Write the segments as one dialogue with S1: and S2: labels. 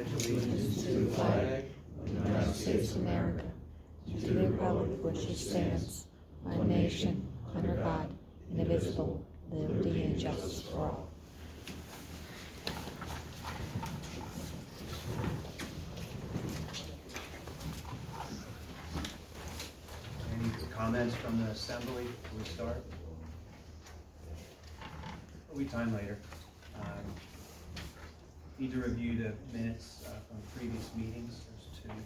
S1: pledge allegiance to the flag of the United States of America, to the republic for which it stands, one nation, under God, indivisible, with liberty and justice for all. Any comments from the assembly before we start? There'll be time later. Need to review the minutes from previous meetings. There's two.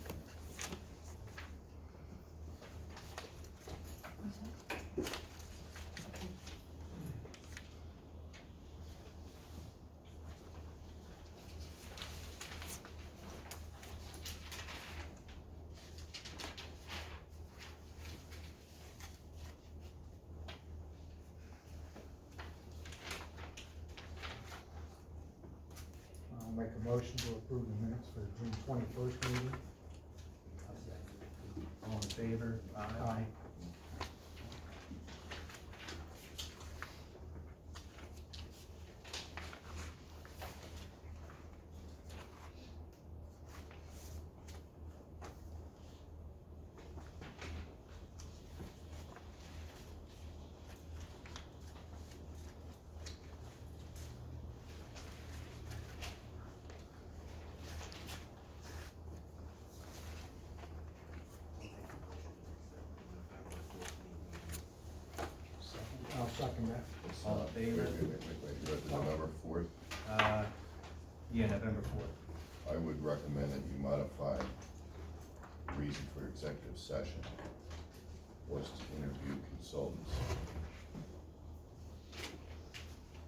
S2: I'll make a motion to approve the minutes for the June 21st meeting.
S1: All in favor?
S2: Aye. I'll second that.
S1: All in favor?
S3: Wait, you're at the November 4th.
S1: Yeah, November 4th.
S3: I would recommend that you modify the reason for executive session was to interview consultants.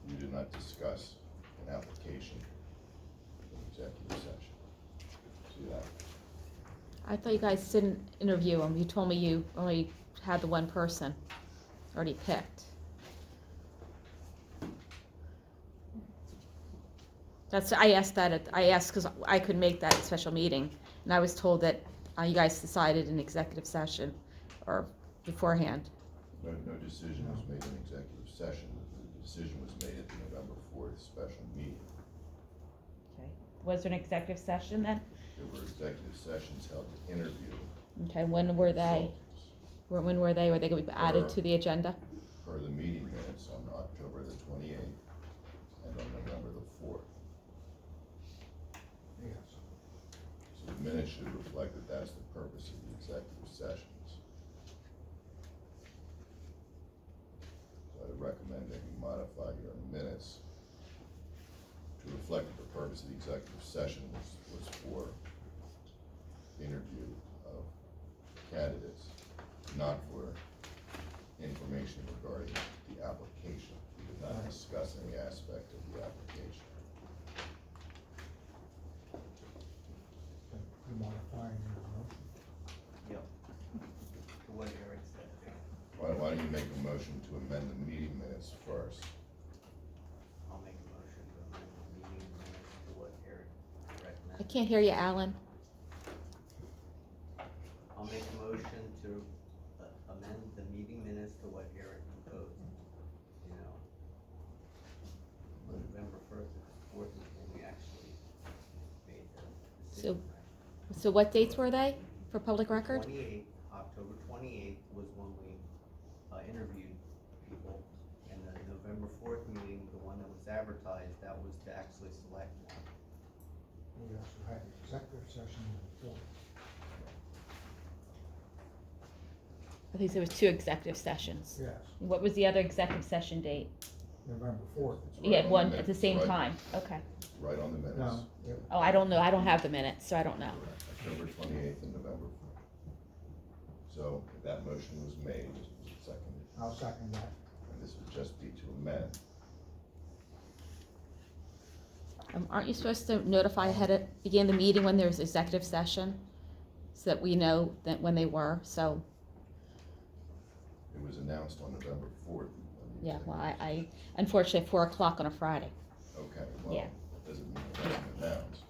S3: You did not discuss an application in executive session. See that?
S4: I thought you guys didn't interview them. You told me you only had the one person already picked. I asked because I could make that special meeting, and I was told that you guys decided in executive session or beforehand.
S3: No decision was made in executive session. The decision was made at the November 4th special meeting.
S4: Okay. Was there an executive session then?
S3: There were executive sessions held to interview
S4: Okay. When were they?
S3: consultants.
S4: When were they? Were they going to be added to the agenda?
S3: Per the meeting minutes on October the 28th and on November the 4th.
S2: Yes.
S3: So the minutes should reflect that that's the purpose of the executive sessions. So I recommend that you modify your minutes to reflect that the purpose of the executive session was for interview of candidates, not for information regarding the application. We did not discuss any aspect of the application.
S2: You modifying your motion?
S1: Yep. To what Eric said.
S3: Why don't you make a motion to amend the meeting minutes first?
S1: I'll make a motion to amend the meeting minutes to what Eric
S4: I
S1: recommended.
S4: can't hear you, Alan.
S5: I'll make a motion to amend the meeting minutes to what Eric proposed. You know, November 1st and 4th is when we actually made the decision, right?
S4: So what dates were they for public record?
S5: October 28th was when we interviewed people, and the November 4th meeting, the one that was advertised, that was to actually select one.
S2: We also had an executive session before.
S4: I think there was 2 executive sessions.
S2: Yes,
S4: What was the other executive session date?
S2: November 4th.
S3: It's
S4: You
S3: right
S4: had
S3: on
S4: one
S3: the
S4: at the
S3: minutes,
S4: same
S3: right-
S4: time. Okay.
S3: Right on the minutes.
S2: No,
S4: Oh, I don't know. I don't have the minutes, so I don't know.
S3: October 28th and November 4th. So if that motion was made, seconded,
S2: I'll second that.
S3: and this would just be to amend.
S4: Aren't you supposed to notify ahead of begin the meeting when there's executive session, so that we know that when they were? So
S3: It was announced on November 4th.
S4: yeah. Well, I unfortunately 4 o'clock on a Friday.
S3: Okay, well,
S4: Yeah.
S3: that doesn't mean it wasn't announced.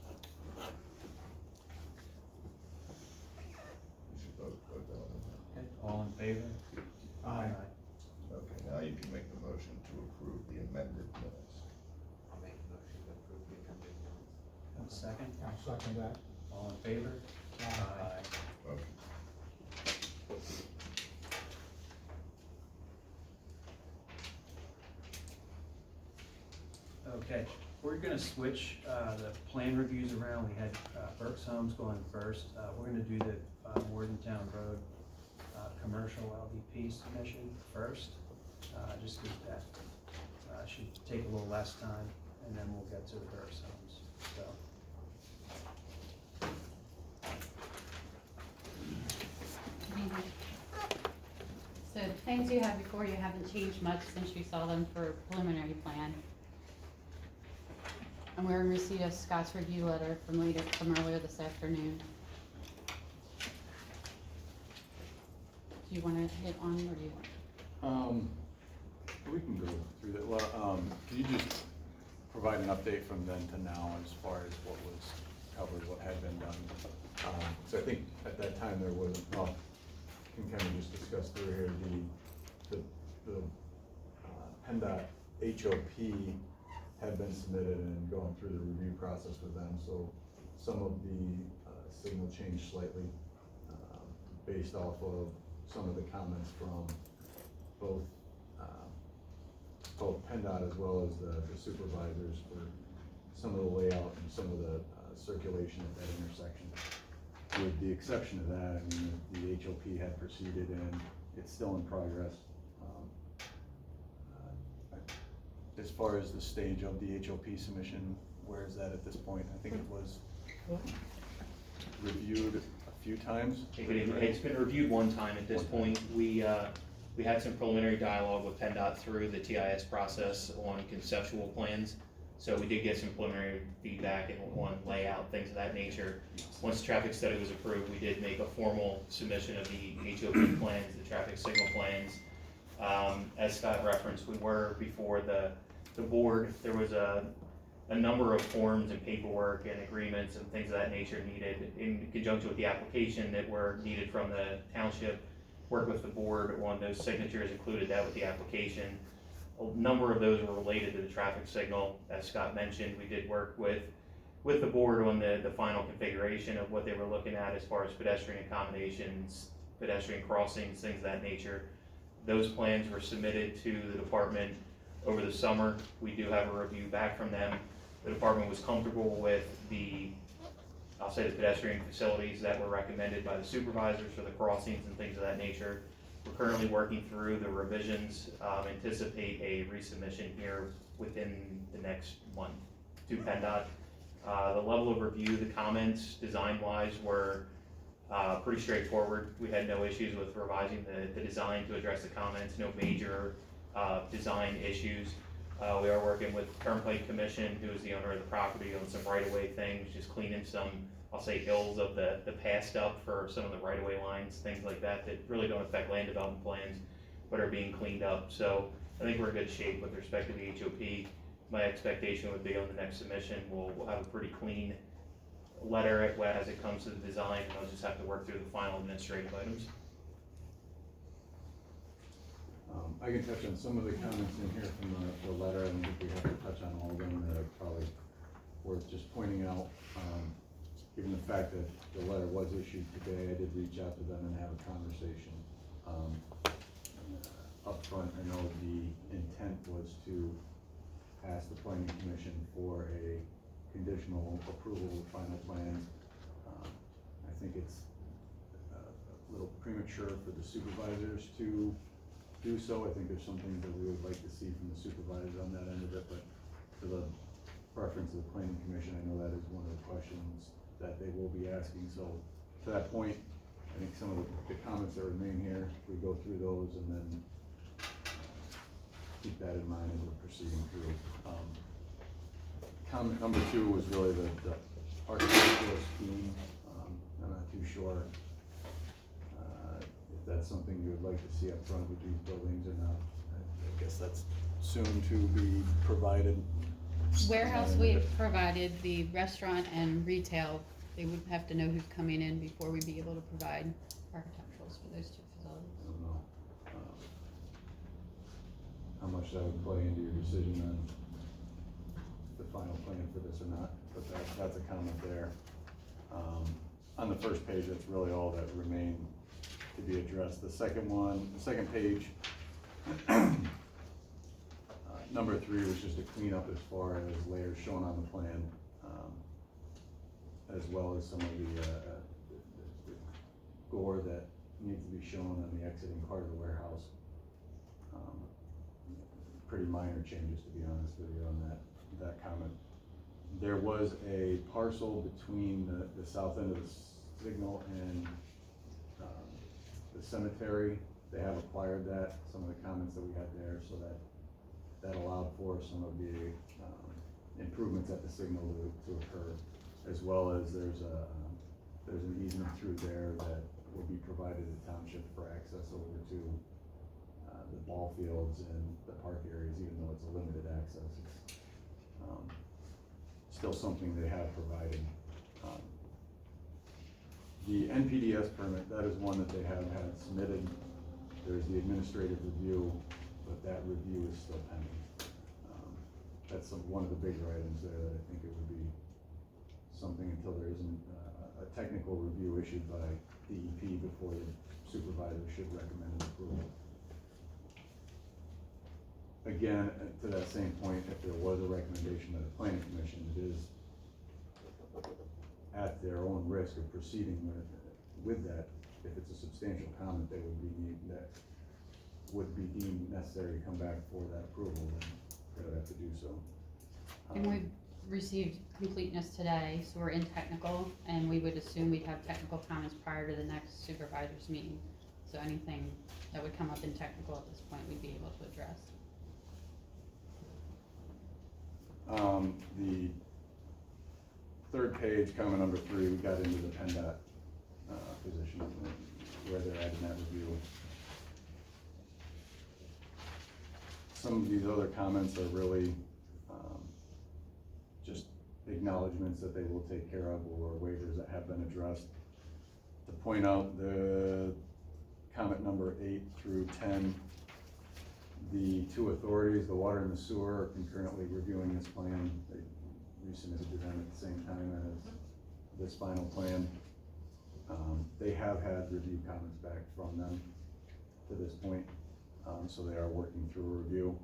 S3: You should vote on it.
S1: Okay, all in favor?
S2: Aye.
S3: Okay, now you can make the motion to approve the amended minutes.
S5: I'll make a motion to approve the amended minutes.
S6: second?
S2: I'll second that.
S6: All in favor? Aye.
S3: Okay.
S6: Okay, we're gonna switch, the plan reviews around. We had, Burke's Homes going first. We're gonna do the, Morgantown Road, commercial LDP submission first. Just because that, should take a little less time, and then we'll get to the Burke's Homes, so.
S7: So the plans you have before you haven't changed much since you saw them for preliminary plan. And we're in receipt of Scott's review letter from earlier this afternoon. Do you wanna hit on, or do you want?
S8: We can go through that. Well, can you just provide an update from then to now as far as what was covered, what had been done? So I think at that time there wasn't, well, can kind of just discuss through here, the PennDOT HOP had been submitted and going through the review process with them, so some of the signal changed slightly based off of some of the comments from both PennDOT as well as the supervisors for some of the layout and some of the circulation at that intersection. With the exception of that, I mean, the HOP had proceeded and it's still in progress. As far as the stage of the HOP submission, where is that at this point? I think it was reviewed a few times.
S9: It's been reviewed one time at this point. We had some preliminary dialogue with PennDOT through the TIS process on conceptual plans. So we did get some preliminary feedback on layout, things of that nature. Once the traffic study was approved, we did make a formal submission of the HOP plans, the traffic signal plans. As Scott referenced, we were before the board. There was a number of forms and paperwork and agreements and things of that nature needed in conjunction with the application that were needed from the township. Work with the board on those signatures, included that with the application. A number of those were related to the traffic signal. As Scott mentioned, we did work with the board on the final configuration of what they were looking at as far as pedestrian accommodations, pedestrian crossings, things of that nature. Those plans were submitted to the department over the summer. We do have a review back from them. The department was comfortable with I'll say the pedestrian facilities that were recommended by the supervisors for the crossings and things of that nature. We're currently working through the revisions, anticipate a resubmission here within the next month to PennDOT. The level of review, the comments design-wise were pretty straightforward. We had no issues with revising the design to address the comments, no major design issues. We are working with Turnpike Commission, who is the owner of the property, on some right-of-way things, just cleaning some, I'll say, hills of the past up for some of the right-of-way lines, things like that really don't affect land development plans, but are being cleaned up. So I think we're in good shape with respect to the HOP. My expectation would be on the next submission, we'll have a pretty clean letter as it comes to the design, and I'll just have to work through the final administrative items.
S8: I can touch on some of the comments in here from the letter. I don't think we have to touch on all of them. That are probably worth just pointing out. Given the fact that the letter was issued today, I did reach out to them and have a conversation. Up front, I know the intent was to ask the planning commission for a conditional approval of final plans. I think it's a little premature for the supervisors to do so. I think there's some things that we would like to see from the supervisors on that end of it, but for the preference of the planning commission, I know that is one of the questions that they will be asking. So to that point, I think some of the comments that remain here, we go through those and then keep that in mind as we're proceeding through. Comment number 2 was really the architectural scheme. I'm not too sure if that's something you would like to see up front with these buildings or not. I guess that's soon to be provided.
S7: Warehouse, we provided the restaurant and retail. They would have to know who's coming in before we'd be able to provide architecturals for those two facilities.
S8: I don't know how much that would play into your decision on the final plan for this or not, but that that's a comment there. On the first page, that's really all that remained to be addressed. The second page, number 3 was just a cleanup as far as layers shown on the plan, as well as some of the gore that needs to be shown on the exiting part of the warehouse. Pretty minor changes, to be honest with you, on that comment. There was a parcel between the south end of the signal and the cemetery. They have acquired that, some of the comments that we had there, so that allowed for some of the improvements at the signal to occur, as well as there's an easement through there that will be provided to the township for access over to the ball fields and the park areas, even though it's a limited access. It's still something they have provided. The NPDS permit, that is one that they have had submitted. There's the administrative review, but that review is still pending. That's one of the bigger items there that I think it would be something until there isn't a technical review issued by DEP before the supervisor should recommend an approval. Again, to that same point, if there was a recommendation by the planning commission, it is at their own risk of proceeding with that. If it's a substantial comment, that would be deemed necessary to come back for that approval, then they would have to do so.
S7: And we've received completeness today, so we're in technical, and we would assume we'd have technical comments prior to the next supervisors meeting. So anything that would come up in technical at this point, we'd be able to address.
S8: The third page, comment number 3, we got into the PennDOT position, where they're at in that review. Some of these other comments are really just acknowledgements that they will take care of, or waivers that have been addressed. To point out the comment number 8 through 10, the 2 authorities, the water and the sewer, are concurrently reviewing this plan. They resubmitted to them at the same time as this final plan. They have had review comments back from them to this point, so they are working through a review.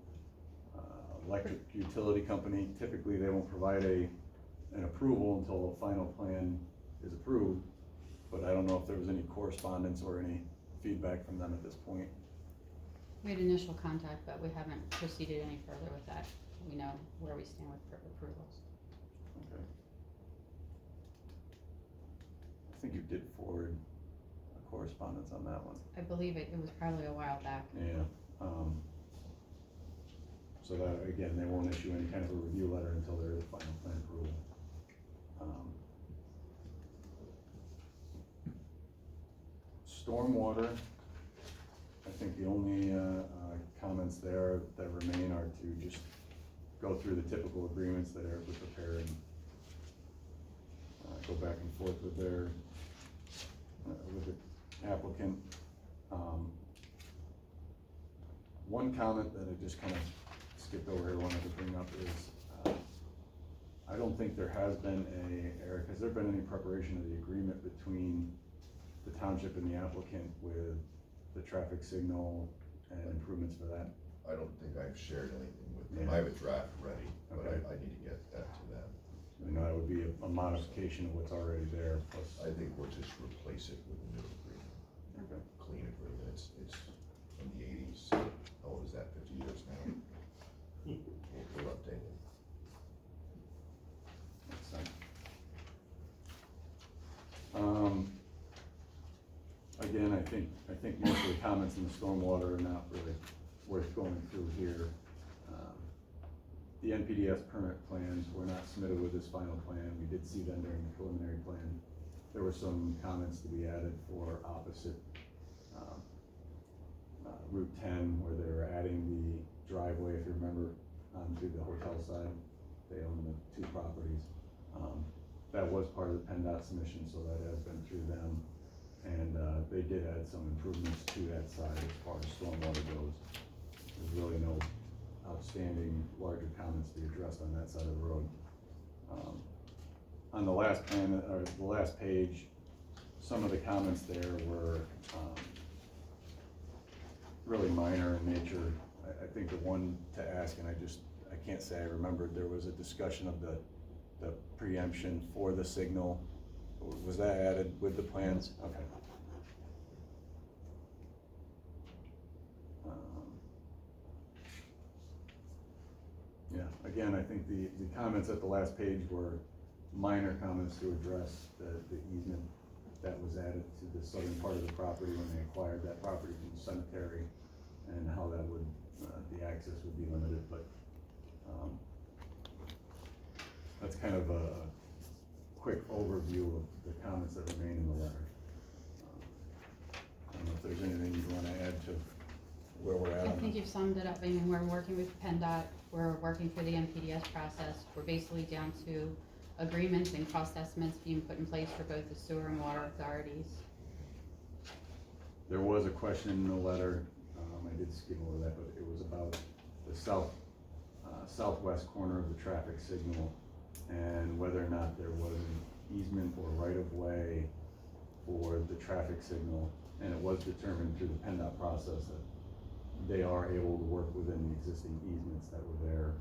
S8: Electric utility company, typically they won't provide an approval until a final plan is approved, but I don't know if there was any correspondence or any feedback from them at this point.
S7: We had initial contact, but we haven't proceeded any further with that. We know where we stand with approvals.
S8: Okay. I think you did forward a correspondence on that one.
S7: I believe it was probably a while back.
S8: Yeah. So that, again, they won't issue any kind of a review letter until there is final plan approval. Stormwater, I think the only comments there that remain are to just go through the typical agreements that Eric would prepare and go back and forth with their with the applicant. One comment that I just kind of skipped over here, wanted to bring up is I don't think there has been Eric, has there been any preparation of the agreement between the township and the applicant with the traffic signal and improvements for that?
S3: I don't think I've shared anything with them.
S8: Yeah.
S3: I have a draft ready, but
S8: Okay.
S3: I need to get that to them.
S8: You know, that would be a modification of what's already there, plus.
S3: I think we'll just replace it with a new agreement,
S8: Okay.
S3: clean agreement. It's from the 80s. How old is that, 50 years now? We'll update it.
S8: Makes sense. Again, I think most of the comments in the stormwater are not really worth going through here. The NPDS permit plans were not submitted with this final plan. We did see them during the preliminary plan. There were some comments to be added for opposite Route 10, where they were adding the driveway, if you remember, onto the hotel side. They own the 2 properties. That was part of the PennDOT submission, so that has been through them. And they did add some improvements to that side as far as stormwater goes. There's really no outstanding larger comments to be addressed on that side of the road. on the last plan, or the last page, some of the comments there were, really minor in nature. I think the one to ask, and I can't say I remembered, there was a discussion of the preemption for the signal. Was that added with the plans? Okay. Yeah, again, I think the comments at the last page were minor comments to address the easement that was added to the southern part of the property when they acquired that property from the cemetery, and how that would, the access would be limited, but, that's kind of a quick overview of the comments that remain in the letter. I don't know if there's anything you'd wanna add to where we're at
S7: I
S8: on
S7: think
S8: that.
S7: you've summed it up. I mean, we're working with PennDOT, we're working through the NPDS process. We're basically down to agreements and cost estimates being put in place for both the sewer and water authorities.
S8: There was a question in the letter, I did skip over that, but it was about the southwest corner of the traffic signal, and whether or not there was an easement or right-of-way for the traffic signal, and it was determined through the PennDOT process that they are able to work within the existing easements that were there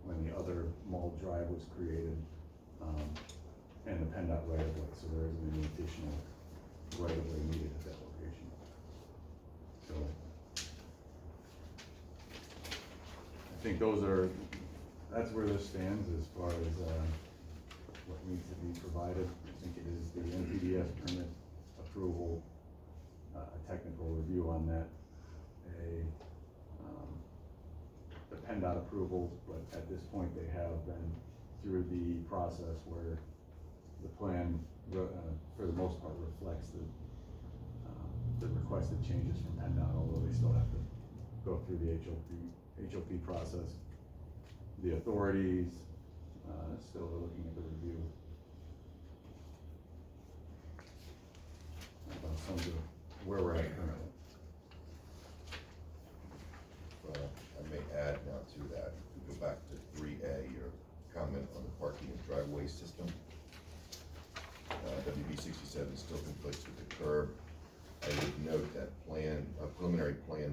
S8: when the other mall drive was created, and the PennDOT right-of-way, so there isn't any additional right-of-way needed at that location. So, I think that's where this stands as far as, what needs to be provided. I think it is the NPDS permit approval, a technical review on that, the PennDOT approval, but at this point they have been through the process where the plan, for the most part, reflects the requested changes from PennDOT, although they still have to go through the HOP process. The authorities, still are looking at the review. About some of where we're at currently.
S3: I may add now to that, if we go back to 3A, your comment on the parking and driveway system. WB 67 still conflicts with the curb. I would note that preliminary plan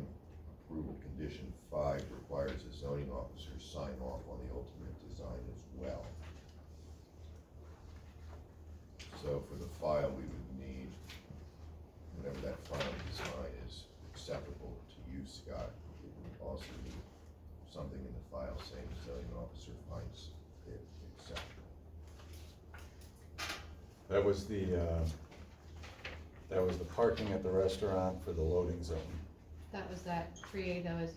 S3: approval condition 5 requires a zoning officer sign off on the ultimate design as well. So for the file, we would need, whenever that final design is acceptable to you, Scott, it would also need something in the file saying the zoning officer finds it acceptable.
S8: That was the parking at the restaurant for the loading zone.
S7: That was that 3A though, is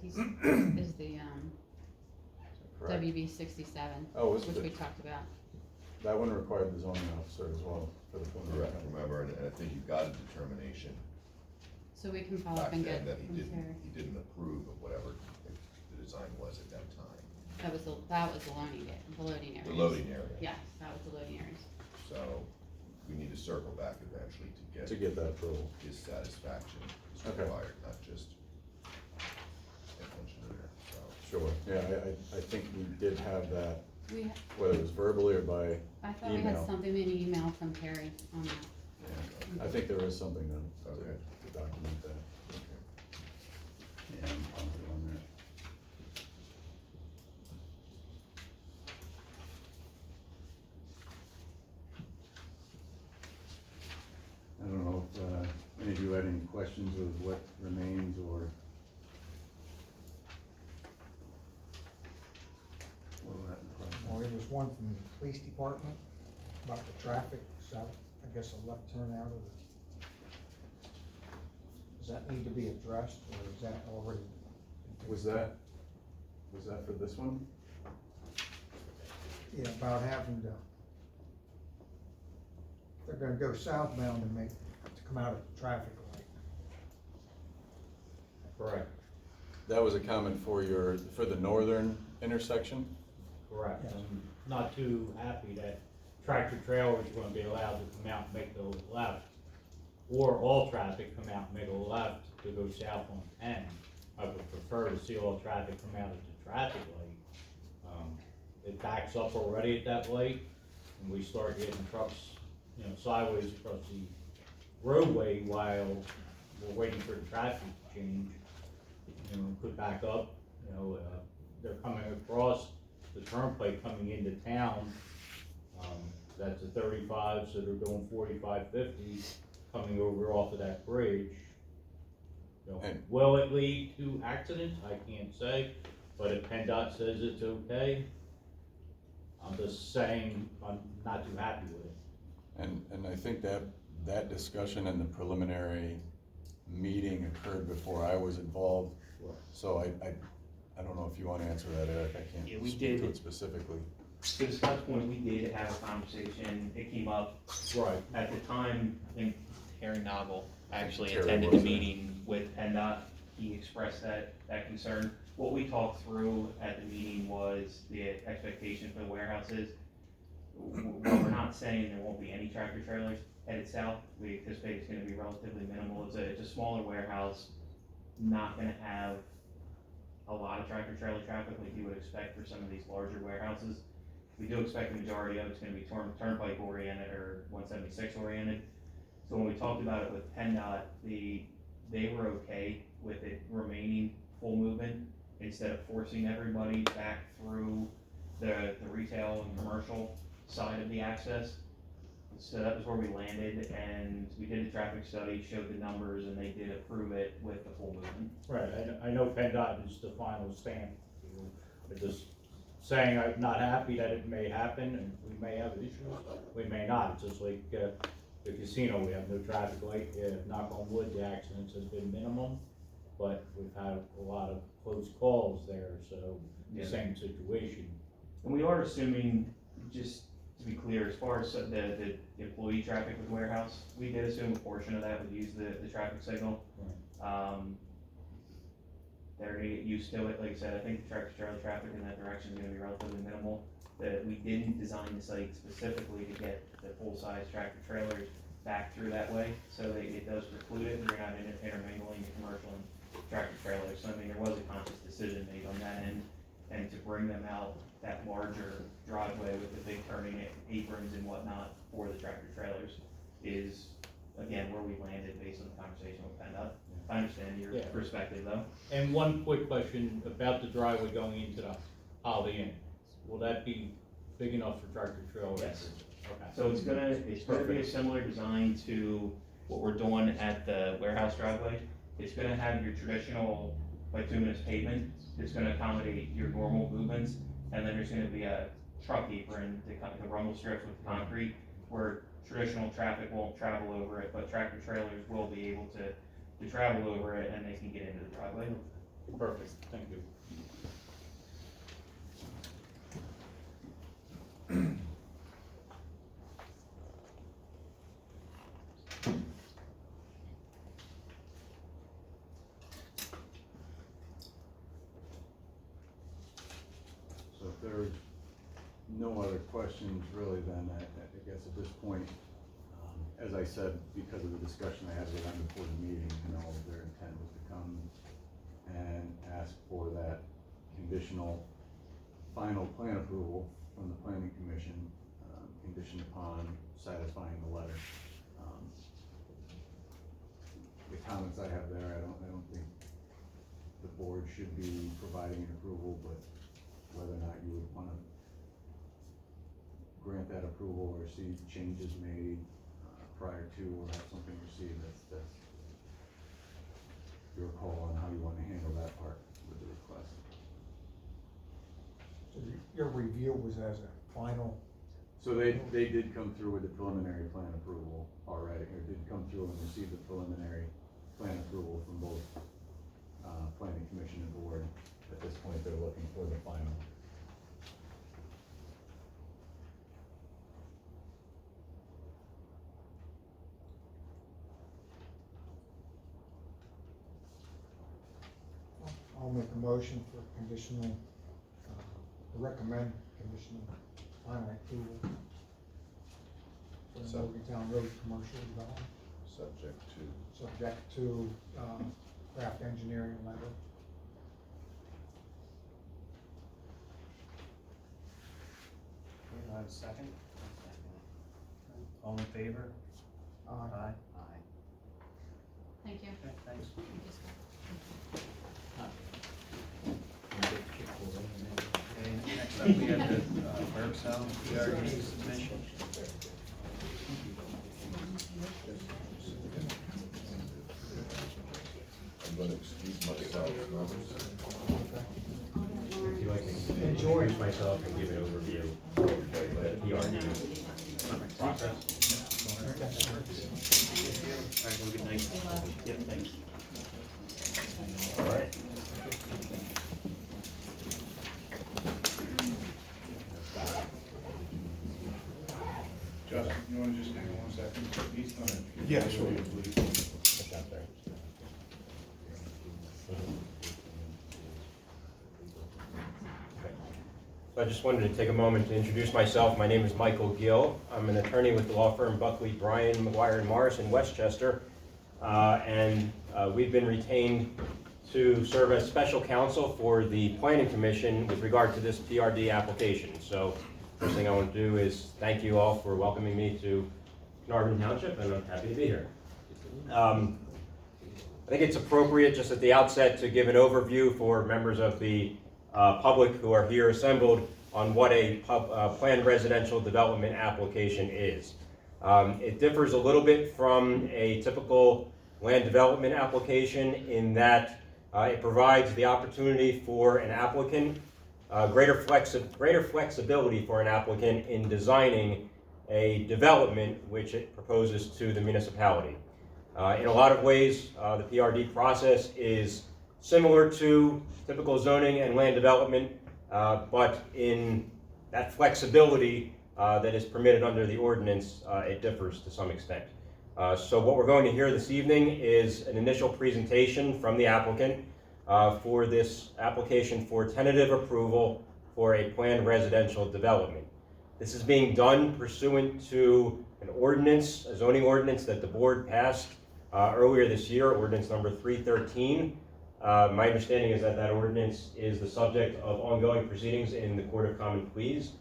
S7: the,
S8: Correct.
S7: WB 67,
S8: Oh, was
S7: which
S8: it?
S7: we talked about.
S8: That one required the zoning officer as well for the preliminary.
S3: Correct, remember, and I think you got a determination
S7: So we can follow
S3: back
S7: up and
S3: then
S7: get
S3: that
S7: from Terry.
S3: he didn't approve of whatever the design was at that time.
S7: That was the loading areas.
S3: The loading area.
S7: Yes, that was the loading areas.
S3: So we need to circle back eventually
S8: To get that approval.
S3: his satisfaction is
S8: Okay.
S3: required, not just an engineer, so.
S8: Sure, yeah, I think we did have that,
S7: We,
S8: whether it was verbally or by
S7: I thought we had
S8: email.
S7: something in an email from Terry on that.
S8: Yeah, I think there is something to
S3: Okay.
S8: document that.
S3: Okay.
S8: Yeah, I'm positive on that. I don't know if any of you had any questions of what remains or where we're at in the process.
S2: Well, there was one from the police department about the traffic, so I guess a left turn out of the. Does that need to be addressed, or is that already?
S8: Was that for this one?
S2: Yeah, about having to, they're gonna go southbound and to come out of the traffic light.
S10: Correct,
S8: That was a comment for the northern intersection?
S10: correct.
S2: Yes.
S10: I'm not too happy that tractor trailers are gonna be allowed to come out and make the left, or all traffic come out and make a left to go south on 10. I would prefer to see all traffic come out at the traffic light. It backs up already at that light, and we start getting trucks, sideways across the roadway while we're waiting for the traffic to change, put back up, they're coming across the turnpike coming into town. That's a 35, so they're doing 45, 50, coming over off of that bridge.
S8: And-
S10: Will it lead to accidents? I can't say, but if PennDOT says it's okay, I'm just saying I'm not too happy with it.
S8: And I think that discussion in the preliminary meeting occurred before I was involved.
S10: Right.
S8: So I don't know if you wanna answer that, Eric, I
S9: Yeah,
S8: can't
S9: we
S8: speak to
S9: did.
S8: it specifically.
S9: To the Scott's point, we did have a conversation, it came up
S10: Right.
S9: at the time, I think Terry Noggle actually
S8: Terry
S9: attended the
S8: was there.
S9: meeting with PennDOT. He expressed that concern. What we talked through at the meeting was the expectation for the warehouses. While we're not saying there won't be any tractor trailers headed south, we anticipate it's gonna be relatively minimal. It's a smaller warehouse, not gonna have a lot of tractor trailer traffic like you would expect for some of these larger warehouses. We do expect the majority of it's gonna be turnpike oriented or 176 oriented. So when we talked about it with PennDOT, they were okay with it remaining full movement instead of forcing everybody back through the retail and commercial side of the access. So that was where we landed, and we did a traffic study, showed the numbers, and they did approve it with the full movement.
S10: Right, I know PennDOT is the final stamp. I'm just saying I'm not happy that it may happen, and we may have issues, we may not. It's just like, the casino, we have no traffic light, knock on wood, the accidents has been minimum, but we've had a lot of close calls there, so
S9: Yeah.
S10: the same situation.
S9: And we are assuming, just to be clear, as far as the employee traffic with the warehouse, we did assume a portion of that would use the traffic signal. They're gonna get used to it, like I said, I think the tractor trailer traffic in that direction is gonna be relatively minimal. That we didn't design the site specifically to get the full-size tractor trailers back through that way, so that it does preclude it, and you're not intermingling the commercial and tractor trailers. So I mean, there was a conscious decision made on that end, and to bring them out that larger driveway with the big turning aprons and whatnot for the tractor trailers is, again, where we landed based on the conversation with PennDOT. I understand your
S10: Yeah.
S9: perspective though.
S10: And one quick question about the driveway going into the Holiday Inn. Will that be big enough for tractor trailer?
S9: Yes.
S10: Okay.
S9: So it's gonna be a similar design to what we're doing at the warehouse driveway. It's gonna have your traditional bituminous pavement, it's gonna accommodate your normal movements, and then there's gonna be a truck apron, the rumble strips with concrete, where traditional traffic won't travel over it, but tractor trailers will be able to travel over it, and they can get into the driveway.
S10: Perfect, thank you.
S8: So if there's no other questions really, then I guess at this point, as I said, because of the discussion I had with them before the meeting, their intent was to come and ask for that conditional final plan approval from the planning commission, conditioned upon satisfying the letter. The comments I have there, I don't think the board should be providing an approval, but whether or not you would wanna grant that approval or see changes made prior to, or have something received, that's your call on how you wanna handle that part with the request.
S2: So your review was as a final,
S8: So they did come through with the preliminary plan approval already, or did come through and receive the preliminary plan approval from both, planning commission and board. At this point, they're looking for the final.
S2: I'll make a motion for conditional, recommend conditional final approval for the
S3: So-
S2: Morgantown Road commercial development,
S3: Subject to,
S2: subject to, craft engineering letter.
S6: Do I have a second? All in favor? Aye.
S5: Aye.
S7: Thank you.
S6: Okay, thanks.
S7: Thank you, Scott.
S6: Okay, next up we have the Bergson PRD submission.
S3: I'm gonna excuse myself, members.
S11: If you'd like to introduce myself and give an overview of the PRD process.
S9: All right, have a good night. Yep, thanks.
S11: All right.
S12: Justin, you wanna just hang on 1 second? He's gonna.
S3: Yeah, sure.
S11: So I just wanted to take a moment to introduce myself. My name is Michael Gill. I'm an attorney with the law firm Buckley, Bryan, McGuire & Morris in Westchester. We've been retained to serve as special counsel for the Planning Commission with regard to this PRD application. So first thing I want to do is thank you all for welcoming me to Carnarvon Township, and I'm happy to be here. I think it's appropriate just at the outset to give an overview for members of the public who are here assembled on what a planned residential development application is. It differs a little bit from a typical land development application in that it provides the opportunity for an applicant, greater flexibility for an applicant in designing a development which it proposes to the municipality. In a lot of ways, the PRD process is similar to typical zoning and land development, but in that flexibility that is permitted under the ordinance, it differs to some extent. So what we're going to hear this evening is an initial presentation from the applicant for this application for tentative approval for a planned residential development. This is being done pursuant to an ordinance, a zoning ordinance that the board passed earlier this year, ordinance number 313. My understanding is that that ordinance is the subject of ongoing proceedings in the Court of Common Pleas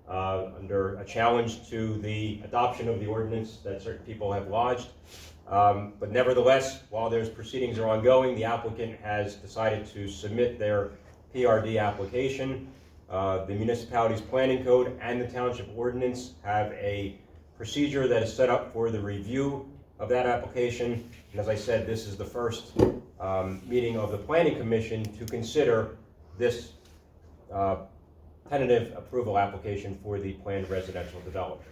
S11: under a challenge to the adoption of the ordinance that certain people have lodged. But nevertheless, while those proceedings are ongoing, the applicant has decided to submit their PRD application. The municipality's planning code and the township ordinance have a procedure that is set up for the review of that application. And as I said, this is the first meeting of the Planning Commission to consider this tentative approval application for the planned residential development.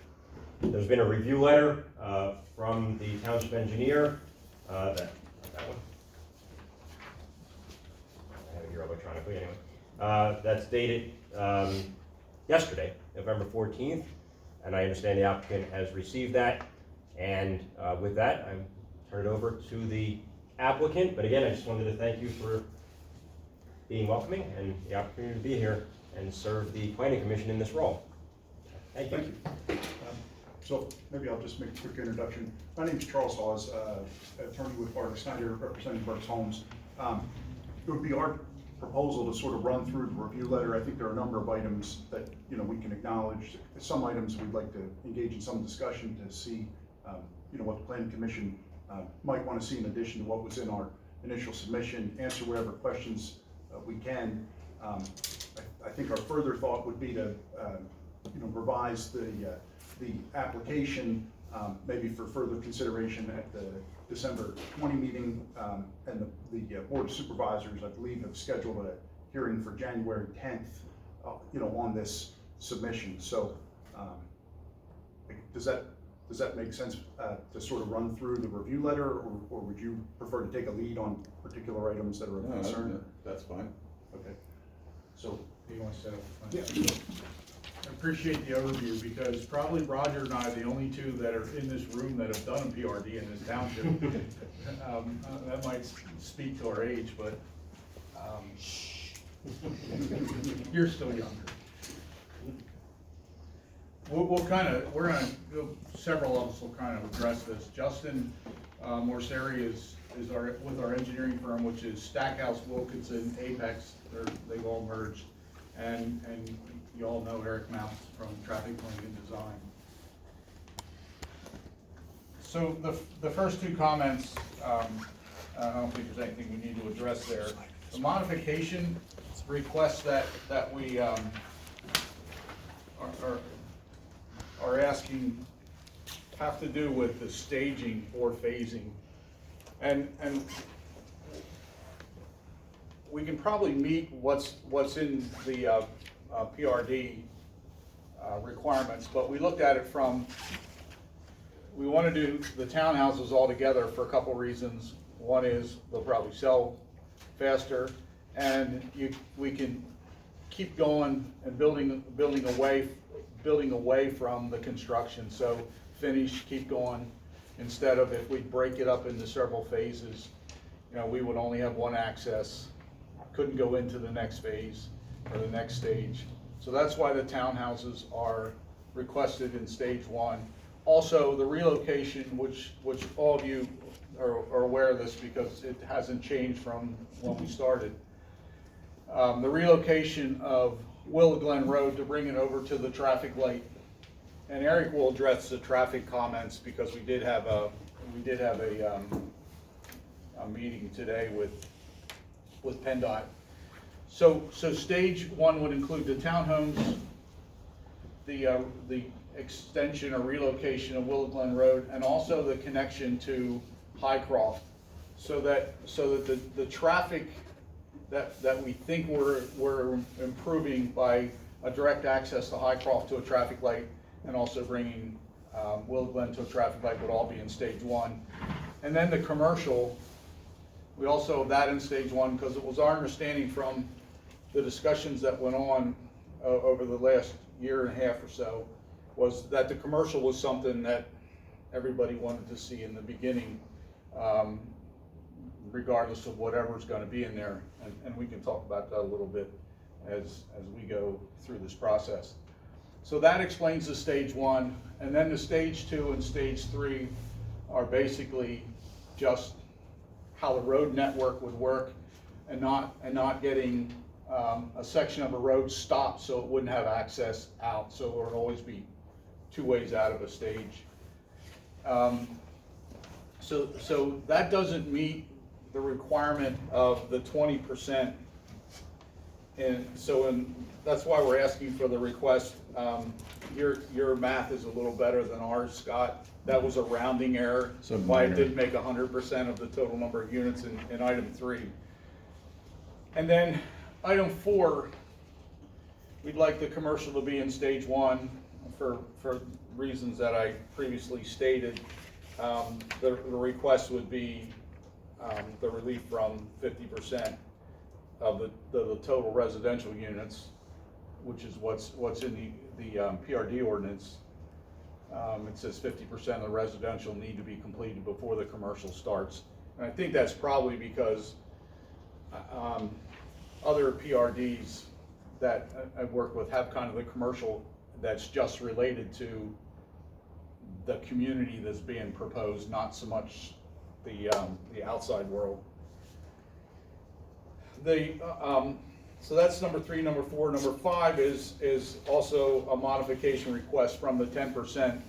S11: There's been a review letter from the township engineer, that one. I have it here electronically anyway. That's dated yesterday, November 14th, and I understand the applicant has received that. And with that, I turn it over to the applicant. But again, I just wanted to thank you for being welcoming and the opportunity to be here and serve the Planning Commission in this role. Thank you.
S12: So maybe I'll just make a quick introduction. My name is Charles Hawes, attorney with Barker Snyder, representing Burke's Homes. It would be our proposal to sort of run through the review letter. I think there are a number of items that we can acknowledge. Some items we'd like to engage in some discussion to see what the Planning Commission might want to see in addition to what was in our initial submission, answer whatever questions we can. I think our further thought would be to revise the application maybe for further consideration at the December 20 meeting, and the Board of Supervisors, I believe, have scheduled a hearing for January 10th, on this submission. So does that make sense to sort of run through the review letter, or would you prefer to take a lead on particular items that are of concern?
S8: That's fine.
S12: Okay. So,
S2: Do you want to set up the front?
S12: yeah. I appreciate the overview, because probably Roger and I are the only two that are in this room that have done a PRD in this township. That might speak to our age, but you're still younger. Several of us will kind of address this. Justin Morseri is with our engineering firm, which is Stackhouse, Wilkinson, Apex. They've all merged, and you all know Eric Mounts from Traffic Planning and Design.
S13: So the first two comments, I don't think there's anything we need to address there. The modification requests that we are asking have to do with the staging or phasing. And we can probably meet what's in the PRD requirements, but we looked at it from, we want to do the townhouses all together for a couple reasons. One is they'll probably sell faster, and we can keep going and building away from the construction. So finish, keep going, instead of if we break it up into several phases, you know, we would only have one access, couldn't go into the next phase or the next stage. So that's why the townhouses are requested in stage one. Also, the relocation, which all of you are aware of this because it hasn't changed from when we started. The relocation of Willow Glen Road to bring it over to the traffic light. And Eric will address the traffic comments because we did have a meeting today with PennDOT. So stage one would include the townhomes, the extension or relocation of Willow Glen Road, and also the connection to Highcroft, so that the traffic that we think we're improving by a direct access to Highcroft to a traffic light, and also bringing Willow Glen to a traffic light would all be in stage one. And then the commercial, we also have that in stage one, because it was our understanding from the discussions that went on over the last year and a half or so, was that the commercial was something that everybody wanted to see in the beginning, regardless of whatever's going to be in there. And we can talk about that a little bit as we go through this process. So that explains the stage one, and then the stage two and stage three are basically just how the road network would work, and not getting a section of a road stopped so it wouldn't have access out. So it would always be two ways out of a stage. So that doesn't meet the requirement of the 20%, and so that's why we're asking for the request. Your math is a little better than ours, Scott. That was a rounding error, so why it didn't make 100% of the total number of units in item 3. And then item 4, we'd like the commercial to be in stage 1 for reasons that I previously stated. The request would be the relief from 50% of the total residential units, which is what's in the PRD ordinance. It says 50% of the residential need to be completed before the commercial starts. And I think that's probably because other PRDs that I've worked with have kind of the commercial that's just related to the community that's being proposed, not so much the outside world. So that's number 3. Number 4. Number 5 is also a modification request from the 10%.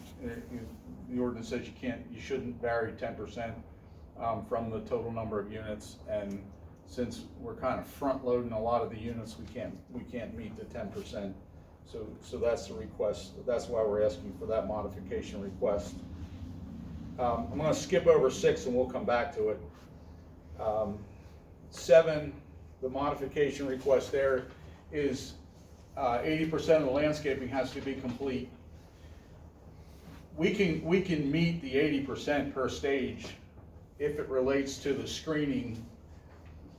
S13: The ordinance says you shouldn't vary 10% from the total number of units, and since we're kind of front loading a lot of the units, we can't meet the 10%. So that's the request. That's why we're asking for that modification request. I'm going to skip over 6 and we'll come back to it. 7, the modification request there is 80% of the landscaping has to be complete. We can meet the 80% per stage if it relates to the screening.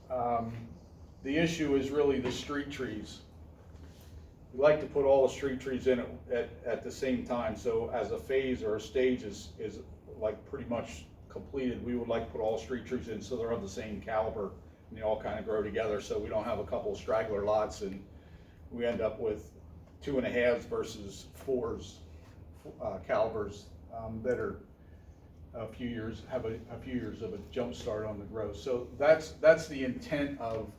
S13: The issue is really the street trees. We like to put all the street trees in at the same time, so as a phase or a stage is like pretty much completed, we would like to put all street trees in so they're of the same caliber and they all kind of grow together, so we don't have a couple of straggler lots and we end up with 2.5s versus 4s calibers that are have a few years of a jump start on the growth. So that's the intent of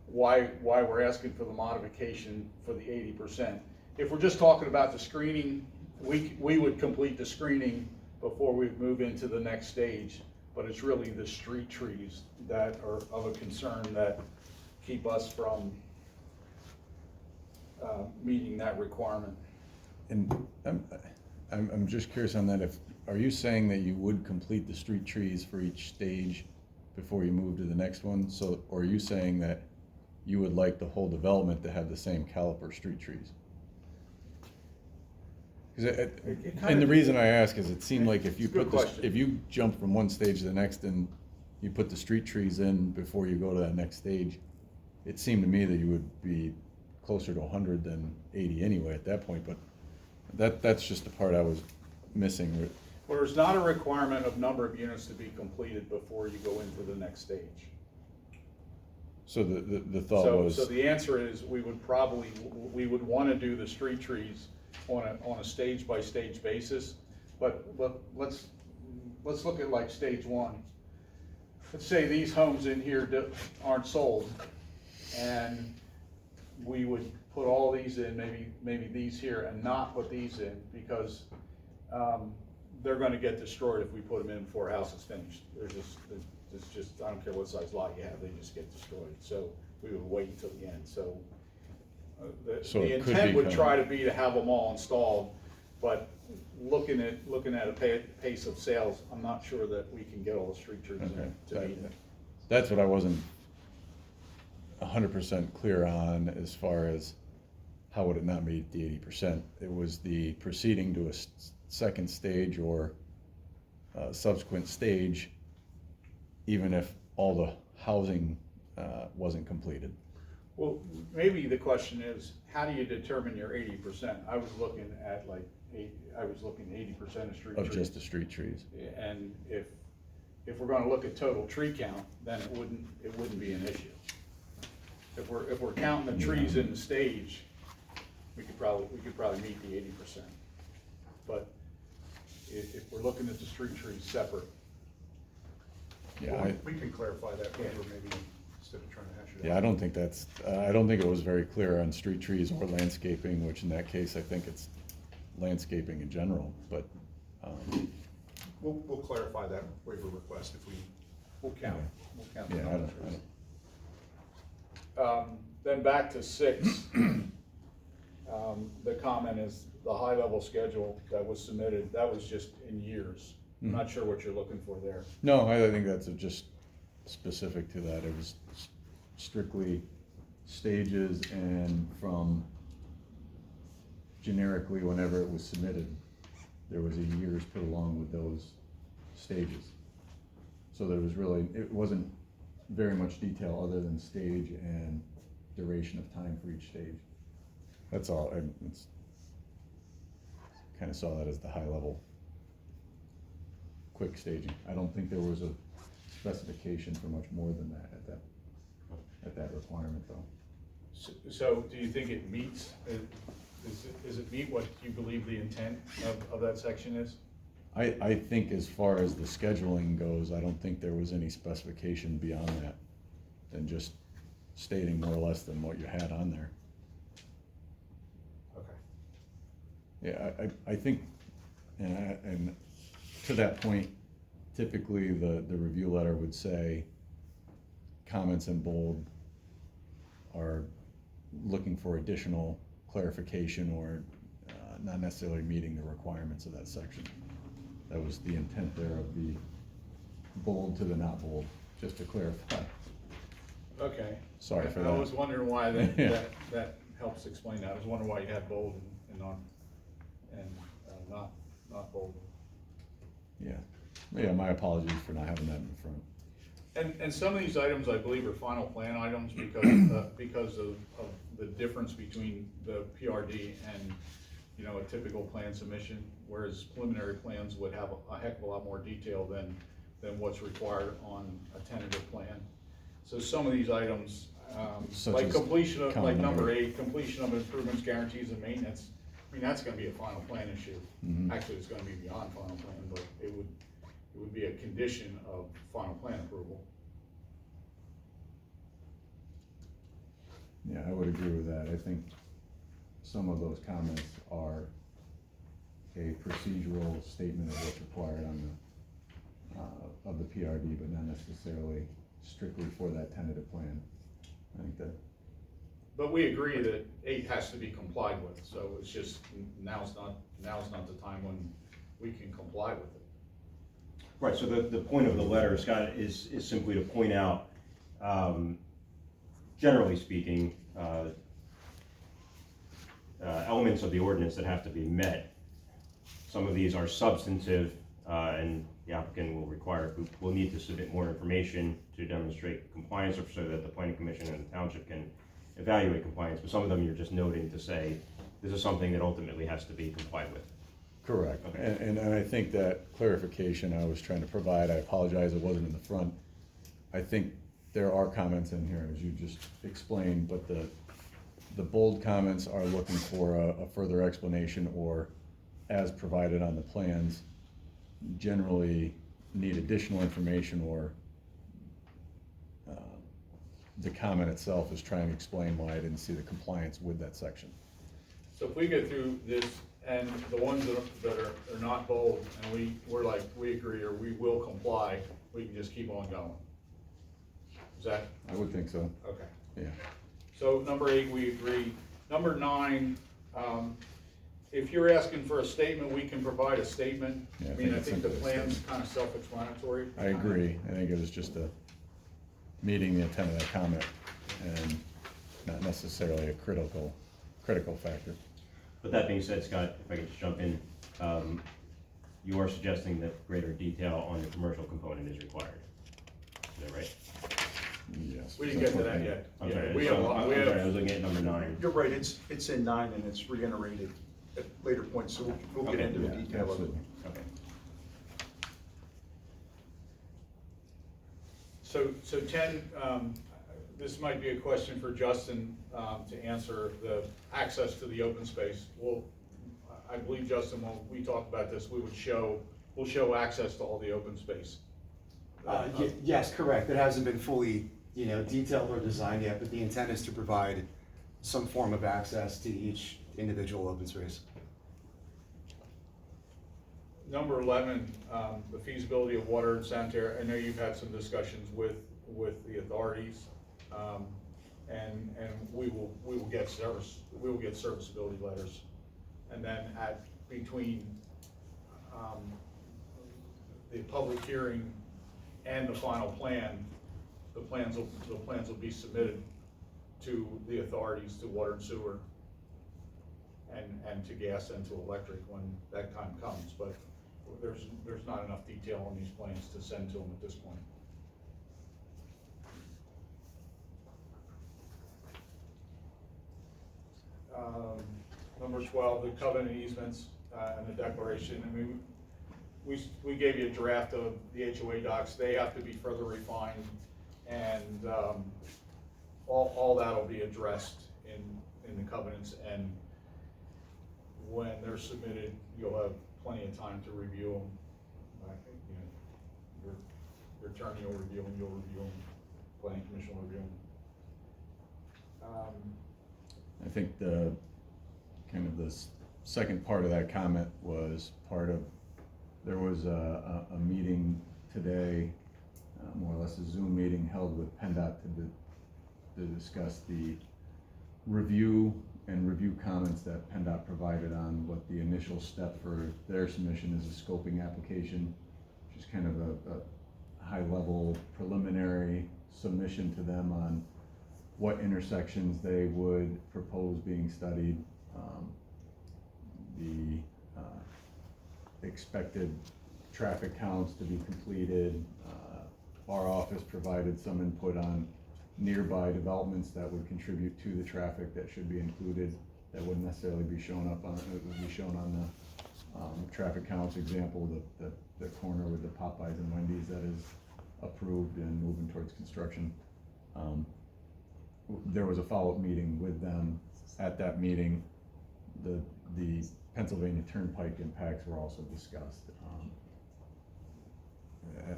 S13: why we're asking for the modification for the 80%. If we're just talking about the screening, we would complete the screening before we move into the next stage. But it's really the street trees that are of a concern that keep us from meeting that requirement.
S14: And I'm just curious on that, are you saying that you would complete the street trees for each stage before you move to the next one? So, or are you saying that you would like the whole development to have the same caliper street trees? And the reason I ask is it seemed like if you
S13: Good
S14: put
S13: question.
S14: if you jump from one stage to the next and you put the street trees in before you go to that next stage, it seemed to me that you would be closer to 100 than 80 anyway at that point, but that's just the part I was missing.
S13: Well, there's not a requirement of number of units to be completed before you go into the next stage.
S14: So the thought
S13: So,
S14: was.
S13: so the answer is, we would want to do the street trees on a stage by stage basis, but let's look at like stage one. Let's say these homes in here aren't sold, and we would put all these in, maybe these here, and not put these in, because they're gonna get destroyed if we put them in before a house is finished. It's just, I don't care what size lot you have, they just get destroyed. So we would wait until the end. So the intent would try to be to have them all installed, but looking at a pace of sales, I'm not sure that we can get all the street trees in to meet it.
S14: That's what I wasn't 100% clear on, as far as how would it not meet the 80%. It was the proceeding to a second stage or subsequent stage, even if all the housing wasn't completed.
S13: Well, maybe the question is, how do you determine your 80%? I was looking at 80% of street trees.
S14: Of just the street trees.
S13: And if we're gonna look at total tree count, then it wouldn't be an issue. If we're counting the trees in the stage, we could probably meet the 80%. But if we're looking at the street trees separate.
S14: Yeah,
S12: Well, we can clarify that later, maybe, instead of trying to hash it out.
S14: Yeah, I don't think it was very clear on street trees or landscaping, which in that case, I think it's landscaping in general, but.
S12: We'll clarify that waiver request if we.
S13: We'll count the
S14: Yeah, I
S13: number of
S14: don't.
S13: trees. Then back to 6. The comment is the high-level schedule that was submitted, that was just in years. I'm not sure what you're looking for there.
S14: No, I think that's just specific to that. It was strictly stages, and from generically whenever it was submitted, there was a years put along with those stages. So there was really, it wasn't very much detail other than stage and duration of time for each stage. That's all. It's kind of saw that as the high level quick staging. I don't think there was a specification for much more than that at that requirement though.
S13: So do you think it meets, does it meet what you believe the intent of that section is?
S14: I think as far as the scheduling goes, I don't think there was any specification beyond that than just stating more or less than what you had on there.
S13: Okay.
S14: Yeah, I think, and to that point, typically the review letter would say comments in bold are looking for additional clarification or not necessarily meeting the requirements of that section. That was the intent there of the bold to the not bold, just to clarify.
S13: Okay.
S14: Sorry for that.
S13: I was wondering why
S14: Yeah.
S13: that helps explain that. I was wondering why you had bold and not bold.
S14: Yeah, my apologies for not having that in the front.
S13: And some of these items, I believe, are final plan items because of the difference between the PRD and, a typical plan submission, whereas preliminary plans would have a heck of a lot more detail than what's required on a tentative plan. So some of these items, like completion of, like number 8, completion of improvements, guarantees, and maintenance, I mean, that's gonna be a final plan issue.
S14: Mhm.
S13: Actually, it's gonna be beyond final plan, but it would be a condition of final plan approval.
S14: Yeah, I would agree with that. I think some of those comments are a procedural statement of what's required on of the PRD, but not necessarily strictly for that tentative plan. I think that,
S13: But we agree that 8 has to be complied with, so it's just, now's not the time when we can comply with it.
S11: Right, so the point of the letter, Scott, is simply to point out, generally speaking, elements of the ordinance that have to be met. Some of these are substantive, and the applicant will need to submit more information to demonstrate compliance, or so that the planning commission and the township can evaluate compliance. But some of them you're just noting to say, this is something that ultimately has to be complied with.
S14: correct.
S11: Okay.
S14: And I think that clarification I was trying to provide, I apologize it wasn't in the front. I think there are comments in here, as you just explained, but the bold comments are looking for a further explanation, or as provided on the plans, generally need additional information, or the comment itself is trying to explain why I didn't see the compliance with that section.
S13: So if we go through this, and the ones that are not bold, and we're like, we agree, or we will comply, we can just keep on going. Is that,
S14: I would think so,
S13: okay.
S14: yeah.
S13: So number 8, we agree. Number 9, if you're asking for a statement, we can provide a statement.
S14: Yeah,
S13: I mean, I
S14: it's
S13: think the
S14: simply a
S13: plan's
S14: statement.
S13: kind of self-explanatory.
S14: I agree. I think it was just meeting the intent of that comment, and not necessarily a critical factor.
S11: But that being said, Scott, if I could just jump in, you are suggesting that greater detail on the commercial component is required. Is that right?
S14: Yes.
S13: We didn't get to that yet.
S11: I'm
S13: Yeah,
S11: sorry,
S13: we
S11: so
S13: have-
S11: I'm
S13: we have-
S11: sorry, I was looking at number 9.
S12: You're right, it's in 9 and it's reiterated at later points, so we'll get
S11: Okay.
S12: into the
S14: Yeah,
S12: detail of it.
S14: absolutely.
S11: Okay.
S13: So 10, this might be a question for Justin to answer, the access to the open space. Well, I believe, Justin, when we talked about this, we'll show access to all the open space.
S15: Yes, correct. It hasn't been fully, detailed or designed yet, but the intent is to provide some form of access to each individual open space.
S13: Number 11, the feasibility of water and sanitary. I know you've had some discussions with the authorities, and we will get serviceability letters, and then between the public hearing and the final plan, the plans will be submitted to the authorities, to water and sewer, and to gas and to electric when that time comes. But there's not enough detail on these plans to send to them at this point. Number 12, the covenant easements and the declaration. I mean, we gave you a draft of the HOA docs. They have to be further refined, and all that'll be addressed in the covenants. And when they're submitted, you'll have plenty of time to review them. I think, your attorney will review them, you'll review them, planning commission will review them.
S14: I think the second part of that comment was there was a meeting today, more or less a Zoom meeting held with PennDOT to discuss the review comments that PennDOT provided on what the initial step for their submission is, a scoping application, which is kind of a high-level preliminary submission to them on what intersections they would propose being studied, the expected traffic counts to be completed. Our office provided some input on nearby developments that would contribute to the traffic that should be included, that wouldn't necessarily be shown on the traffic counts example, the corner with the Popeyes and Wendy's that is approved and moving towards construction. There was a follow-up meeting with them. At that meeting, the Pennsylvania Turnpike impacts were also discussed.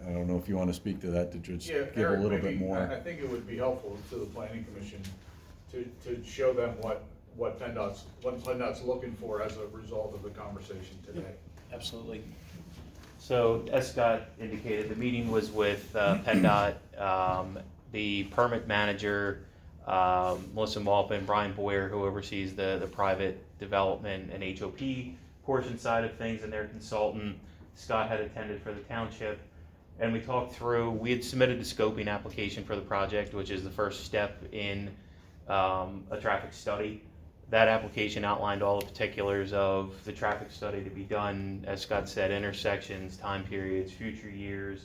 S14: I don't know if you want to speak to that, to just
S13: Yeah,
S14: give
S13: Eric,
S14: a little
S13: maybe,
S14: bit more.
S13: I think it would be helpful to the planning commission to show them what PennDOT's looking for as a result of the conversation today.
S9: Absolutely. So as Scott indicated, the meeting was with PennDOT, the permit manager, Melissa Maupin, Brian Boyer, who oversees the private development and HOP portion side of things, and their consultant. Scott had attended for the township, and we talked through, we had submitted a scoping application for the project, which is the first step in a traffic study. That application outlined all the particulars of the traffic study to be done, as Scott said, intersections, time periods, future years,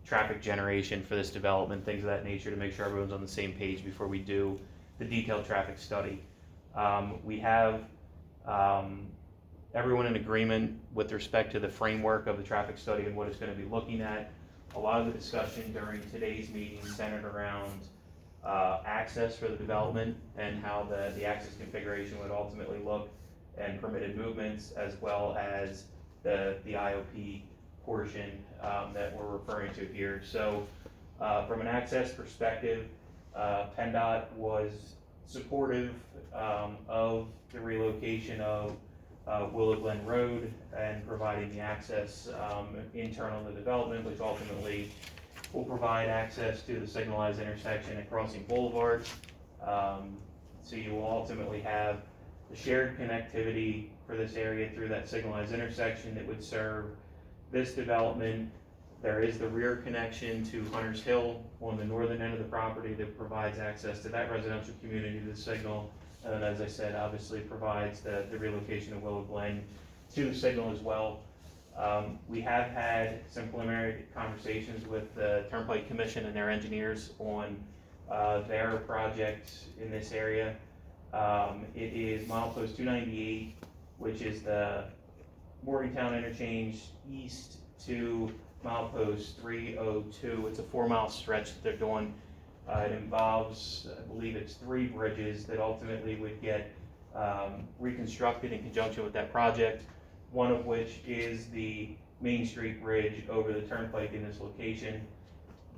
S9: traffic generation for this development, things of that nature, to make sure everyone's on the same page before we do the detailed traffic study. We have everyone in agreement with respect to the framework of the traffic study and what it's going to be looking at. A lot of the discussion during today's meeting centered around access for the development and how the access configuration would ultimately look, and permitted movements, as well as the IOP portion that we're referring to here. So from an access perspective, PennDOT was supportive of the relocation of Willow Glen Road and providing the access internal to the development, which ultimately will provide access to the signalized intersection at Crossing Boulevard. So you will ultimately have the shared connectivity for this area through that signalized intersection that would serve this development. There is the rear connection to Hunter's Hill on the northern end of the property that provides access to that residential community to the signal. And as I said, obviously provides the relocation of Willow Glen to the signal as well. We have had some preliminary conversations with the Turnpike Commission and their engineers on their project in this area. It is milepost 298, which is the Morgantown interchange east to milepost 302. It's a 4-mile stretch that they're doing. It involves, I believe it's 3 bridges that ultimately would get reconstructed in conjunction with that project, one of which is the Main Street Bridge over the turnpike in this location.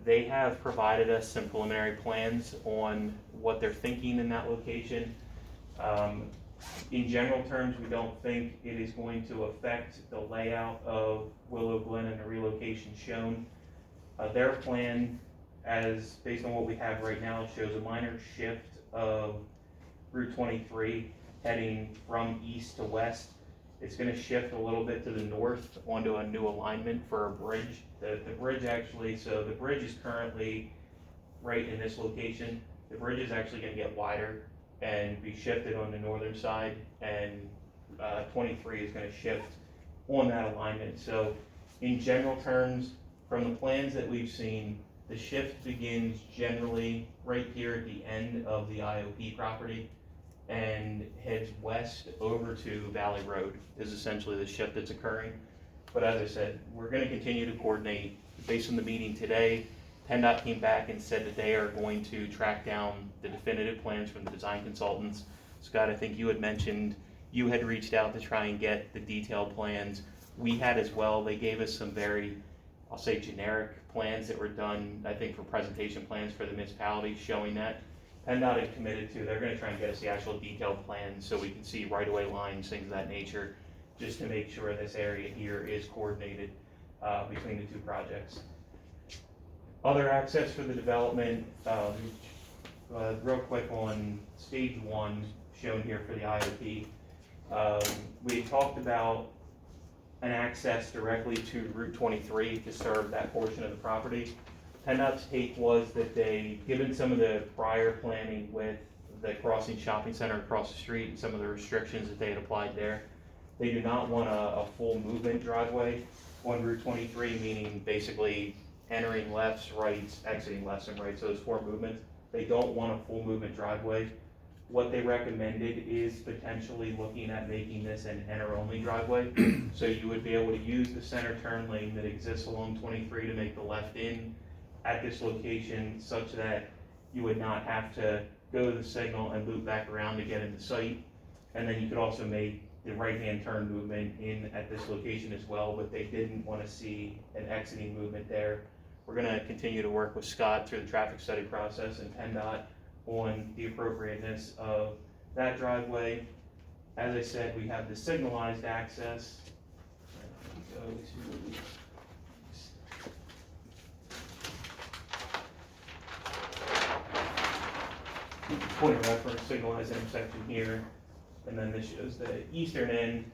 S9: They have provided us some preliminary plans on what they're thinking in that location. In general terms, we don't think it is going to affect the layout of Willow Glen and the relocation shown. Their plan, as based on what we have right now, shows a minor shift of Route 23 heading from east to west. It's going to shift a little bit to the north onto a new alignment for a bridge. The bridge actually, so the bridge is currently right in this location. The bridge is actually going to get wider and be shifted on the northern side, and 23 is going to shift on that alignment. So in general terms, from the plans that we've seen, the shift begins generally right here at the end of the IOP property and heads west over to Valley Road is essentially the shift that's occurring. But as I said, we're going to continue to coordinate. Based on the meeting today, PennDOT came back and said that they are going to track down the definitive plans from the design consultants. Scott, I think you had mentioned you had reached out to try and get the detailed plans. We had as well. They gave us some very, I'll say, generic plans that were done, I think, for presentation plans for the municipality showing that. PennDOT had committed to, they're going to try and get us the actual detailed plans so we can see right-of-way lines, things of that nature, just to make sure this area here is coordinated between the two projects. Other access for the development, real quick on stage 1 shown here for the IOP. We talked about an access directly to Route 23 to serve that portion of the property. PennDOT's take was that they, given some of the prior planning with the Crossing Shopping Center across the street and some of the restrictions that they had applied there, they do not want a full movement driveway on Route 23, meaning basically entering lefts, rights, exiting lefts and rights, so those 4 movements. They don't want a full movement driveway. What they recommended is potentially looking at making this an enter-only driveway. So you would be able to use the center turn lane that exists along 23 to make the left in at this location, such that you would not have to go to the signal and loop back around to get into site. And then you could also make the right-hand turn movement in at this location as well, but they didn't want to see an exiting movement there. We're going to continue to work with Scott through the traffic study process and PennDOT on the appropriateness of that driveway. As I said, we have the signalized access. Go to point of reference, signalized intersection here, and then this shows the eastern end.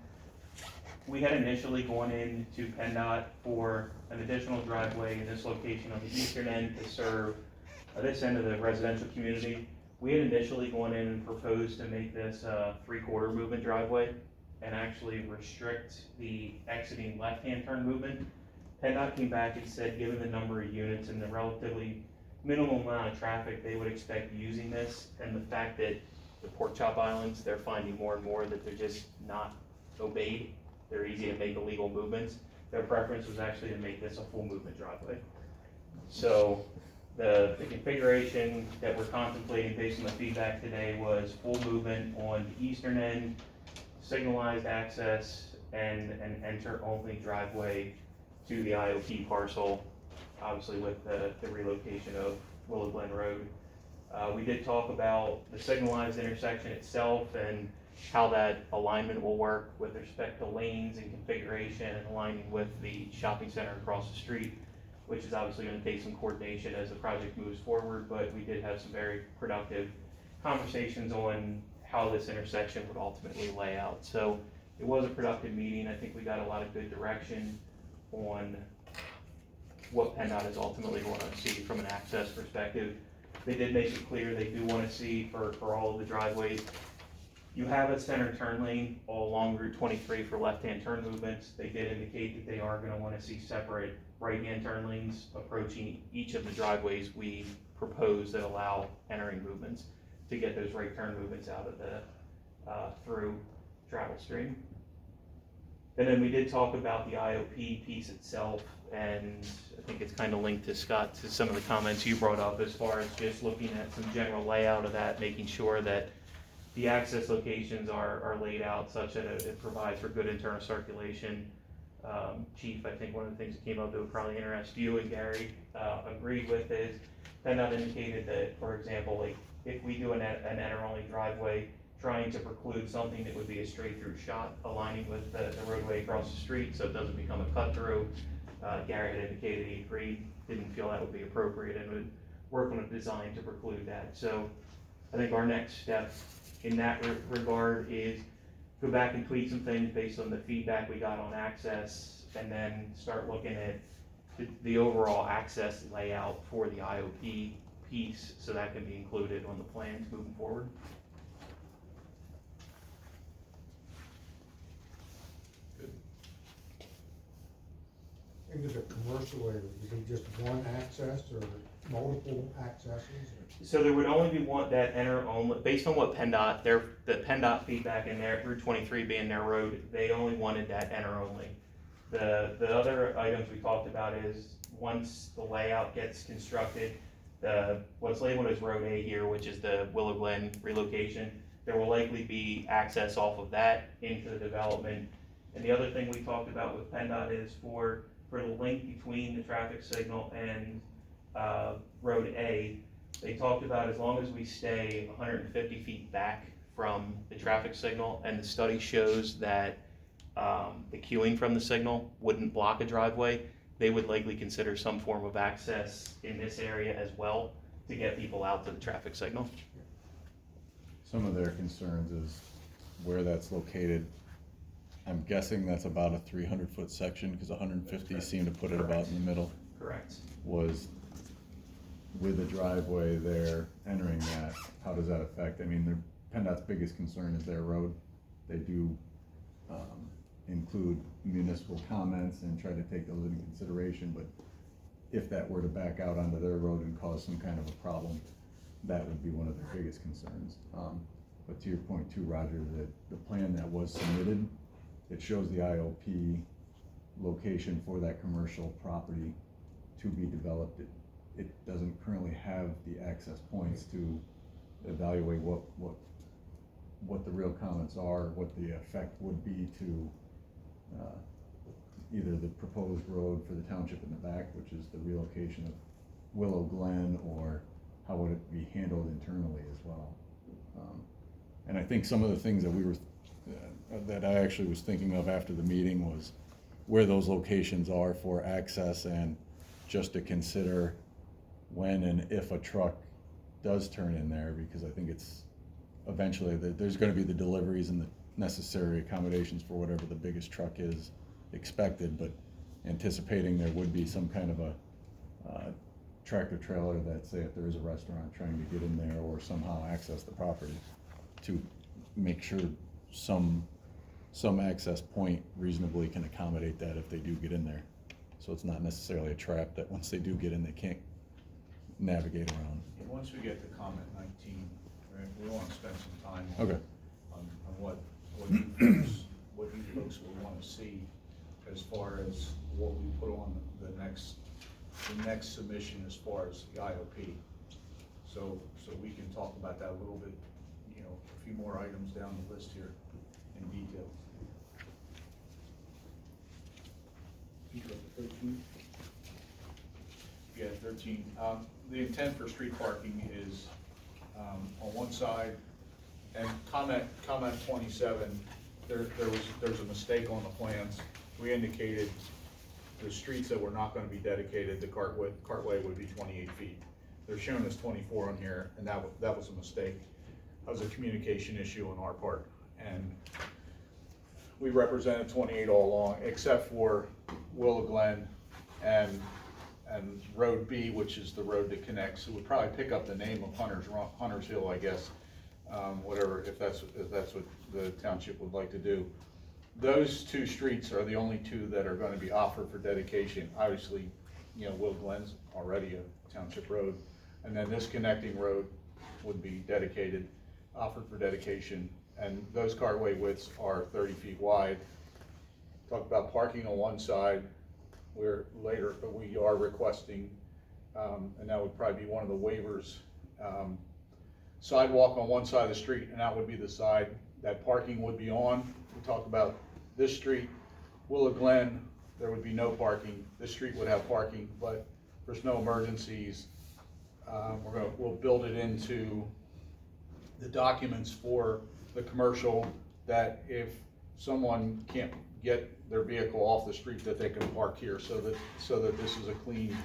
S9: We had initially gone into PennDOT for an additional driveway in this location on the eastern end to serve this end of the residential community. We had initially gone in and proposed to make this a 3/4 movement driveway and actually restrict the exiting left-hand turn movement. PennDOT came back and said, given the number of units and the relatively minimal amount of traffic they would expect using this, and the fact that the pork chop islands, they're finding more and more that they're just not obeyed. They're easy to make illegal movements. Their preference was actually to make this a full movement driveway. So the configuration that we're contemplating based on the feedback today was full movement on the eastern end, signalized access, and an enter-only driveway to the IOP parcel, obviously with the relocation of Willow Glen Road. We did talk about the signalized intersection itself and how that alignment will work with respect to lanes and configuration and aligning with the shopping center across the street, which is obviously going to take some coordination as the project moves forward, but we did have some very productive conversations on how this intersection would ultimately lay out. So it was a productive meeting. I think we got a lot of good direction on what PennDOT is ultimately going to see from an access perspective. They did make it clear they do want to see for all of the driveways, you have a center turn lane all along Route 23 for left-hand turn movements. They did indicate that they are going to want to see separate right-hand turn lanes approaching each of the driveways we propose that allow entering movements to get those right turn movements out of the through travel stream. And then we did talk about the IOP piece itself, and I think it's kind of linked to Scott, to some of the comments you brought up as far as just looking at some general layout of that, making sure that the access locations are laid out such that it provides for good internal circulation. Chief, I think one of the things that came up that would probably interest you and Gary agreed with is PennDOT indicated that, for example, like if we do an enter-only driveway, trying to preclude something that would be a straight-through shot aligning with the roadway across the street so it doesn't become a cut-through. Gary had indicated he agreed, didn't feel that would be appropriate and would work on a design to preclude that. So I think our next step in that regard is go back and tweak some things based on the feedback we got on access, and then start looking at the overall access layout for the IOP piece so that can be included on the plans moving forward.
S2: Into the commercial area, is it just one access or multiple accesses?
S9: So there would only be one that enter only, based on what PennDOT, the PennDOT feedback in their Route 23 being their road, they only wanted that enter only. The other items we talked about is once the layout gets constructed, what's labeled as Road A here, which is the Willow Glen relocation, there will likely be access off of that into the development. And the other thing we talked about with PennDOT is for the link between the traffic signal and Road A, they talked about as long as we stay 150 feet back from the traffic signal, and the study shows that the queuing from the signal wouldn't block a driveway, they would likely consider some form of access in this area as well to get people out to the traffic signal.
S14: Some of their concerns is where that's located. I'm guessing that's about a 300-foot section, because 150 seem to put it about in the middle.
S9: Correct.
S14: Was with a driveway there entering that, how does that affect? I mean, PennDOT's biggest concern is their road. They do include municipal comments and try to take those into consideration, but if that were to back out onto their road and cause some kind of a problem, that would be one of their biggest concerns. But to your point too, Roger, the plan that was submitted, it shows the IOP location for that commercial property to be developed. It doesn't currently have the access points to evaluate what the real comments are, what the effect would be to either the proposed road for the township in the back, which is the relocation of Willow Glen, or how would it be handled internally as well. And I think some of the things that we were, that I actually was thinking of after the meeting was where those locations are for access, and just to consider when and if a truck does turn in there, because I think it's eventually, there's gonna be the deliveries and the necessary accommodations for whatever the biggest truck is expected, but anticipating there would be some kind of a tractor trailer that, say if there is a restaurant trying to get in there or somehow access the property, to make sure some access point reasonably can accommodate that if they do get in there. So it's not necessarily a trap that once they do get in, they can't navigate around.
S13: And once we get to comment 19, right, we want to spend some time on,
S14: Okay.
S13: on what you folks will want to see as far as what we put on the next submission as far as the IOP. So we can talk about that a little bit, you know, a few more items down the list here in detail. You go to 13? Yeah, 13. The intent for street parking is on one side, and comment 27, there's a mistake on the plans. We indicated the streets that were not going to be dedicated, the cartway would be 28 feet. They're shown as 24 on here, and that was a mistake. That was a communication issue on our part, and we represented 28 all along, except for Willow Glen and Road B, which is the road that connects. It would probably pick up the name of Hunter's Hill, I guess, whatever, if that's what the township would like to do. Those two streets are the only two that are going to be offered for dedication. Obviously, you know, Willow Glen's already a township road, and then this connecting road would be dedicated, offered for dedication, and those cartway widths are 30 feet wide. Talk about parking on one side, we are requesting, and that would probably be one of the waivers, sidewalk on one side of the street, and that would be the side that parking would be on. We talked about this street, Willow Glen, there would be no parking. This street would have parking, but there's no emergencies. We'll build it into the documents for the commercial, that if someone can't get their vehicle off the street, that they can park here, so that this is a clean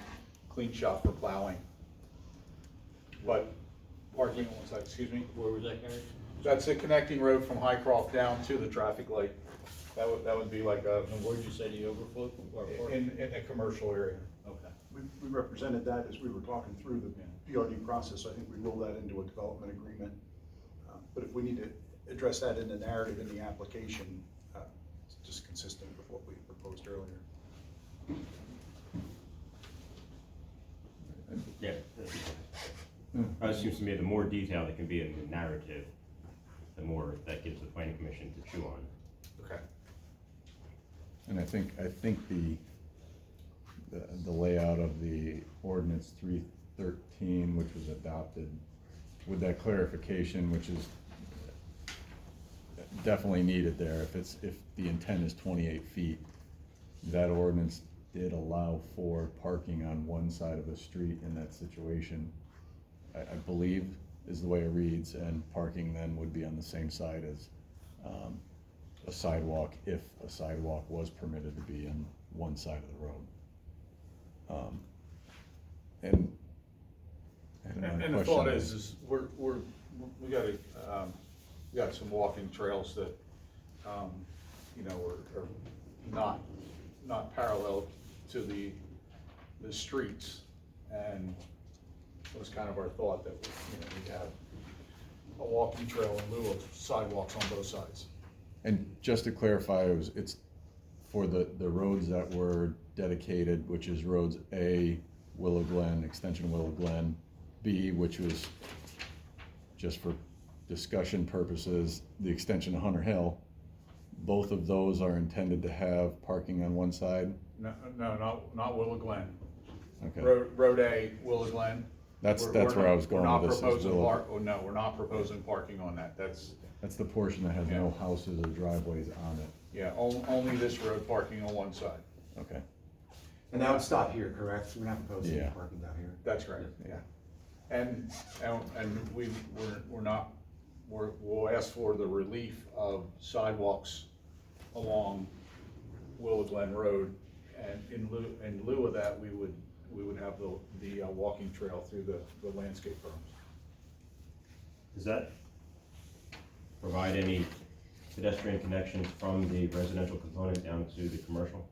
S13: shot for plowing. But parking on one side, excuse me?
S10: Where was that, Gary?
S13: That's a connecting road from Highcroft down to the traffic light. That would be like a.
S10: And where'd you say the overflow?
S13: In a commercial area.
S10: Okay.
S12: We represented that as we were talking through the PRD process. I think we roll that into a development agreement. But if we need to address that in the narrative in the application, it's just consistent with what we proposed earlier.
S11: Yeah. It seems to me the more detail that can be in the narrative, the more that gives the planning commission to chew on.
S13: Okay.
S14: And I think the layout of the ordinance 313, which was adopted, with that clarification, which is definitely needed there. If the intent is 28 feet, that ordinance did allow for parking on one side of the street in that situation, I believe is the way it reads, and parking then would be on the same side as a sidewalk, if a sidewalk was permitted to be on one side of the road. And
S13: the thought is we got some walking trails that you know are not parallel to the streets, and it was kind of our thought that we'd have a walking trail in lieu of sidewalks on both sides.
S14: And just to clarify, it's for the roads that were dedicated, which is roads A, Willow Glen, extension Willow Glen, B, which was just for discussion purposes, the extension of Hunter Hill. Both of those are intended to have parking on one side?
S13: No, not Willow Glen.
S14: Okay.
S13: Road A, Willow Glen.
S14: That's where I was going with this.
S13: We're not proposing parking on that.
S14: That's the portion that has no houses or driveways on it.
S13: Yeah, only this road parking on one side.
S14: Okay.
S15: And that would stop here, correct? We're not proposing
S14: Yeah.
S15: parking down here.
S13: That's correct, yeah. And we're not we'll ask for the relief of sidewalks along Willow Glen Road, and in lieu of that, we would have the walking trail through the landscape berms.
S11: Does that provide any pedestrian connections from the residential component down to the commercial?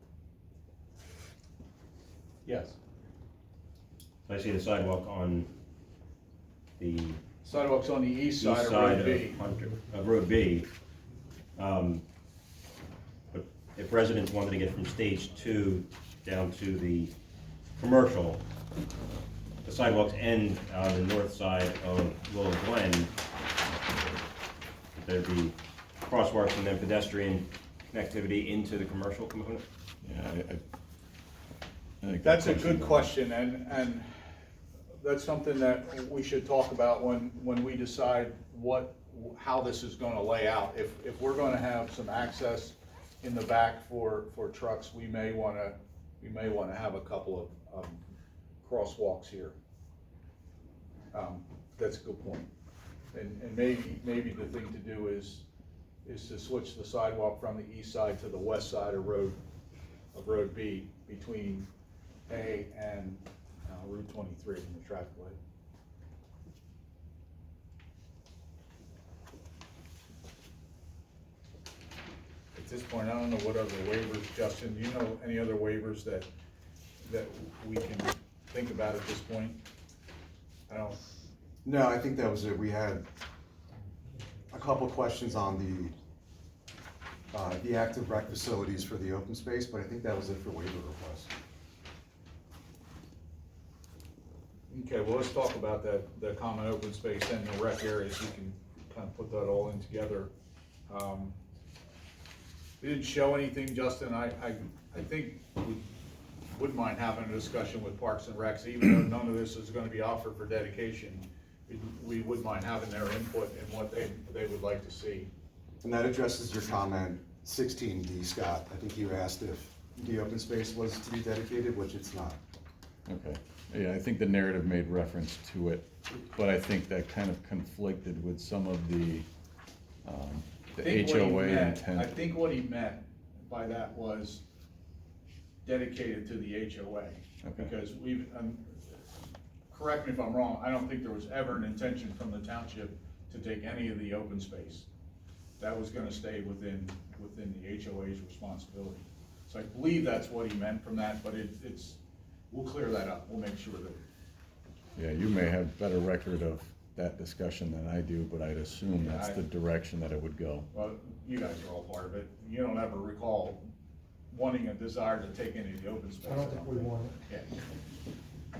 S13: Yes.
S11: So I see the sidewalk on the
S13: Sidewalks on the east
S11: east
S13: side of
S11: side
S13: Road B.
S11: of Road B. But if residents wanted to get from stage 2 down to the commercial, the sidewalks end on the north side of Willow Glen. There'd be crosswalks and then pedestrian connectivity into the commercial component?
S14: Yeah, I think
S13: That's a good question, and that's something that we should talk about when we decide how this is gonna lay out. If we're gonna have some access in the back for trucks, we may wanna have a couple of crosswalks here. That's a good point. And maybe the thing to do is to switch the sidewalk from the east side to the west side of Road B between A and Route 23 in the traffic light. At this point, I don't know what other waivers, Justin, do you know any other waivers that we can think about at this point? I don't.
S15: No, I think that was it. We had a couple questions on the active rec facilities for the open space, but I think that was it for waiver requests.
S13: Okay, well, let's talk about the common open space and the rec areas. We can kind of put that all in together. We didn't show anything, Justin. I think we wouldn't mind having a discussion with Parks and Recs, even though none of this is gonna be offered for dedication. We wouldn't mind having their input in what they would like to see.
S15: And that addresses your comment 16D, Scott. I think you asked if the open space was to be dedicated, which it's not.
S14: Okay, yeah, I think the narrative made reference to it, but I think that kind of conflicted with some of the HOA intent.
S13: I think what he meant by that was dedicated to the HOA.
S14: Okay.
S13: Because we've, correct me if I'm wrong, I don't think there was ever an intention from the township to take any of the open space. That was gonna stay within the HOA's responsibility. So I believe that's what he meant from that, but we'll clear that up, we'll make sure that.
S14: Yeah, you may have better record of that discussion than I do, but I'd assume that's the direction that it would go.
S13: Well, you guys are all part of it, you don't ever recall wanting a desire to take any of the open space.
S2: I don't think we want it.
S13: Yeah.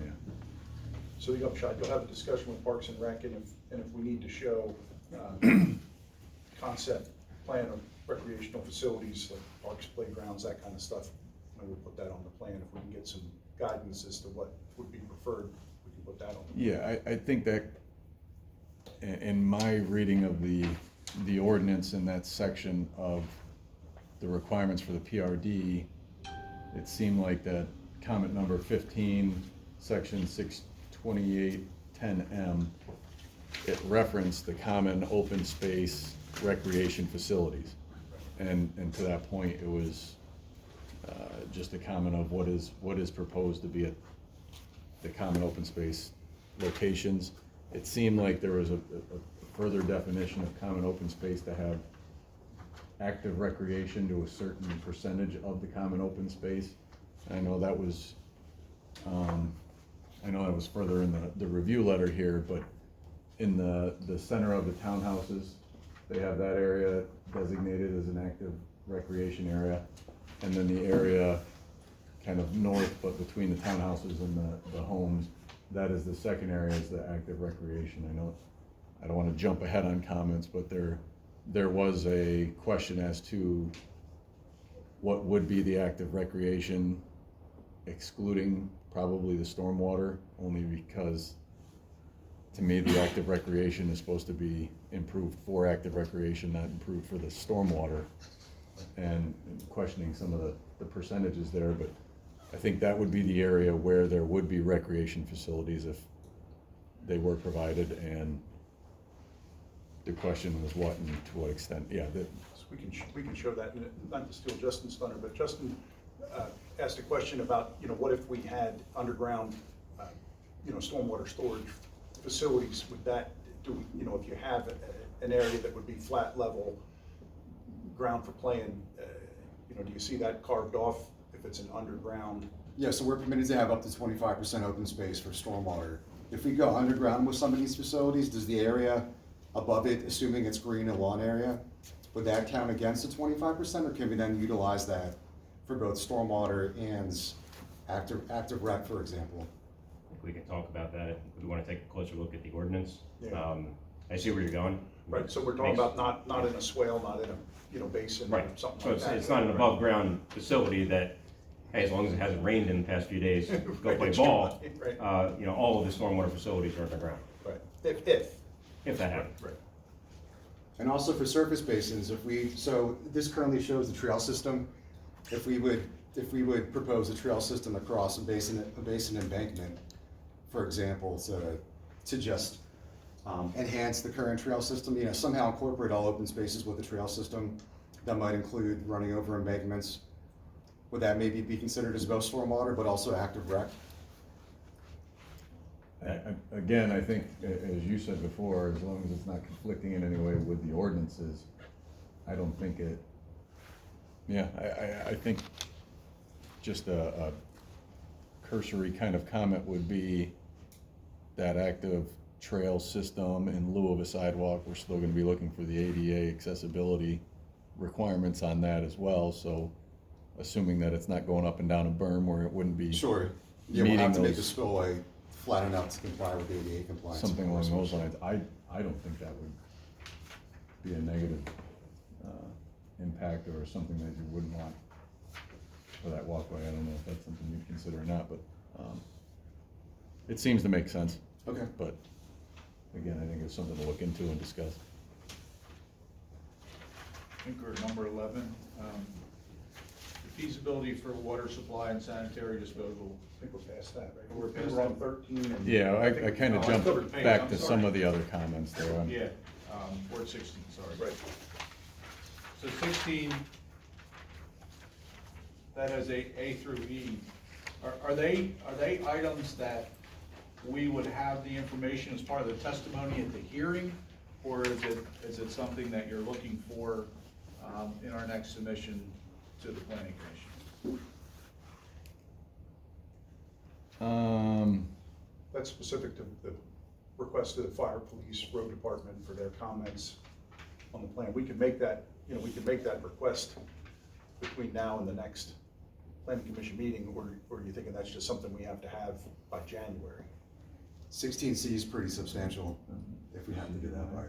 S14: Yeah.
S12: So the upshot, you'll have a discussion with Parks and Rec, and if we need to show concept plan of recreational facilities, like parks, playgrounds, that kind of stuff, maybe we'll put that on the plan. If we can get some guidance as to what would be preferred, we can put that on.
S14: Yeah, I think that in my reading of the ordinance in that section of the requirements for the PRD, it seemed like that comment number 15, section 62810M, it referenced the common open space recreation facilities. And to that point, it was just a comment of what is proposed to be at the common open space locations. It seemed like there was a further definition of common open space to have active recreation to a certain percentage of the common open space. I know that was further in the review letter here, but in the center of the townhouses, they have that area designated as an active recreation area. And then the area kind of north, but between the townhouses and the homes, that is the second area, is the active recreation. I know, I don't want to jump ahead on comments, but there was a question as to what would be the active recreation, excluding probably the stormwater, only because to me, the active recreation is supposed to be improved for active recreation, not improved for the stormwater. And questioning some of the percentages there, but I think that would be the area where there would be recreation facilities if they were provided, and the question was what and to what extent, yeah,
S12: So we can show that, and not to steal Justin's thunder, but Justin asked a question about, what if we had underground, stormwater storage facilities, would that, if you have an area that would be flat level, ground for playing, do you see that carved off if it's an underground?
S15: Yeah, so we're permitted to have up to 25% open space for stormwater. If we go underground with some of these facilities, does the area above it, assuming it's green and lawn area, would that count against the 25%, or can we then utilize that for both stormwater and active rec, for example?
S11: I think we can talk about that if we want to take a closer look at the ordinance.
S12: Yeah.
S11: I see where you're going.
S12: Right, so we're talking about not in a swale, not in a, basin or
S11: Right,
S12: something
S11: so
S12: like that.
S11: it's not an above ground facility that, hey, as long as it hasn't rained in the past few days, go
S12: Right,
S11: play
S12: but
S11: ball.
S12: right.
S11: All of the stormwater facilities are underground,
S12: Right,
S11: if that happens.
S12: Right.
S15: And also for surface basins, so this currently shows the trail system. If we would propose a trail system across a basin embankment, for example, to just enhance the current trail system, somehow incorporate all open spaces with the trail system, that might include running over embankments. Would that maybe be considered as both stormwater, but also active rec?
S14: Again, I think, as you said before, as long as it's not conflicting in any way with the ordinances, I don't think it, yeah, I think just a cursory kind of comment would be that active trail system in lieu of a sidewalk, we're still gonna be looking for the ADA accessibility requirements on that as well, so assuming that it's not going up and down a berm where it wouldn't be
S15: Sure. Yeah, we'll
S14: meeting
S15: have to make the
S14: those,
S15: spillway flat enough to comply with ADA compliance.
S14: something along those lines. I don't think that would be a negative impact or something that you wouldn't want for that walkway. I don't know if that's something you'd consider or not, but it seems to make sense.
S15: Okay.
S14: But again, I think it's something to look into and discuss.
S13: I think we're at number 11, the feasibility for water supply and sanitary disposal.
S12: I think we're past that, right?
S13: We're past
S12: We're on
S13: that.
S12: 13 and.
S14: Yeah, I kind of
S13: I
S14: jumped
S13: covered the page,
S14: back
S13: I'm
S14: to
S13: sorry.
S14: some of the other comments there.
S13: Yeah, we're at 16, sorry.
S12: Right.
S13: So 16, that has A through E. Are they items that we would have the information as part of the testimony at the hearing? Or is it something that you're looking for in our next submission to the planning commission?
S12: That's specific to the request to the fire, police, road department for their comments on the plan. We can make that, request between now and the next planning commission meeting, or are you thinking that's just something we have to have by January?
S15: 16C is pretty substantial if we have to do that by.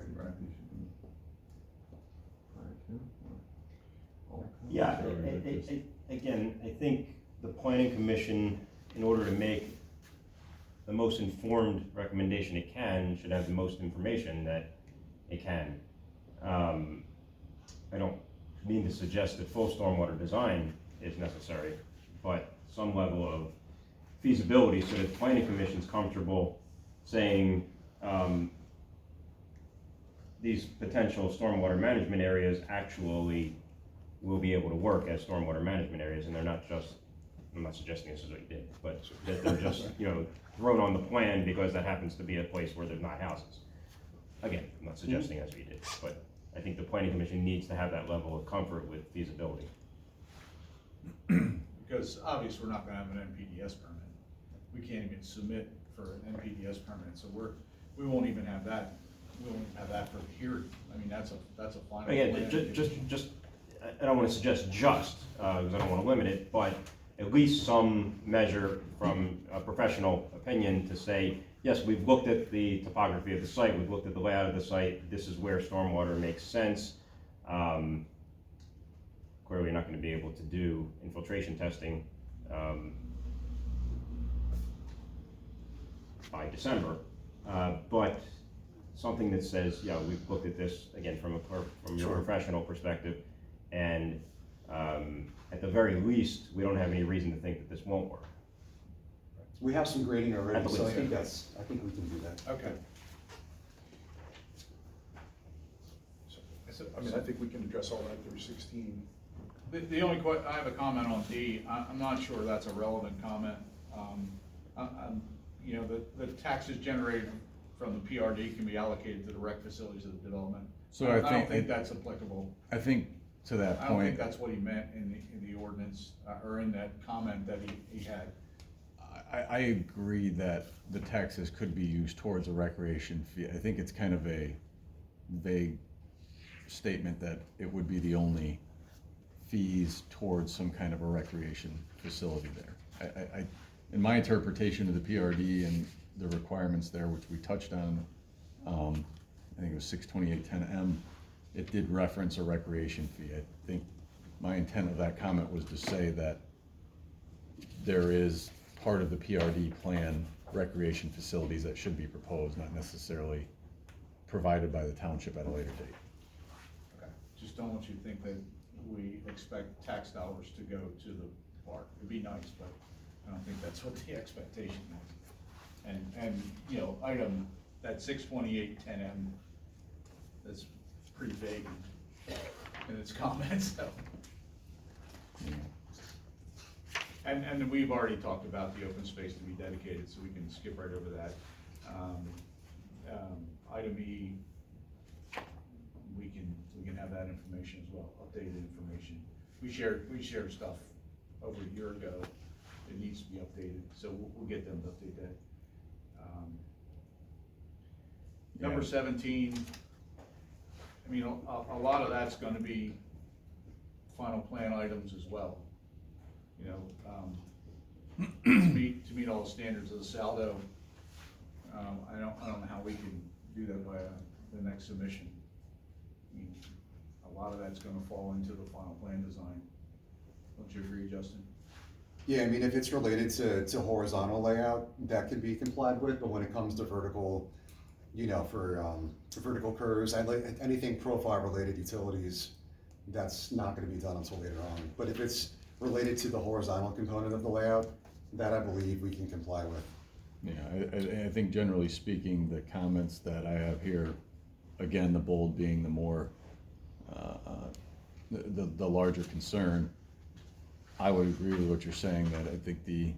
S11: Yeah, again, I think the planning commission, in order to make the most informed recommendation it can, should have the most information that it can. I don't mean to suggest that full stormwater design is necessary, but some level of feasibility so that the planning commission's comfortable saying these potential stormwater management areas actually will be able to work as stormwater management areas, and they're not just, I'm not suggesting this is what you did, but that they're just, thrown on the plan because that happens to be a place where there's not houses. Again, I'm not suggesting that's what you did, but I think the planning commission needs to have that level of comfort with feasibility.
S13: Because obviously we're not gonna have an NPDS permit. We can't even submit for an NPDS permit, so we won't even have that. We won't even have that for the hearing. I mean, that's a final.
S11: Again,
S13: plan.
S11: just, I don't wanna suggest just, because I don't wanna limit it, but at least some measure from a professional opinion to say, yes, we've looked at the topography of the site, we've looked at the layout of the site, this is where stormwater makes sense. Clearly, you're not gonna be able to do infiltration testing by December, but something that says, yeah, we've looked at this, again, from your professional perspective, and at the very least, we don't have any reason to think that this won't work.
S15: We have some grading already, so I
S11: least,
S15: think
S11: yeah.
S15: I think we can do that.
S13: Okay.
S12: I mean, I think we can address all that through 16.
S13: The only I have a comment on D. I'm not sure that's a relevant comment. You know, the taxes generated from the PRD can be allocated to the rec facilities of the development.
S14: So
S13: I don't think that's applicable.
S14: I think to that
S13: I don't think
S14: point,
S13: that's what he meant in the ordinance, or in that comment that he had.
S14: I agree that the taxes could be used towards a recreation fee. I think it's kind of a vague statement that it would be the only fees towards some kind of a recreation facility there. In my interpretation of the PRD and the requirements there, which we touched on, I think it was 62810M, it did reference a recreation fee. I think my intent of that comment was to say that there is part of the PRD plan recreation facilities that should be proposed, not necessarily provided by the township at a later date.
S13: Okay. Just don't want you to think that we expect tax dollars to go to the park. It'd be nice, but I don't think that's what the expectation is. And, you know, item, that 62810M, that's pretty vague in its comments, so. And we've already talked about the open space to be dedicated, so we can skip right over that. Item E, we can have that information as well, updated information. We shared stuff over a year ago. It needs to be updated, so we'll get them to update that. Number 17, I mean, a lot of that's gonna be final plan items as well. You know, to meet all the standards of the saldo. I don't know how we can do that by the next submission. I mean, a lot of that's gonna fall into the final plan design. Don't you agree, Justin?
S15: Yeah, I mean, if it's related to horizontal layout, that can be complied with, but when it comes to vertical, you know, for vertical curves, anything profile related utilities, that's not gonna be done until later on. But if it's related to the horizontal component of the layout, that I believe we can comply with.
S14: Yeah, I think generally speaking, the comments that I have here, again, the bold being the more, the larger concern, I would agree with what you're saying, that I think the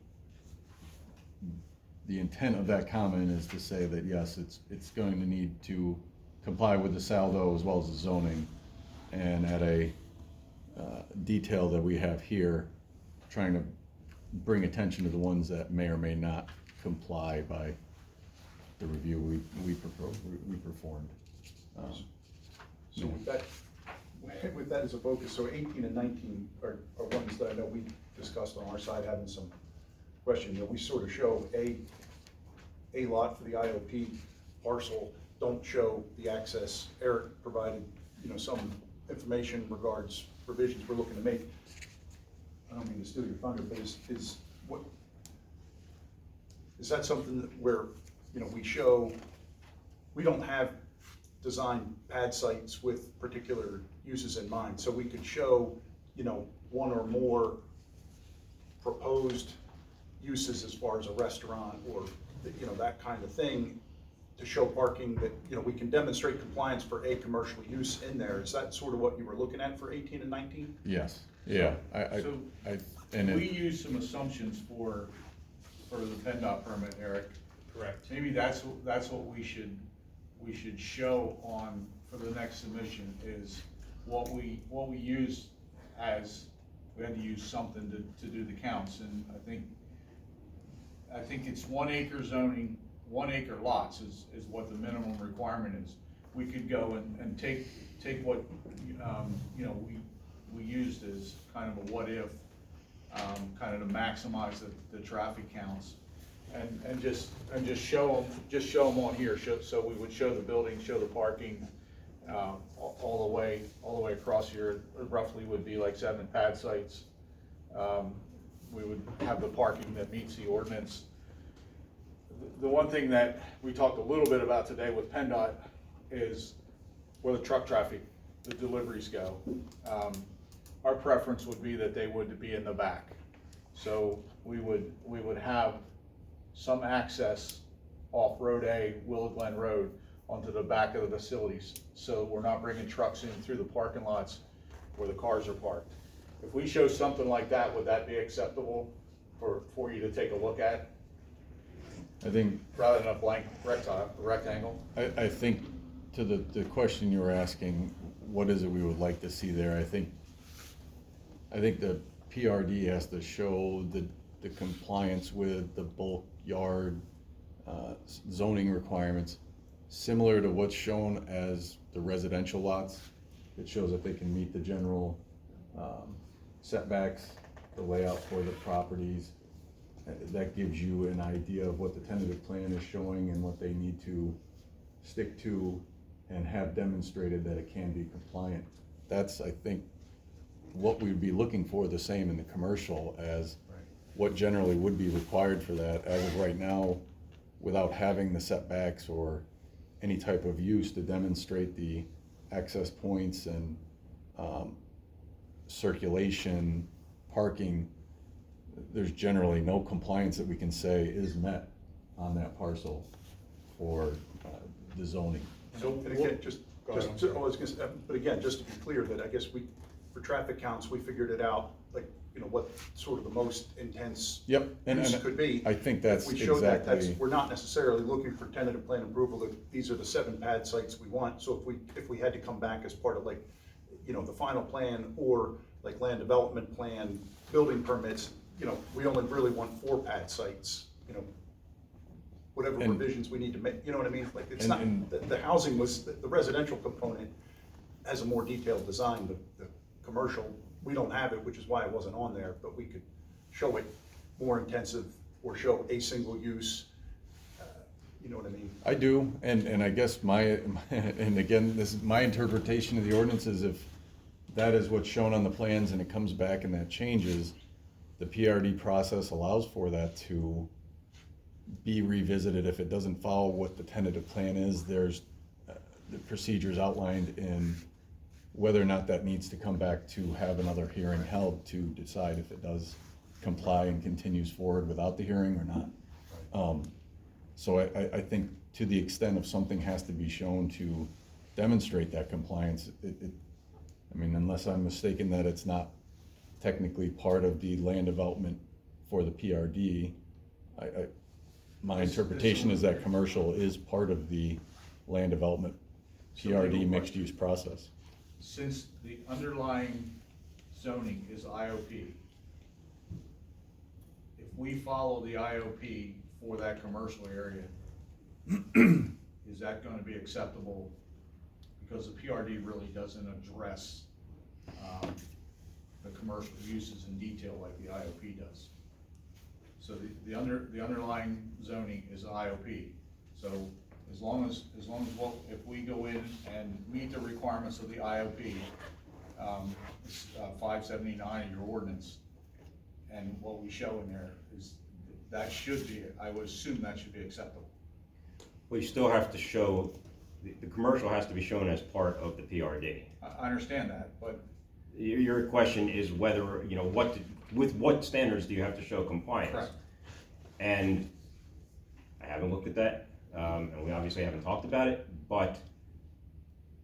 S14: intent of that comment is to say that yes, it's going to need to comply with the saldo as well as the zoning, and at a detail that we have here, trying to bring attention to the ones that may or may not comply by the review we performed.
S12: So with that as a focus, so 18 and 19 are ones that I know we discussed on our side, having some question. You know, we sort of show a lot for the IOP parcel, don't show the access. Eric provided, you know, some information regards provisions we're looking to make. I don't mean to steal your thunder, but is that something where, you know, we don't have design pad sites with particular uses in mind, so we could show, you know, one or more proposed uses as far as a restaurant or, you know, that kind of thing, to show parking that, you know, we can demonstrate compliance for a commercial use in there. Is that sort of what you were looking at for 18 and 19?
S14: Yes, yeah.
S13: We use some assumptions for the PennDOT permit, Eric.
S11: Correct.
S13: Maybe that's what we should show on, for the next submission, is what we use as, we had to use something to do the counts, and I think it's 1 acre zoning, 1 acre lots is what the minimum requirement is. We could go and take what, you know, we used as kind of a what if, kind of to maximize the traffic counts, and just show them on here. So we would show the building, show the parking, all the way across here. It roughly would be like 7 pad sites. We would have the parking that meets the ordinance. The one thing that we talked a little bit about today with PennDOT is where the truck traffic, the deliveries go. Our preference would be that they would be in the back. So we would have some access off Road A, Willow Glen Road, onto the back of the facilities, so we're not bringing trucks in through the parking lots where the cars are parked. If we show something like that, would that be acceptable for you to take a look at,
S14: I think,
S13: rather than a blank rectangle?
S14: I think to the question you were asking, what is it we would like to see there? I think the PRD has to show the compliance with the bulk yard zoning requirements, similar to what's shown as the residential lots. It shows that they can meet the general setbacks, the layout for the properties. That gives you an idea of what the tentative plan is showing and what they need to stick to and have demonstrated that it can be compliant. That's, I think, what we'd be looking for, the same in the commercial as what generally would be required for that. As of right now, without having the setbacks or any type of use to demonstrate the access points and circulation, parking, there's generally no compliance that we can say is met on that parcel for the zoning.
S12: So, and again, I was gonna say, but again, just to be clear, that I guess for traffic counts, we figured it out, like, what sort of the most intense
S14: Yep, and
S12: use could be.
S14: I think that's
S12: If we showed that,
S14: exactly.
S12: we're not necessarily looking for tentative plan approval, that these are the 7 pad sites we want. So if we had to come back as part of like, the final plan, or like land development plan, building permits, we only really want 4 pad sites, whatever
S14: And-
S12: revisions we need to make, you know what I mean? Like, it's
S14: and-
S12: not, the housing was, the residential component has a more detailed design. The commercial, we don't have it, which is why it wasn't on there, but we could show it more intensive or show a single use, you know what I mean?
S14: I do, and I guess and again, this is my interpretation of the ordinance, is if that is what's shown on the plans and it comes back and that changes, the PRD process allows for that to be revisited. If it doesn't follow what the tentative plan is, there's the procedures outlined in whether or not that needs to come back to have another hearing held to decide if it does comply and continues forward without the hearing or not. So I think to the extent of something has to be shown to demonstrate that compliance, unless I'm mistaken that it's not technically part of the land development for the PRD, my interpretation is that commercial is part of the land development PRD mixed use process.
S13: Since the underlying zoning is IOP, if we follow the IOP for that commercial area, is that gonna be acceptable? Because the PRD really doesn't address the commercial uses in detail like the IOP does. So the underlying zoning is IOP. So as long as if we go in and meet the requirements of the IOP, it's 579 in your ordinance, and what we show in there is, that should be, I would assume that should be acceptable.
S11: Well, you still have to show, the commercial has to be shown as part of the PRD.
S13: I understand that, but
S11: Your question is whether, with what standards do you have to show compliance?
S13: correct.
S11: And I haven't looked at that, and we obviously haven't talked about it, but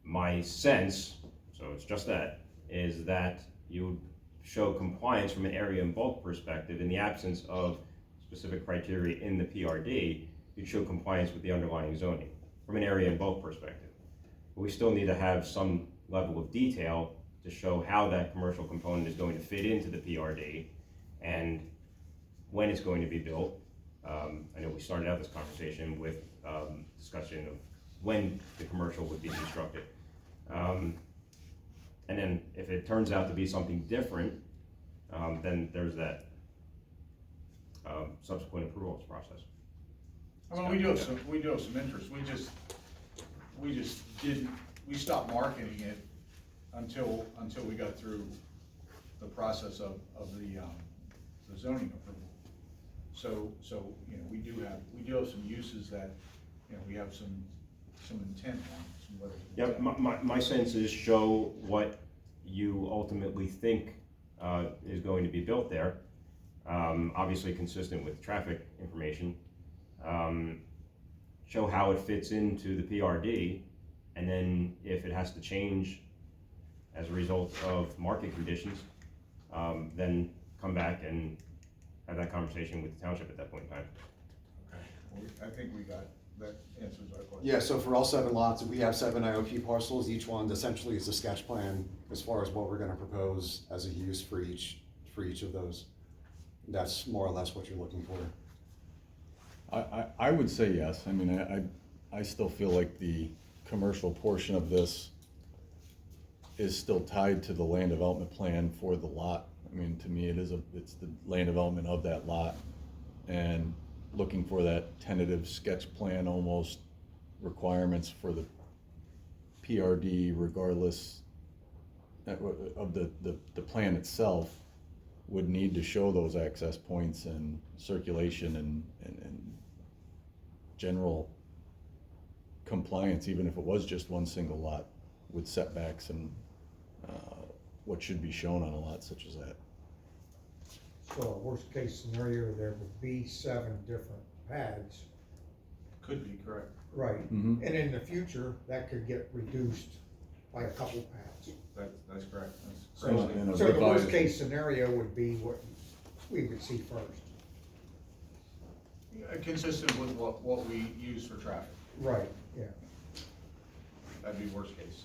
S11: my sense, so it's just that, is that you would show compliance from an area and bulk perspective in the absence of specific criteria in the PRD. You'd show compliance with the underlying zoning from an area and bulk perspective. But we still need to have some level of detail to show how that commercial component is going to fit into the PRD and when it's going to be built. I know we started out this conversation with discussion of when the commercial would be constructed. And then if it turns out to be something different, then there's that subsequent approvals process.
S13: I mean, we do have some interest. We stopped marketing it until we got through the process of the zoning approval. So, we do have some uses that, we have some intent on, some letters of intent.
S11: Yeah, my sense is show what you ultimately think is going to be built there. Obviously consistent with traffic information. show how it fits into the PRD, and then if it has to change as a result of market conditions, then come back and have that conversation with the township at that point in time.
S13: I think we got, that answers our question.
S15: Yeah, so for all 7 lots, we have 7 IOP parcels. Each one essentially is a sketch plan as far as what we're gonna propose as a use for each of those. That's more or less what you're looking for.
S14: I would say yes. I mean, I still feel like the commercial portion of this is still tied to the land development plan for the lot. I mean, to me, it's the land development of that lot, and looking for that tentative sketch plan almost requirements for the PRD regardless of the plan itself would need to show those access points and circulation and general compliance, even if it was just one single lot with setbacks and what should be shown on a lot such as that.
S2: So a worst case scenario, there would be 7 different pads.
S13: Could be, correct.
S2: Right,
S14: Mhm.
S2: and in the future, that could get reduced by a couple pads.
S13: That's correct.
S2: So,
S14: And a
S2: so the worst
S14: revised-
S2: case scenario would be what we would see first.
S13: Consistent with what we use for traffic.
S2: Right, yeah.
S13: That'd be worst case.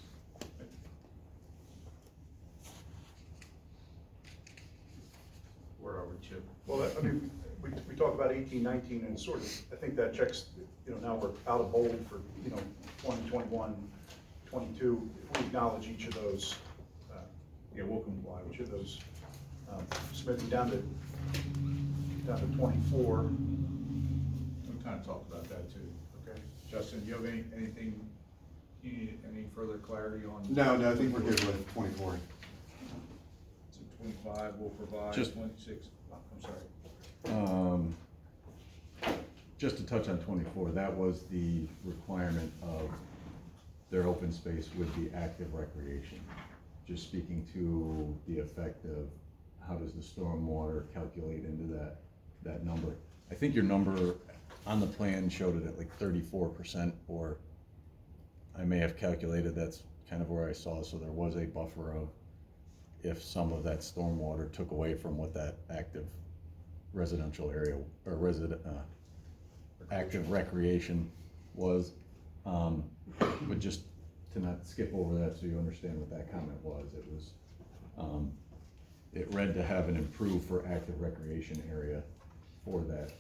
S13: Where are we, Chip?
S12: Well, I mean, we talk about 18, 19, and sort of, I think that checks, now we're out of bold for, 20, 21, 22. If we acknowledge each of those,
S13: Yeah, we'll comply with
S12: each of those, Smithy, down to 24.
S13: We kind of talked about that too.
S12: Okay.
S13: Justin, do you have anything, you need any further clarity on?
S15: No, I think we're good with 24.
S13: So 25 will provide,
S14: Just-
S13: 26, I'm sorry.
S14: Just to touch on 24, that was the requirement of their open space with the active recreation. Just speaking to the effect of how does the stormwater calculate into that number. I think your number on the plan showed it at like 34%, or I may have calculated that's kind of where I saw, so there was a buffer of if some of that stormwater took away from what that active residential area or active recreation was. But just to not skip over that so you understand what that comment was, it read to have an improved for active recreation area for that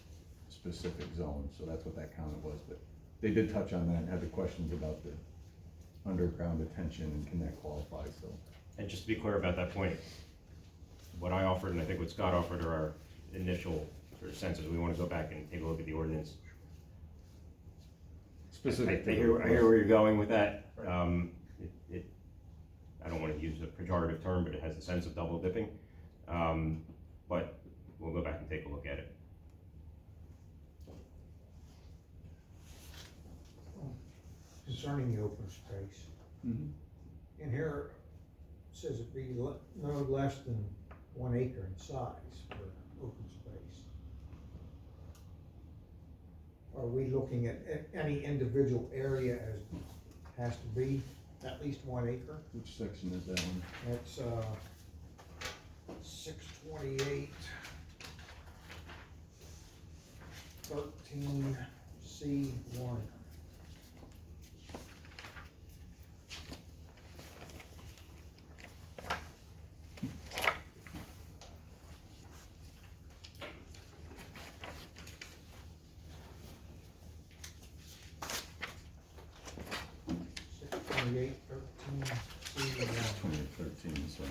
S14: specific zone, so that's what that comment was. But they did touch on that and had the questions about the underground detention and can that qualify, so.
S11: And just to be clear about that point, what I offered, and I think what Scott offered, are our initial sort of senses. We want to go back and take a look at the ordinance.
S14: Specifically.
S11: I hear where you're going with that. I don't want to use a pejorative term, but it has a sense of double dipping. But we'll go back and take a look at it.
S2: Concerning the open space, in here, it says it be no less than 1 acre in size for open space. Are we looking at any individual area as has to be at least 1 acre?
S14: Which section is that one?
S2: That's 628, 13C1. C1.
S14: 2013, so.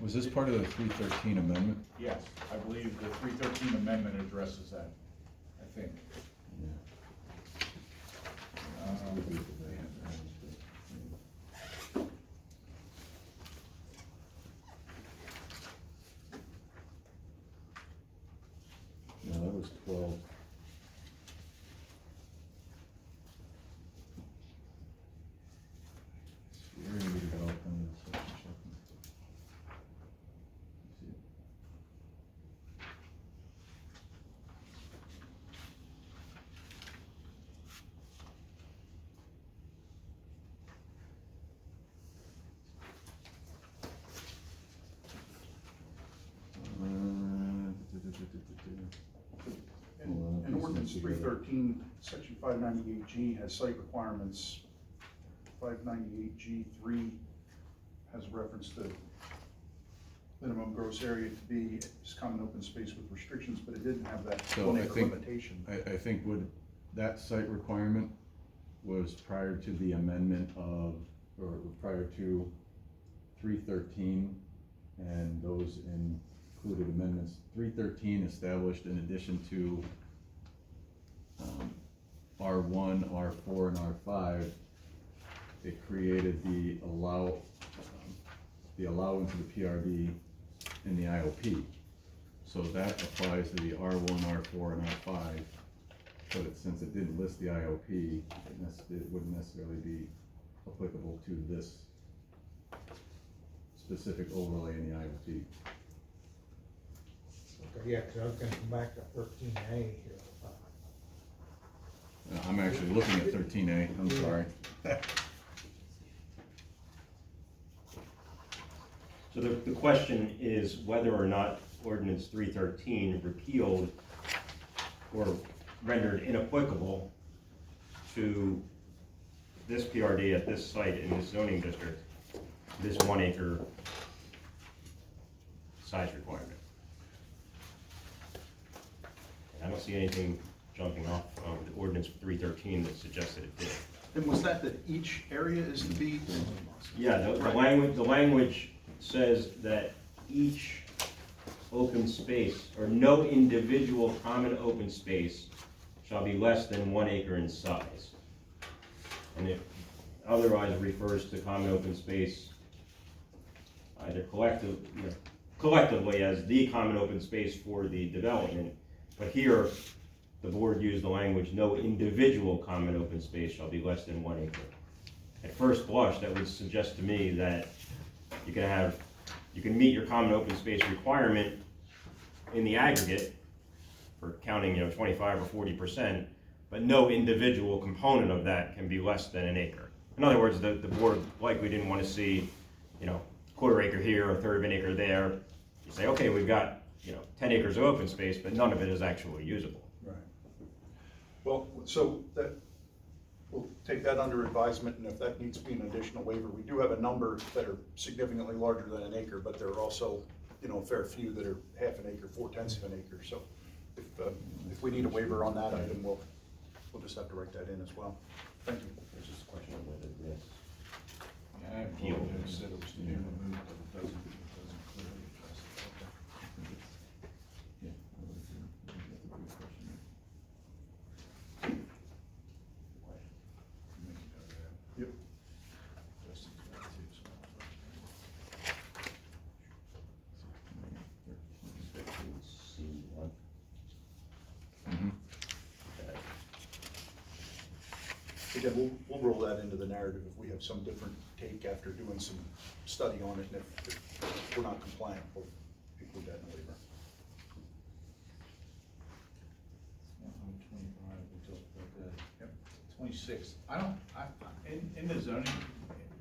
S14: Was this part of the 313 amendment?
S13: Yes, I believe the 313 amendment addresses that, I think.
S14: No, that was 12. Area to be developed under the section.
S12: ordinance
S14: together.
S12: 313, section 598G has site requirements. 598G3 has reference to minimum gross area to be common open space with restrictions, but it didn't have that
S14: So
S12: 1
S14: I
S12: acre
S14: think,
S12: limitation.
S14: I think that site requirement was prior to the amendment of, or prior to 313, and those included amendments. 313 established in addition to R1, R4, and R5, it created the allowance of the PRD in the IOP. So that applies to the R1, R4, and R5, but since it didn't list the IOP, it wouldn't necessarily be applicable to this specific overlay in the IOP.
S2: Okay, yeah, cause I was gonna come back to 13A here.
S14: I'm actually looking at 13A, I'm sorry.
S11: So the question is whether or not ordinance 313 repealed or rendered inapplicable to this PRD at this site in this zoning district, this 1 acre size requirement. I don't see anything jumping off of the ordinance 313 that suggests that it did.
S12: And was that each area is to be?
S11: Yeah, the
S12: Right.
S11: language says that each open space, or no individual common open space shall be less than 1 acre in size. And it otherwise refers to common open space either collectively as the common open space for the development, but here, the board used the language, no individual common open space shall be less than 1 acre. At first blush, that would suggest to me that you can meet your common open space requirement in the aggregate for counting, 25 or 40%, but no individual component of that can be less than 1 acre. In other words, the board likely didn't want to see, 1/4 acre here, 1/3 of an acre there. You say, okay, we've got, 10 acres of open space, but none of it is actually usable.
S12: Right. Well, so that, we'll take that under advisement, and if that needs to be an additional waiver, we do have a number that are significantly larger than 1 acre, but there are also, a fair few that are 1/2 acre, 4/10 of an acre, so if we need a waiver on that item, we'll just have to write that in as well. Thank you.
S11: There's just a question of whether this.
S10: I apologize that it was to be removed, but it doesn't clearly address it.
S14: Yeah, that's a good question.
S12: Yep.
S14: Mhm.
S12: Again, we'll roll that into the narrative if we have some different take after doing some study on it, and if we're not compliant, we'll include that in the waiver.
S10: 25, we talked about that.
S12: Yep.
S10: 26, in the zoning,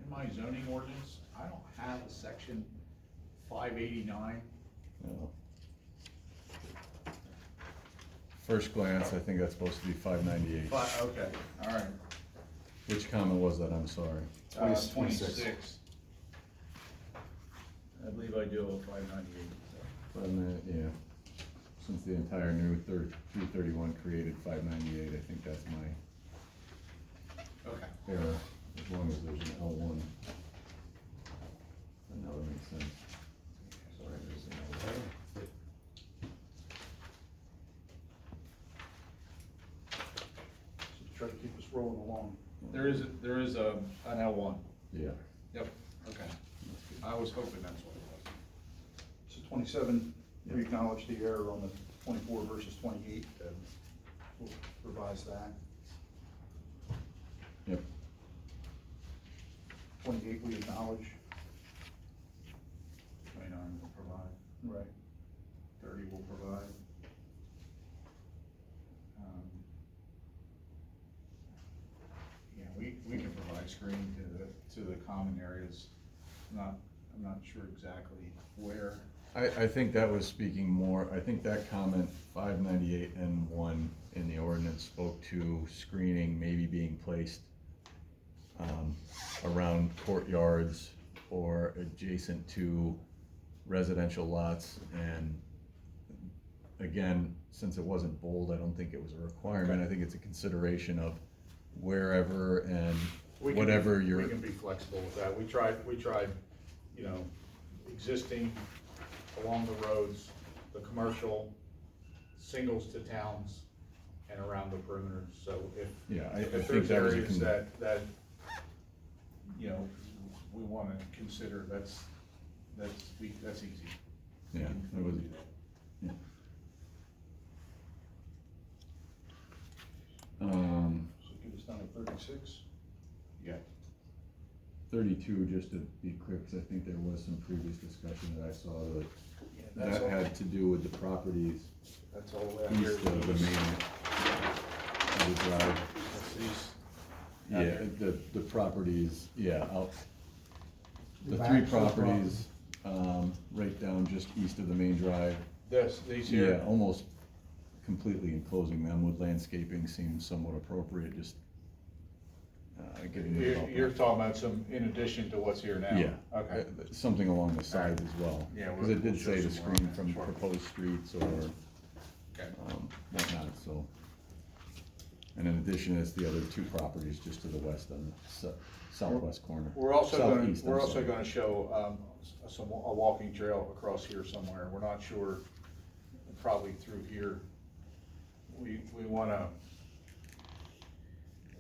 S10: in my zoning ordinance, I don't have a section 589.
S14: No. First glance, I think that's supposed to be 598.
S10: Okay, all right.
S14: Which comment was that, I'm sorry?
S10: 26. I believe I do have a 598.
S14: Yeah, since the entire new 331 created 598, I think that's my
S10: Okay.
S14: error, as long as there's an L1. Then that would make sense.
S11: Sorry, there's another way.
S12: So to try to keep us rolling along.
S10: There is an L1.
S14: Yeah.
S10: Yep, okay. I was hoping that's what it was.
S12: So 27, we
S14: Yeah.
S12: acknowledge the error on the 24 versus 28, we'll revise that.
S14: Yep.
S12: 28, we acknowledge.
S10: 29 will provide.
S12: Right. 30 will provide.
S10: Yeah, we can provide screening to the common areas. I'm not sure exactly where.
S14: I think that was speaking more, I think that comment, 598 and 1, in the ordinance spoke to screening maybe being placed around courtyards or adjacent to residential lots. And again, since it wasn't bold, I don't think it was a requirement. I think it's a consideration of wherever and whatever
S13: We
S14: you're.
S13: can be flexible with that. We tried, you know, existing along the roads, the commercial, singles to towns, and around the perimeter. So
S14: Yeah, I
S13: if
S14: think
S13: there's
S14: that was a
S13: areas that, you know, we wanna consider, that's easy.
S14: Yeah, it was. Yeah.
S12: So get us down to 36?
S14: Yeah. 32, just to be clear, because I think there was some previous discussion that I saw
S13: that's
S14: that
S13: all-
S14: had to do with the properties
S13: That's all the way out here.
S14: east of the main of the drive.
S13: That's these.
S14: Yeah, the properties, yeah, out, the
S2: The
S14: three
S2: backs of the
S14: properties, right down just east of the main drive.
S13: These here.
S14: Yeah, almost completely enclosing them with landscaping seems somewhat appropriate, just, getting rid of all
S13: You're
S14: that.
S13: talking about some, in addition to what's here now?
S14: Yeah.
S13: Okay.
S14: Something along the sides as well.
S13: Yeah,
S14: Because
S13: we'll-
S14: it did
S13: we'll show
S14: say to
S13: some more on
S14: screen
S13: that,
S14: from
S13: sure.
S14: proposed streets or,
S13: Okay.
S14: whatnot, so. And in addition, it's the other two properties just to the west on the southwest corner.
S13: We're also
S14: Southeast, I'm
S13: gonna
S14: sorry.
S13: show, a walking trail across here somewhere. We're not sure, probably through here. We wanna,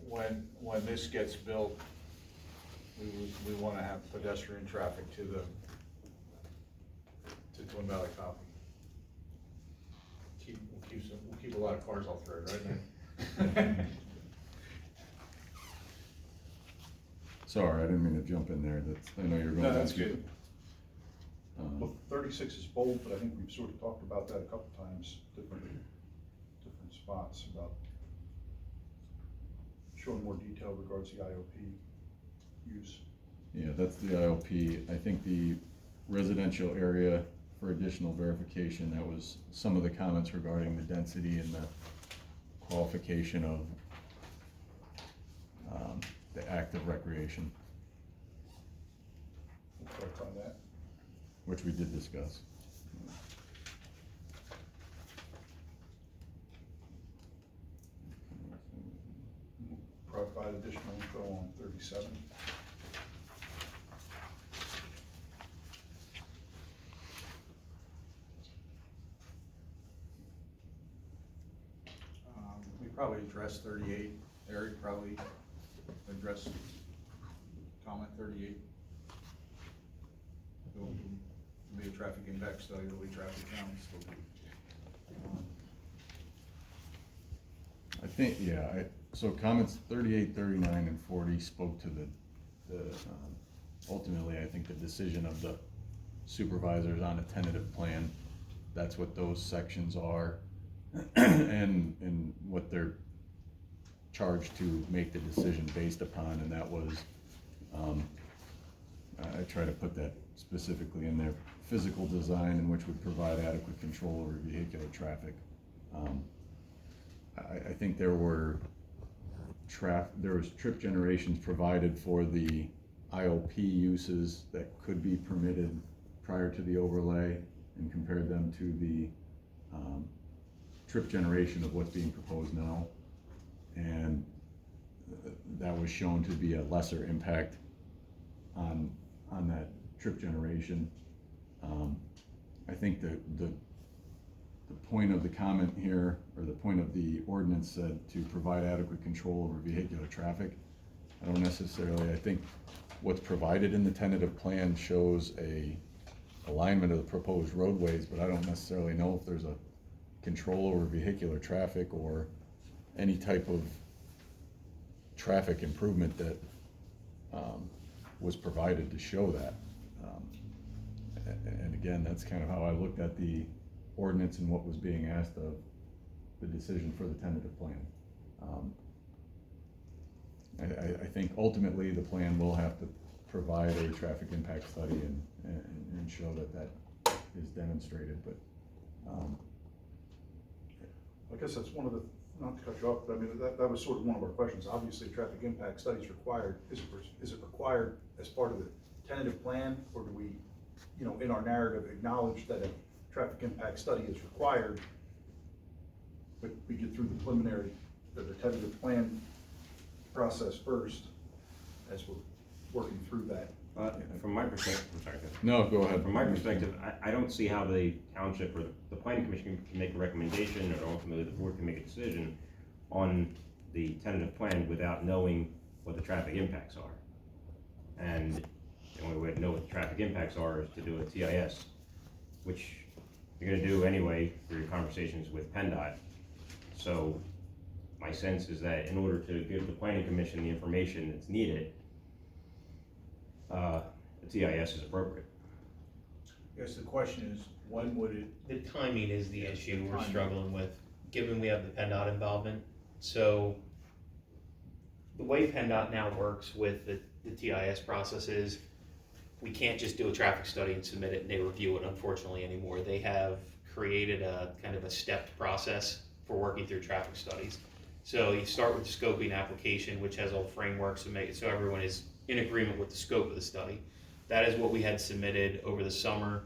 S13: when this gets built, we wanna have pedestrian traffic to Twin Valley Coffee. We'll keep a lot of cars off the road, right?
S14: Sorry, I didn't mean to jump in there, that's, I know you're going.
S12: No, that's
S14: into-
S12: good. Well, 36 is bold, but I think we've sort of talked about that a couple times, different spots, about showing more detail regards to the IOP use.
S14: Yeah, that's the IOP. I think the residential area for additional verification, that was some of the comments regarding the density and the qualification of the active recreation,
S12: We'll clarify that.
S14: which we did discuss.
S12: Provide additional info on 37.
S13: We probably addressed 38, Eric probably addressed comment 38. There'll be a traffic impact study, there'll be traffic counts, there'll be,
S14: I think, yeah, so comments 38, 39, and 40 spoke to ultimately, I think the decision of the supervisors on a tentative plan. That's what those sections are, and what they're charged to make the decision based upon, and that was, I try to put that specifically in there, physical design in which would provide adequate control over vehicular traffic. I think there was trip generations provided for the IOP uses that could be permitted prior to the overlay, and compared them to the trip generation of what's being proposed now. And that was shown to be a lesser impact on that trip generation. I think the point of the comment here, or the point of the ordinance said to provide adequate control over vehicular traffic. I don't necessarily, I think what's provided in the tentative plan shows a alignment of the proposed roadways, but I don't necessarily know if there's a control over vehicular traffic or any type of traffic improvement that was provided to show that. And again, that's kind of how I looked at the ordinance and what was being asked of the decision for the tentative plan. I think ultimately the plan will have to provide a traffic impact study and show that is demonstrated, but.
S12: I guess that's one of the not to cut you off, but I mean, that was sort of one of our questions. Obviously, traffic impact study is required. Is it required as part of the tentative plan, or do we, you know, in our narrative acknowledge that a traffic impact study is required, but we get through the preliminary, the tentative plan process first as we're working through that?
S11: From my perspective, I'm sorry.
S14: No, go ahead.
S11: From my perspective, I don't see how the township or the planning commission can make a recommendation, or ultimately the board can make a decision on the tentative plan without knowing what the traffic impacts are. And the only way to know what the traffic impacts are is to do a TIS, which you're gonna do anyway through your conversations with PennDOT. So my sense is that in order to give the planning commission the information that's needed, the TIS is appropriate.
S13: I guess the question is, when would it?
S9: The timing is the issue we're
S13: Timing.
S9: struggling with, given we have the PennDOT involvement. So the way PennDOT now works with the TIS process is we can't just do a traffic study and submit it and they review it, unfortunately, anymore. They have created a kind of a stepped process for working through traffic studies. So you start with the scoping application, which has all frameworks to make it so everyone is in agreement with the scope of the study. That is what we had submitted over the summer.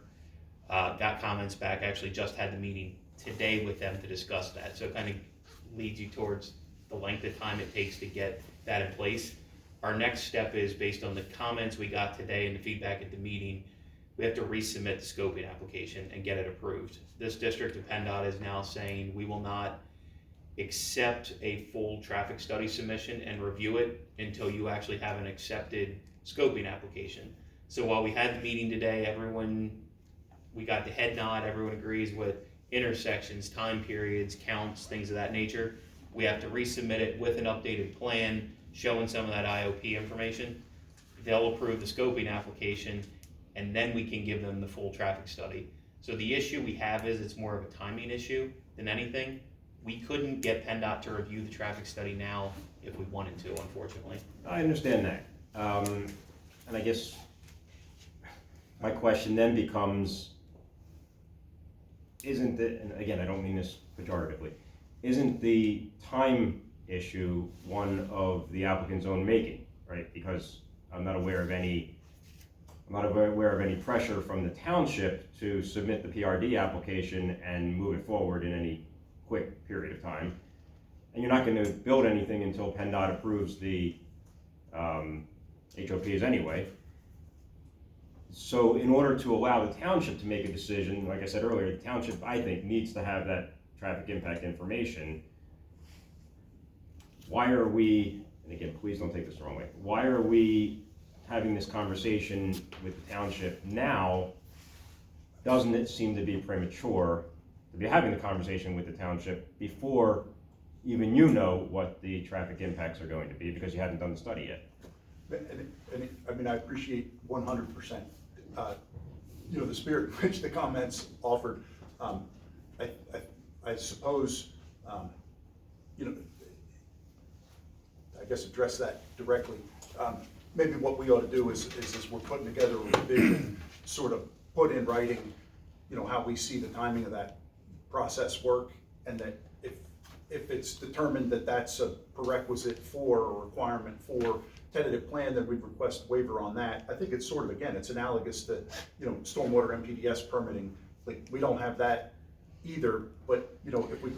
S9: Got comments back, actually just had the meeting today with them to discuss that. So it kind of leads you towards the length of time it takes to get that in place. Our next step is, based on the comments we got today and the feedback at the meeting, we have to resubmit the scoping application and get it approved. This district of PennDOT is now saying we will not accept a full traffic study submission and review it until you actually have an accepted scoping application. So while we had the meeting today, we got the head nod, everyone agrees with intersections, time periods, counts, things of that nature. We have to resubmit it with an updated plan showing some of that IOP information. They'll approve the scoping application, and then we can give them the full traffic study. So the issue we have is it's more of a timing issue than anything. We couldn't get PennDOT to review the traffic study now if we wanted to, unfortunately.
S11: I understand that. And I guess my question then becomes, isn't it, and again, I don't mean this pejoratively, isn't the time issue one of the applicant's own making, right? Because I'm not aware of any pressure from the township to submit the PRD application and move it forward in any quick period of time. And you're not going to build anything until PennDOT approves the HOPs anyway. So in order to allow the township to make a decision, like I said earlier, the township, I think, needs to have that traffic impact information. Why are we, and again, please don't take this the wrong way, why are we having this conversation with the township now? Doesn't it seem to be premature to be having the conversation with the township before even you know what the traffic impacts are going to be, because you haven't done the study yet?
S12: And I mean, I appreciate 100%, you know, the spirit in which the comments offered. I suppose, you know, I guess address that directly. Maybe what we ought to do is we're putting together a revision, sort of put in writing, you know, how we see the timing of that process work, and that if it's determined that that's a prerequisite for or requirement for tentative plan, then we'd request waiver on that. I think it's sort of, again, it's analogous to, you know, stormwater MPDS permitting. Like, we don't have that either, but, you know, if we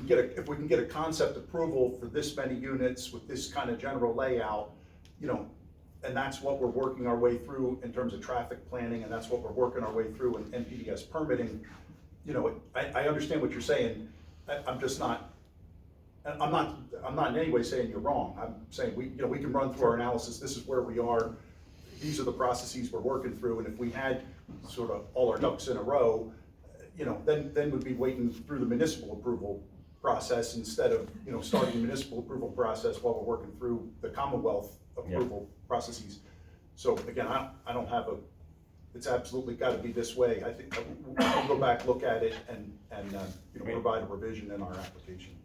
S12: can get a concept approval for this many units with this kind of general layout, you know, and that's what we're working our way through in terms of traffic planning, and that's what we're working our way through in MPDS permitting. You know, I understand what you're saying. I'm just not, I'm not in any way saying you're wrong. I'm saying we can run through our analysis. This is where we are. These are the processes we're working through. And if we had sort of all our ducks in a row, you know, then we'd be waiting through the municipal approval process instead of, you know, starting the municipal approval process while we're working through the Commonwealth approval processes. So again, I don't have it's absolutely got to be this way. I think we'll go back, look at it, and you know, provide a revision in our application.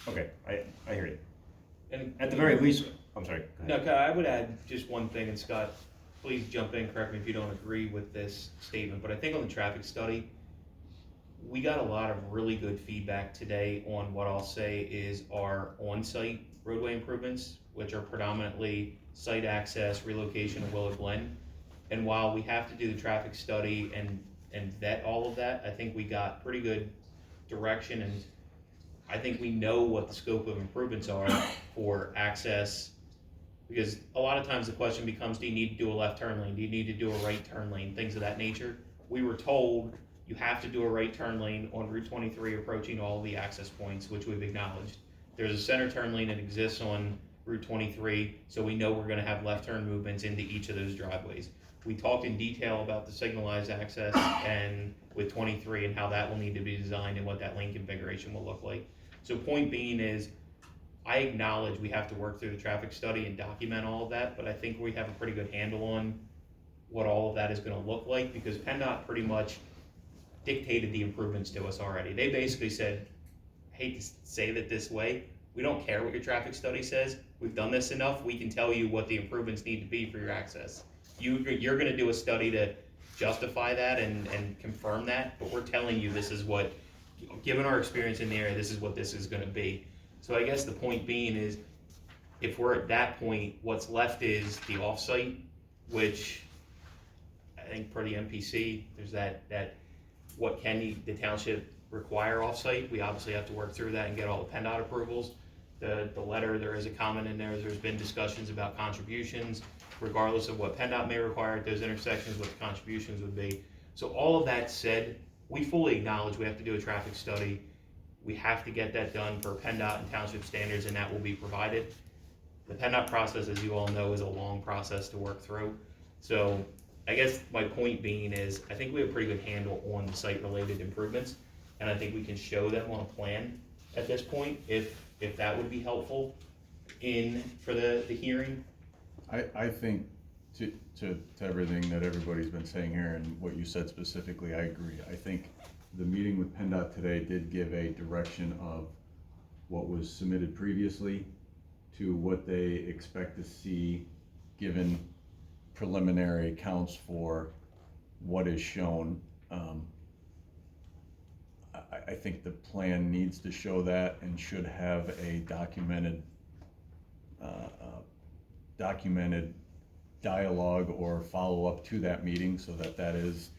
S11: Okay, I hear you.
S9: And
S11: at the very least, I'm sorry.
S9: No, I would add just one thing, and Scott, please jump in, correct me if you don't agree with this statement, but I think on the traffic study, we got a lot of really good feedback today on what I'll say is our on-site roadway improvements, which are predominantly site access, relocation of Willard Glen. And while we have to do the traffic study and vet all of that, I think we got pretty good direction, and I think we know what the scope of improvements are for access, because a lot of times the question becomes, do you need to do a left turn lane? Do you need to do a right turn lane? Things of that nature. We were told you have to do a right turn lane on Route 23 approaching all the access points, which we've acknowledged. There's a center turn lane that exists on Route 23, so we know we're gonna have left turn movements into each of those driveways. We talked in detail about the signalized access and with 23 and how that will need to be designed and what that lane configuration will look like. So point being is, I acknowledge we have to work through the traffic study and document all of that, but I think we have a pretty good handle on what all of that is gonna look like, because PennDOT pretty much dictated the improvements to us already. They basically said, I hate to say that this way, we don't care what your traffic study says, we've done this enough, we can tell you what the improvements need to be for your access. You're gonna do a study to justify that and confirm that, but we're telling you this is what, given our experience in the area, this is what this is gonna be. So I guess the point being is, if we're at that point, what's left is the offsite, which I think per the MPC, there's that what can the township require offsite. We obviously have to work through that and get all the PennDOT approvals. The letter, there is a comment in there, there's been discussions about contributions, regardless of what PennDOT may require at those intersections, what the contributions would be. So all of that said, we fully acknowledge we have to do a traffic study. We have to get that done for PennDOT and township standards, and that will be provided. The PennDOT process, as you all know, is a long process to work through. So I guess my point being is, I think we have a pretty good handle on the site-related improvements, and I think we can show them on a plan at this point, if that would be helpful for the hearing.
S14: I think to everything that everybody's been saying here and what you said specifically, I agree. I think the meeting with PennDOT today did give a direction of what was submitted previously to what they expect to see, given preliminary counts for what is shown. I think the plan needs to show that and should have a documented dialogue or follow-up to that meeting, so that is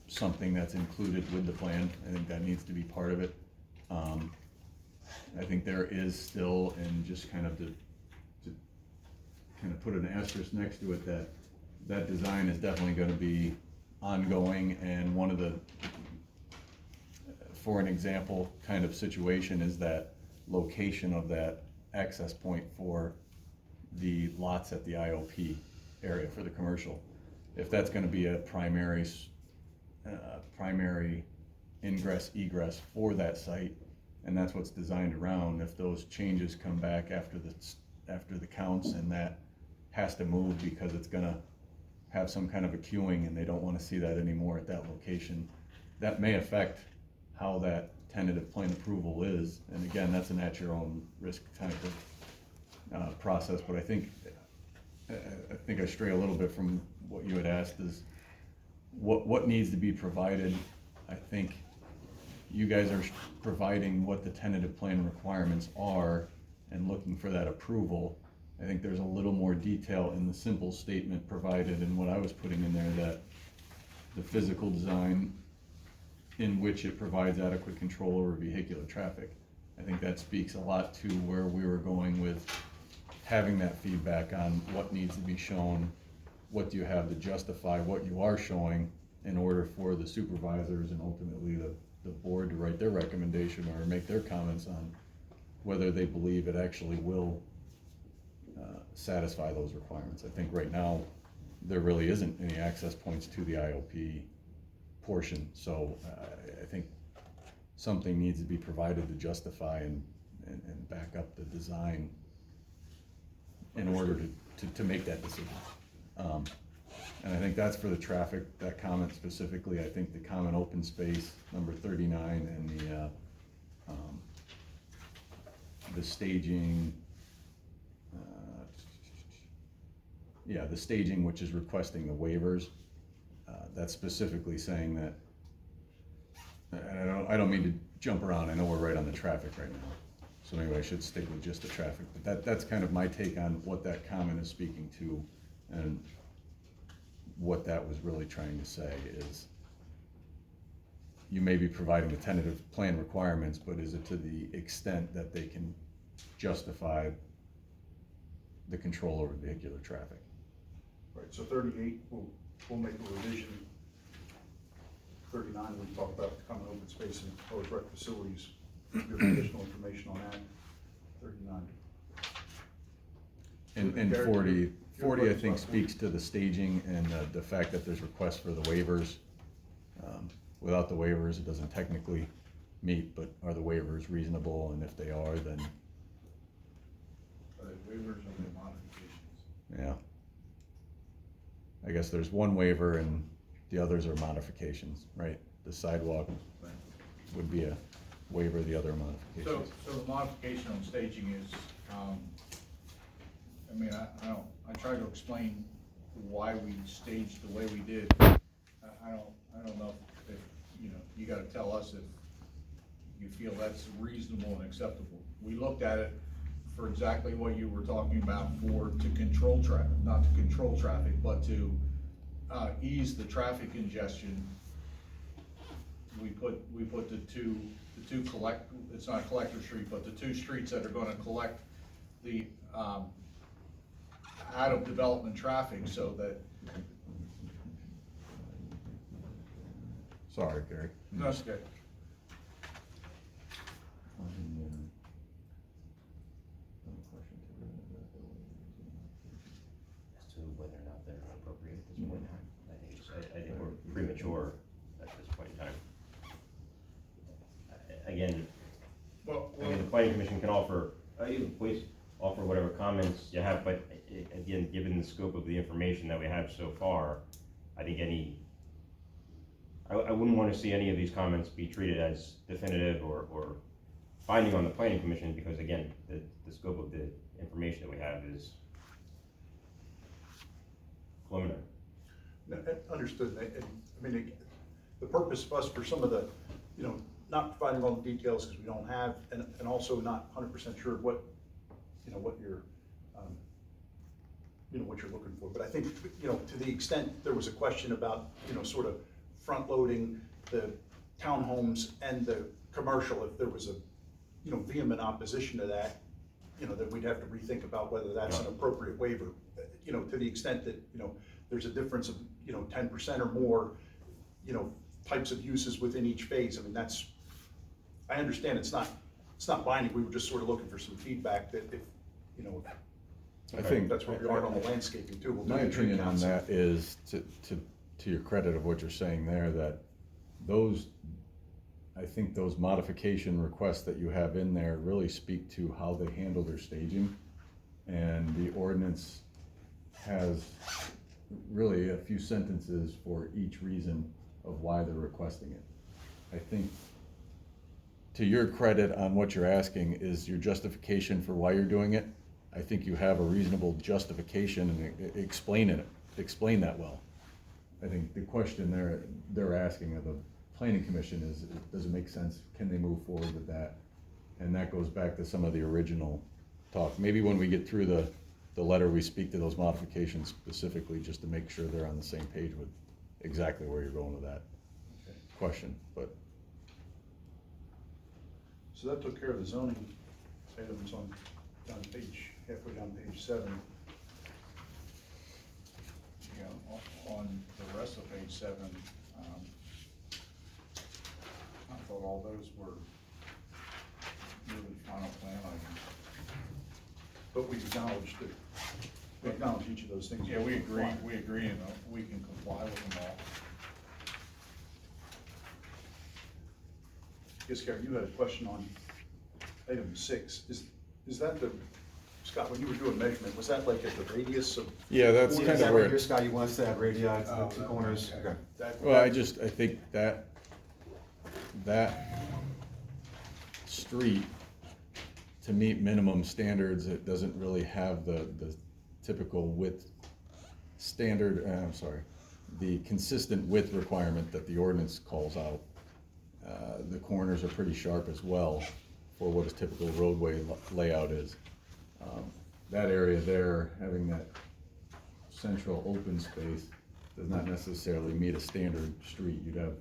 S14: something that's included with the plan. I think that needs to be part of it. I think there is still, and just kind of to kind of put an asterisk next to it, that design is definitely going to be ongoing, and one of the, for an example kind of situation, is that location of that access point for the lots at the IOP area for the commercial. If that's going to be a primary ingress egress for that site, and that's what's designed around, if those changes come back after the counts and that has to move because it's going to have some kind of a queuing and they don't want to see that anymore at that location, that may affect how that tentative plan approval is. And again, that's an at your own risk type of process. But I think I stray a little bit from what you had asked, is what needs to be provided. I think you guys are providing what the tentative plan requirements are and looking for that approval. I think there's a little more detail in the simple statement provided and what I was putting in there, that the physical design in which it provides adequate control over vehicular traffic. I think that speaks a lot to where we were going with having that feedback on what needs to be shown, what do you have to justify what you are showing in order for the supervisors and ultimately the board to write their recommendation or make their comments on whether they believe it actually will satisfy those requirements. I think right now there really isn't any access points to the IOP portion, so I think something needs to be provided to justify and back up the design in order to make that decision. And I think that's for the traffic, that comment specifically. I think the common open space, number 39, and the staging, the staging, which is requesting the waivers, that's specifically saying that and I don't mean to jump around, I know we're right on the traffic right now, so maybe I should stick with just the traffic, but that's kind of my take on what that comment is speaking to, and what that was really trying to say is, you may be providing the tentative plan requirements, but is it to the extent that they can justify the control over vehicular traffic?
S12: Right, so 38, we'll make a revision. 39, we talk about the common open space and proposed rec facilities. Give additional information on that. 39.
S14: And 40, I
S12: questions
S14: think
S12: about
S14: speaks to the staging and the fact that there's requests for the waivers. Without the waivers, it doesn't technically meet, but are the waivers reasonable? And if they are, then,
S12: Waivers and the modifications.
S14: yeah. I guess there's one waiver and the others are modifications, right? The sidewalk would be a waiver, the other modifications.
S13: So the modification on staging is, I mean, I try to explain why we staged the way we did. I don't know if, you know, you gotta tell us if you feel that's reasonable and acceptable. We looked at it for exactly what you were talking about, to control traffic, not to control traffic, but to ease the traffic congestion. We put the two it's not Collector Street, but the two streets that are gonna collect the out of development traffic, so that.
S14: Sorry, Gary.
S13: That's good.
S11: As to whether or not they're appropriate at this point in time, I think we're premature at this point in time. Again, I mean, the planning commission can offer, please offer whatever comments you have, but again, given the scope of the information that we have so far, I think I wouldn't want to see any of these comments be treated as definitive or binding on the planning commission, because again, the scope of the information that we have is preliminary.
S12: No, understood. I mean, the purpose of us for some of the, you know, not providing all the details because we don't have, and also not 100% sure what, you know, what you're, you know, what you're looking for. But I think, you know, to the extent there was a question about, you know, sort of front loading the townhomes and the commercial, if there was a, you know, vehement opposition to that, you know, then we'd have to rethink about whether that's an appropriate waiver. You know, to the extent that, you know, there's a difference of, you know, 10% or more, you know, types of uses within each phase. I mean, that's, I understand it's not binding. We were just sort of looking for some feedback that if, you know,
S14: I think
S12: that's where we are on the landscaping too. We'll do
S14: my
S12: the tree
S14: opinion on
S12: counts.
S14: that is, to your credit of what you're saying there, that I think those modification requests that you have in there really speak to how they handle their staging. And the ordinance has really a few sentences for each reason of why they're requesting it. I think, to your credit on what you're asking, is your justification for why you're doing it. I think you have a reasonable justification and explain that well. I think the question they're asking of the planning commission is, does it make sense? Can they move forward with that? And that goes back to some of the original talk. Maybe when we get through the letter, we speak to those modifications specifically, just to make sure they're on the same page with exactly where you're going with that question, but.
S12: So that took care of the zoning items on halfway down page 7.
S13: Yeah, on the rest of page 7, I thought all those were really final plan items.
S12: But we acknowledged it. We acknowledge each of those things.
S13: Yeah, we agree, and we can comply with them all.
S12: Yes, Gary, you had a question on item 6. Is that the, Scott, when you were doing measurement, was that like at the radius of?
S14: Yeah, that's
S15: Is
S14: kind
S15: that
S14: of
S15: right
S14: where.
S15: here, Scott, you want us to add radii to the two corners? Okay.
S14: Well, I think that street, to meet minimum standards, it doesn't really have the typical width standard, the consistent width requirement that the ordinance calls out. the corners are pretty sharp as well for what a typical roadway layout is. That area there, having that central open space, does not necessarily meet a standard street. You'd have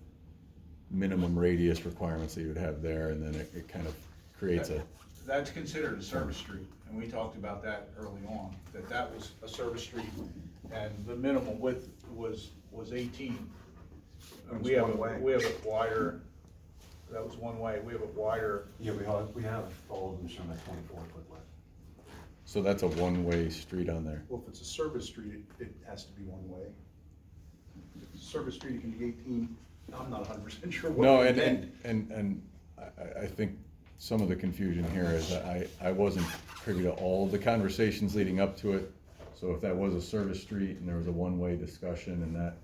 S14: minimum radius requirements that you would have there, and then it kind of creates a,
S13: That's considered a service street, and we talked about that early on, that was a service street, and the minimum width was 18. And we have a wider, that was one way, we have a wider.
S8: Yeah, we have all of them shown at 24-foot width.
S14: so that's a one-way street on there.
S12: Well, if it's a service street, it has to be one way. If it's a service street, it can be 18, I'm not 100% sure what.
S14: No,
S12: they
S14: and
S12: meant.
S14: I think some of the confusion here is that I wasn't privy to all of the conversations leading up to it. So if that was a service street and there was a one-way discussion and that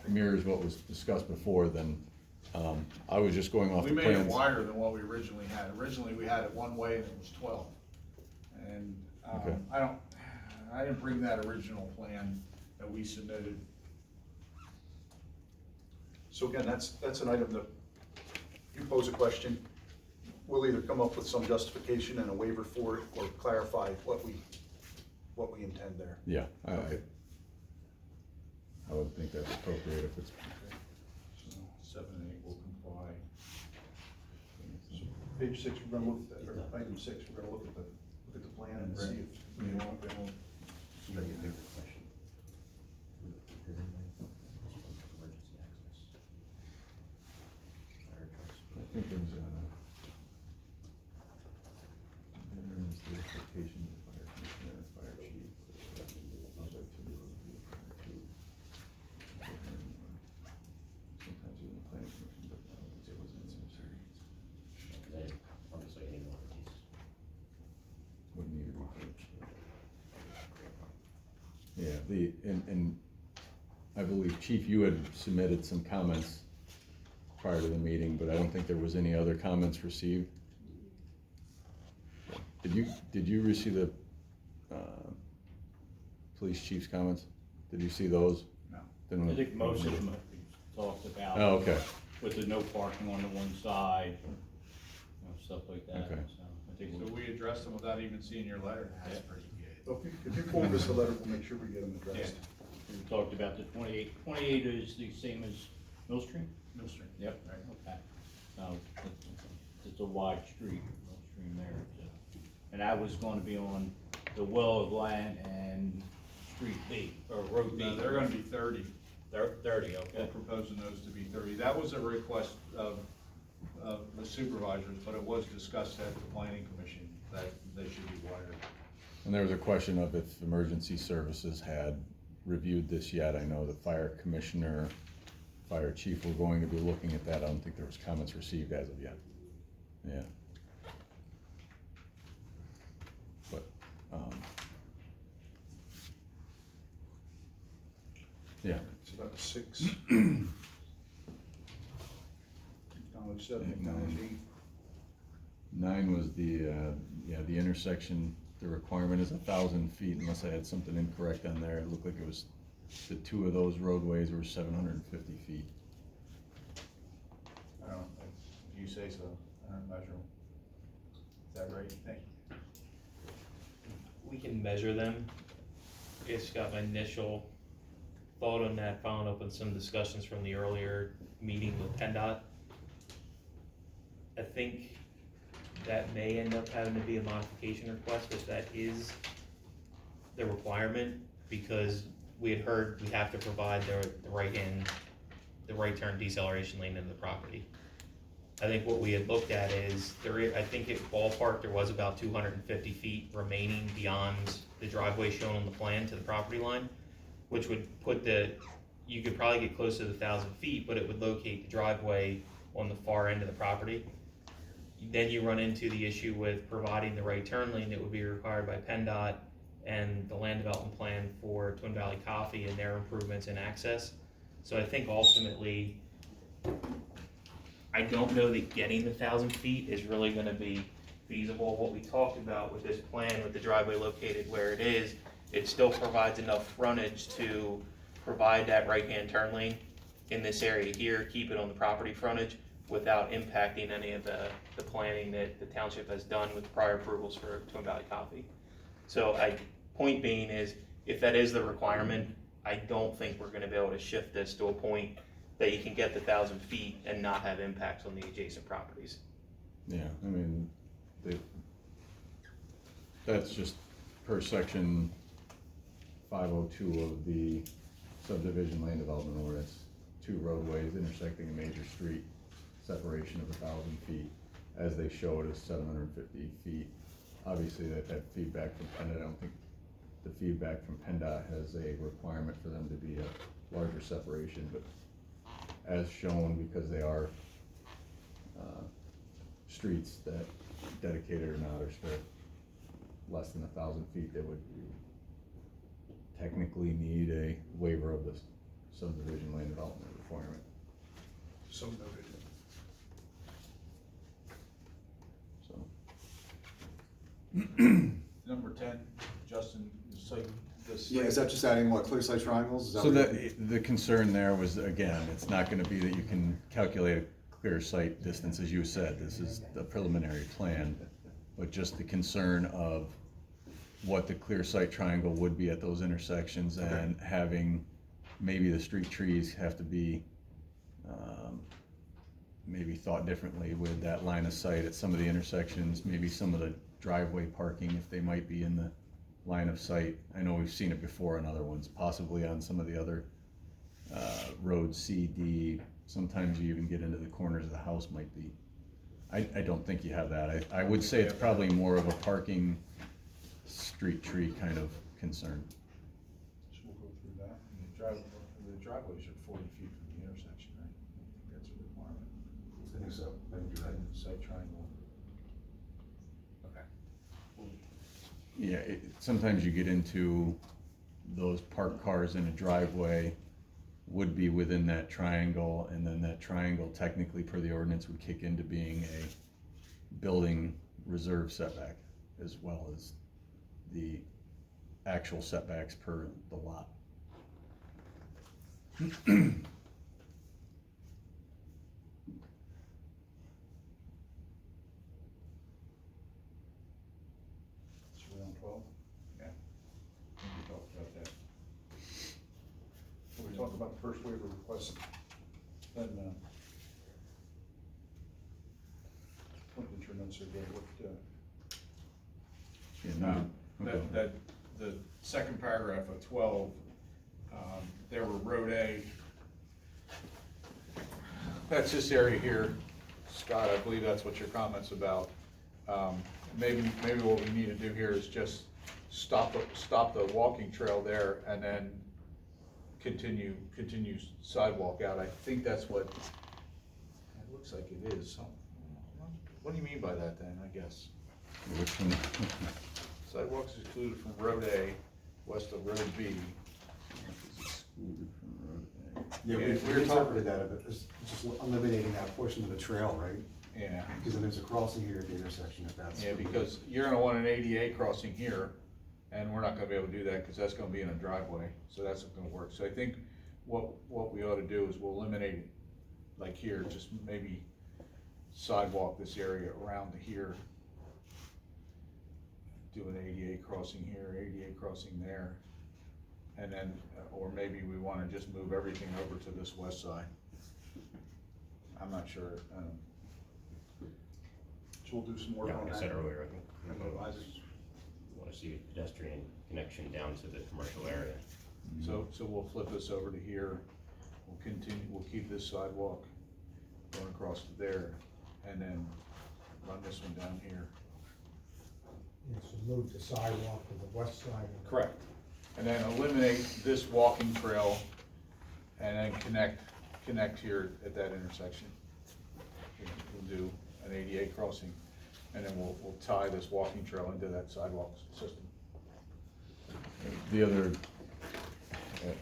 S14: mirrors what was discussed before, then I was just going off
S13: We
S14: the
S13: made it
S14: plans.
S13: wider than what we originally had. Originally, we had it one way and it was 12. And
S14: Okay.
S13: I didn't bring that original plan that we submitted.
S12: So again, that's an item that you pose a question, we'll either come up with some justification and a waiver for it, or clarify what we intend there.
S14: Yeah, I would think that's appropriate if it's,
S13: So 7 and 8 will comply.
S12: So page 6, we're gonna look at, or item 6, we're gonna look at the plan and see if we want to.
S14: I think there's the expectation of the fire commissioner, fire chief. Sometimes even the planning commission, but I don't think it was necessary. Wouldn't need to be. Yeah, and I believe, Chief, you had submitted some comments prior to the meeting, but I don't think there was any other comments received. Did you receive the police chief's comments? Did you see those?
S13: No.
S14: Then
S10: I think most of them have been talked about.
S14: Oh, okay.
S10: With the no parking on the one side, stuff like that,
S14: Okay.
S10: so I think
S13: So we addressed them without even seeing your letter. That's pretty good.
S12: So if you forward us a letter, we'll make sure we get them addressed.
S10: we talked about the 28. 28 is the same as Mill Stream?
S13: Mill Stream.
S10: Yep.
S13: Right.
S10: Okay. So it's a wide street, Mill Stream there. So. And that was going to be on the Well of Land and Street B, or Road B.
S13: No, they're gonna be 30.
S10: They're 30,
S13: We're
S10: okay.
S13: proposing those to be 30. That was a request of the supervisors, but it was discussed at the planning commission that they should be wider.
S14: And there was a question of if emergency services had reviewed this yet. I know the fire commissioner, fire chief were going to be looking at that. I don't think there was comments received as of yet. Yeah. But, yeah.
S12: It's about 6. Acknowledge 7, acknowledge 8.
S14: 9 was the intersection, the requirement is 1,000 feet unless I had something incorrect on there. It looked like it was, the two of those roadways were 750 feet.
S13: I don't, if you say so, I don't measure them. Is that right? Thank you.
S9: We can measure them. It's got my initial thought on that, following up on some discussions from the earlier meeting with PennDOT. I think that may end up having to be a modification request if that is the requirement, because we had heard we have to provide the right turn deceleration lane into the property. I think what we had looked at is I think at ballpark there was about 250 feet remaining beyond the driveway shown on the plan to the property line, which would put you could probably get close to the 1,000 feet, but it would locate the driveway on the far end of the property. Then you run into the issue with providing the right turn lane that would be required by PennDOT and the land development plan for Twin Valley Coffee and their improvements in access. So I think ultimately, I don't know that getting the 1,000 feet is really gonna be feasible. What we talked about with this plan, with the driveway located where it is, it still provides enough frontage to provide that right-hand turn lane in this area here, keep it on the property frontage, without impacting any of the planning that the township has done with prior approvals for Twin Valley Coffee. So point being is, if that is the requirement, I don't think we're gonna be able to shift this to a point that you can get the 1,000 feet and not have impacts on the adjacent properties.
S14: Yeah, I mean, that's just per section 502 of the subdivision land development ordinance. 2 roadways intersecting a major street, separation of 1,000 feet, as they show it as 750 feet. Obviously, they've had feedback from PennDOT. I don't think the feedback from PennDOT has a requirement for them to be a larger separation, but as shown, because they are streets that, dedicated or not, are still less than 1,000 feet, they would technically need a waiver of the subdivision land development requirement.
S12: So noted.
S14: So.
S13: Number 10, Justin,
S15: Yeah, is that just adding what, clear sight triangles? Is that
S14: So
S15: what
S14: the concern there was, again, it's not gonna be that you can calculate a clear sight distance, as you said, this is the preliminary plan, but just the concern of what the clear sight triangle would be at those intersections, and having, maybe the street trees have to be, maybe thought differently with that line of sight at some of the intersections, maybe some of the driveway parking, if they might be in the line of sight. I know we've seen it before on other ones, possibly on some of the other roads, C, D. Sometimes you even get into the corners of the house might be. I don't think you have that. I would say it's probably more of a parking street tree kind of concern.
S13: So we'll go through that. And the driveways are 40 feet from the intersection, right? I think that's a requirement.
S15: I think so, I think you're right.
S13: Site triangle. Okay.
S14: Yeah, sometimes you get into those parked cars in a driveway would be within that triangle, and then that triangle technically per the ordinance would kick into being a building reserve setback, as well as the actual setbacks per the lot.
S13: So we're on 12? Yeah. We talked about that. When we talk about the first waiver request, then, what did your notes are there? What,
S14: Yeah, no,
S13: that the second paragraph of 12, there were road A. That's this area here, Scott, I believe that's what your comment's about. Maybe what we need to do here is just stop the walking trail there and then continue sidewalk out. I think that's what, it looks like it is. What do you mean by that then, I guess?
S14: which one?
S13: Sidewalks excluded from road A, west of road B.
S14: Excluded from road A.
S15: Yeah,
S13: Yeah,
S15: we
S13: we were
S15: interpreted that as just eliminating that portion of the trail, right?
S13: Yeah.
S15: Because then there's a crossing here at the intersection if that's.
S13: Yeah, because you're gonna want an ADA crossing here, and we're not gonna be able to do that, cause that's gonna be in a driveway, so that's not gonna work. So I think what we ought to do is we'll eliminate it, like here, just maybe sidewalk this area around to here. Do an ADA crossing here, ADA crossing there, and then, or maybe we wanna just move everything over to this west side. I'm not sure,
S12: So we'll do some work
S11: Yeah,
S12: on
S11: like I
S12: that.
S11: said earlier, I think we want to see a pedestrian connection down to the commercial area.
S13: So we'll flip this over to here, we'll continue, we'll keep this sidewalk going across to there, and then run this one down here.
S2: Yeah, so move the sidewalk to the west side of the.
S13: Correct. And then eliminate this walking trail, and then connect here at that intersection. We'll do an ADA crossing, and then we'll tie this walking trail into that sidewalk system.
S14: The other,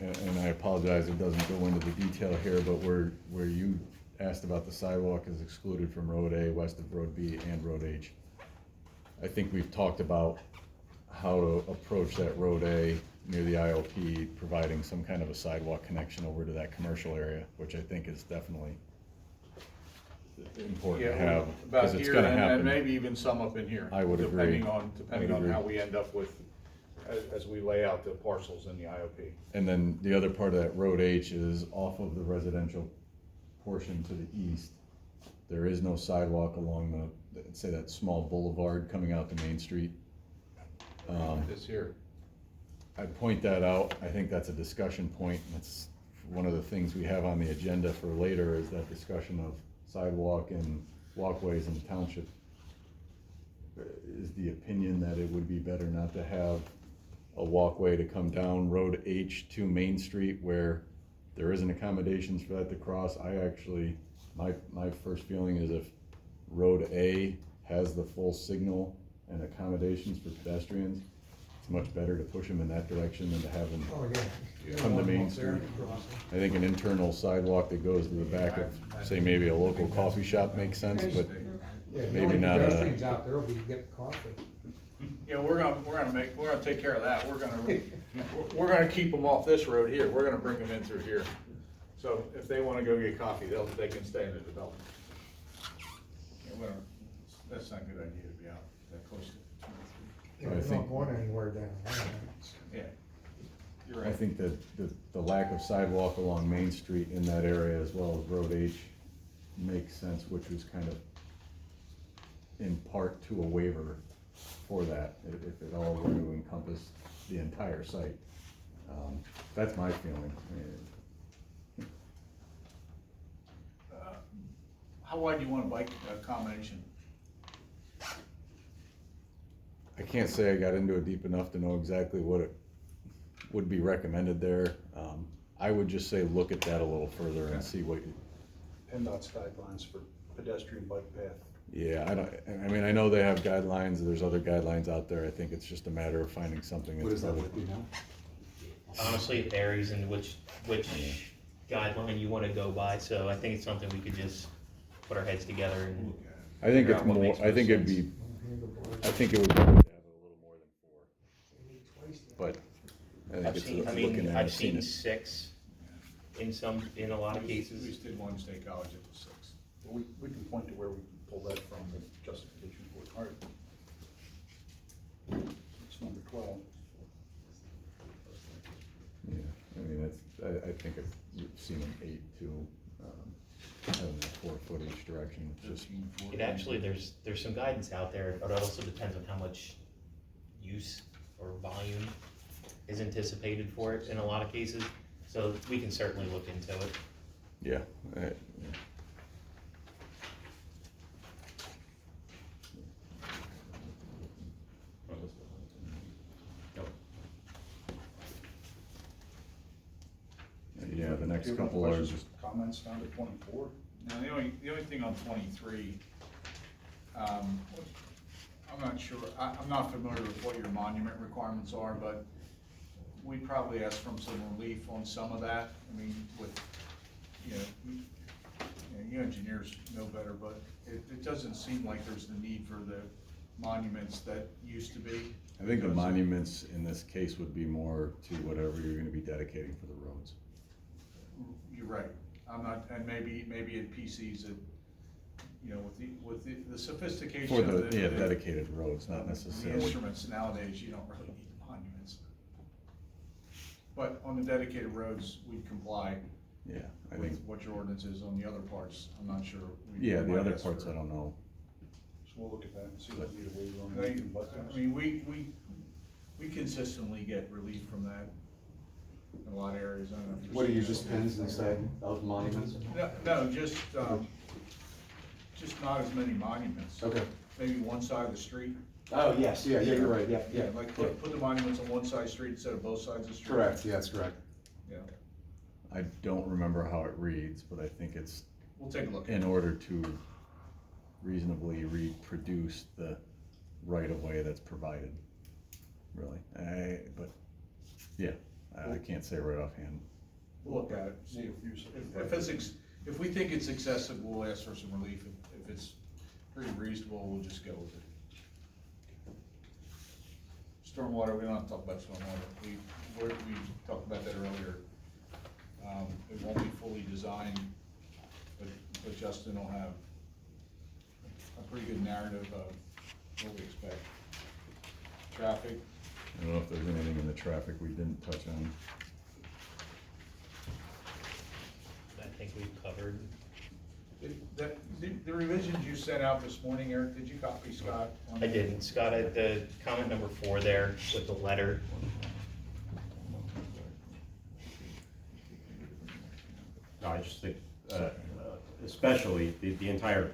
S14: and I apologize, it doesn't go into the detail here, but where you asked about the sidewalk is excluded from Road A, west of Road B and Road H. I think we've talked about how to approach that Road A near the IOP, providing some kind of a sidewalk connection over to that commercial area, which I think is definitely important to
S13: Yeah,
S14: have,
S13: about
S14: because it's
S13: here
S14: gonna
S13: and
S14: happen.
S13: maybe even some up in here.
S14: I would agree.
S13: Depending
S14: I would
S13: on how
S14: agree.
S13: we end up with, as we lay out the parcels in the IOP.
S14: And then the other part of that Road H is off of the residential portion to the east. There is no sidewalk along say that small boulevard coming out to Main Street.
S13: This here.
S14: I point that out, I think that's a discussion point, and it's one of the things we have on the agenda for later is that discussion of sidewalk and walkways in the township. Is the opinion that it would be better not to have a walkway to come down Road H to Main Street where there isn't accommodations for that to cross? I actually, my first feeling is if Road A has the full signal and accommodations for pedestrians, it's much better to push them in that direction than to have them
S2: Oh, yeah.
S14: come to Main Street. I think an internal sidewalk that goes to the back of, say, maybe a local coffee shop makes sense, but
S2: Yeah,
S14: maybe not a.
S2: pedestrians out there, we can get coffee.
S13: Yeah, we're gonna take care of that. We're gonna keep them off this road here. We're gonna bring them in through here. So if they wanna go get coffee, they can stay in the development. Yeah, that's not a good idea to be out that close to 23.
S2: Yeah,
S14: I
S2: we're
S14: think-
S2: not going anywhere down there.
S13: Yeah. You're
S14: I
S13: right.
S14: think that the lack of sidewalk along Main Street in that area as well as Road H makes sense, which was kind of in part to a waiver for that, if it all were to encompass the entire site. That's my feeling.
S13: How wide do you want a bike combination?
S14: I can't say I got into it deep enough to know exactly what it would be recommended there. I would just say, look at that a little further and see what,
S12: PennDOT's guidelines for pedestrian bike path.
S14: yeah, I mean, I know they have guidelines, there's other guidelines out there, I think it's just a matter of finding something that's.
S15: What is that
S14: probably-
S15: with you now?
S9: Honestly, it varies in which guideline you wanna go by, so I think it's something we could just put our heads together and.
S14: I think
S9: figure
S14: it's
S9: out what
S14: more,
S9: makes
S14: I think it'd
S9: most
S14: be, I think it would be good to have it a little more than 4, but I think
S9: I've
S14: it's
S9: seen, I
S14: looking
S9: mean,
S14: at
S9: I've
S14: it, seen
S9: seen
S14: it.
S9: 6 in a lot of
S12: We
S9: cases.
S12: just did one state college, it was 6. But we can point to where we can pull that from, the justification for it. All right. It's number 12.
S14: Yeah, I mean, I think I've seen an 8 too, having that 4 foot each direction, it's just.
S12: 13, 14.
S9: It actually, there's some guidance out there, but it also depends on how much use or volume is anticipated for it in a lot of cases, so we can certainly look into it.
S14: Yeah, yeah, the next
S12: Do you have any
S14: couple are
S12: questions,
S14: just,
S12: comments down to 24?
S13: Now, the only thing on 23, I'm not sure, I'm not familiar with what your monument requirements are, but we'd probably ask for some relief on some of that. I mean, with, you engineers know better, but it doesn't seem like there's the need for the monuments that used to be.
S14: I think the
S13: because-
S14: monuments in this case would be more to whatever you're gonna be dedicating for the roads.
S13: You're right, I'm not, and maybe it PCs it, with the sophistication
S14: For
S13: of
S14: the, yeah, dedicated roads, not
S13: the
S14: necessarily.
S13: instruments nowadays, you don't really need monuments. But on the dedicated roads, we'd comply
S14: Yeah, I
S13: with
S14: think,
S13: what your ordinance is. On the other parts, I'm not sure.
S14: yeah, the
S13: might
S14: other
S13: ask
S14: parts
S13: for-
S14: I don't know.
S12: So we'll look at that and see if we need a waiver on
S13: They-
S12: anything but
S13: I
S12: those.
S13: mean, we consistently get relief from that in a lot of areas. I don't know if you're
S15: What do you
S13: seeing
S15: just
S13: that.
S15: pins instead of monuments?
S13: No, just not as many monuments.
S15: Okay.
S13: Maybe one side of the street.
S15: Oh, yes, yeah, you're right, yeah.
S13: Like put the monuments on one side of the street instead of both sides of the street.
S15: Correct, yeah, that's correct.
S13: Yeah,
S14: I don't remember how it reads, but I think it's
S13: we'll take a look.
S14: in order to reasonably reproduce the right-of-way that's provided, really. But, yeah, I can't say right offhand.
S13: We'll look at it, see if we think it's excessive, we'll ask for some relief. If it's pretty reasonable, we'll just go with it. Stormwater, we don't have to talk about stormwater. We talked about that earlier. It won't be fully designed, but Justin will have pretty good narrative of what we expect. Traffic,
S14: I don't know if there's anything in the traffic we didn't touch on.
S9: I think we've covered.
S13: the revisions you sent out this morning, Eric, did you copy Scott? on
S9: I
S13: that?
S9: didn't, Scott, at the comment number 4 there with the letter.
S11: No, I just think, especially the entire,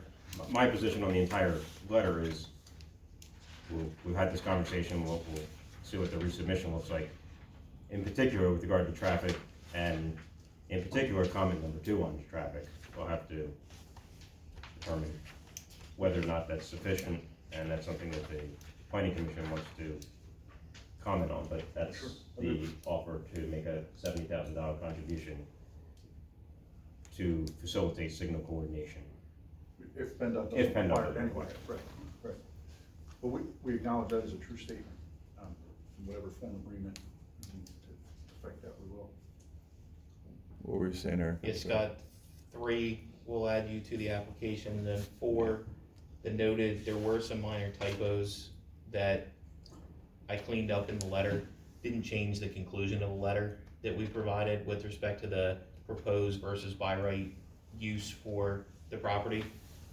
S11: my position on the entire letter is, we've had this conversation, we'll see what the resubmission looks like. In particular, with regard to traffic, and in particular, comment number 2 on traffic, we'll have to determine whether or not that's sufficient, and that's something that the planning commission wants to comment on, but that's the offer to make a $70,000 contribution to facilitate signal coordination.
S12: If PennDOT
S11: If
S12: doesn't
S11: PennDOT
S12: require it
S11: doesn't
S12: anyway.
S11: require it.
S12: Right. But we acknowledge that as a true statement, in whatever form agreement, to affect that, we will.
S14: What were you saying, Eric?
S9: Yes, Scott, 3 will add you to the application, and then 4, the noted, there were some minor typos that I cleaned up in the letter, didn't change the conclusion of the letter that we provided with respect to the proposed versus by right use for the property.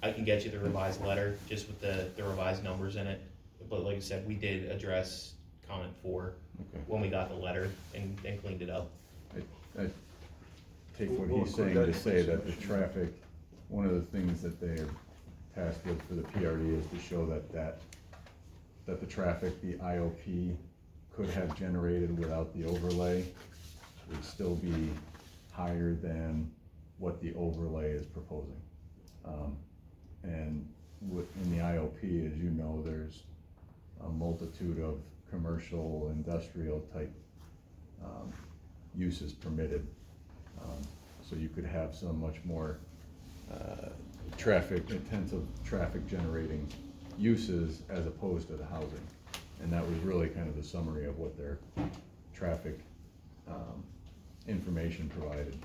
S9: I can get you the revised letter, just with the revised numbers in it, but like I said, we did address comment 4 when we got the letter and cleaned it up.
S14: I take what
S12: We'll
S14: he's
S12: include
S14: saying
S12: that
S14: to
S12: in
S14: say that the
S12: submission.
S14: traffic, one of the things that they are tasked with for the PRD is to show that the traffic, the IOP could have generated without the overlay would still be higher than what the overlay is proposing. And in the IOP, as you know, there's a multitude of commercial, industrial type uses permitted. So you could have some much more intensive traffic generating uses as opposed to the housing. And that was really kind of the summary of what their traffic information provided.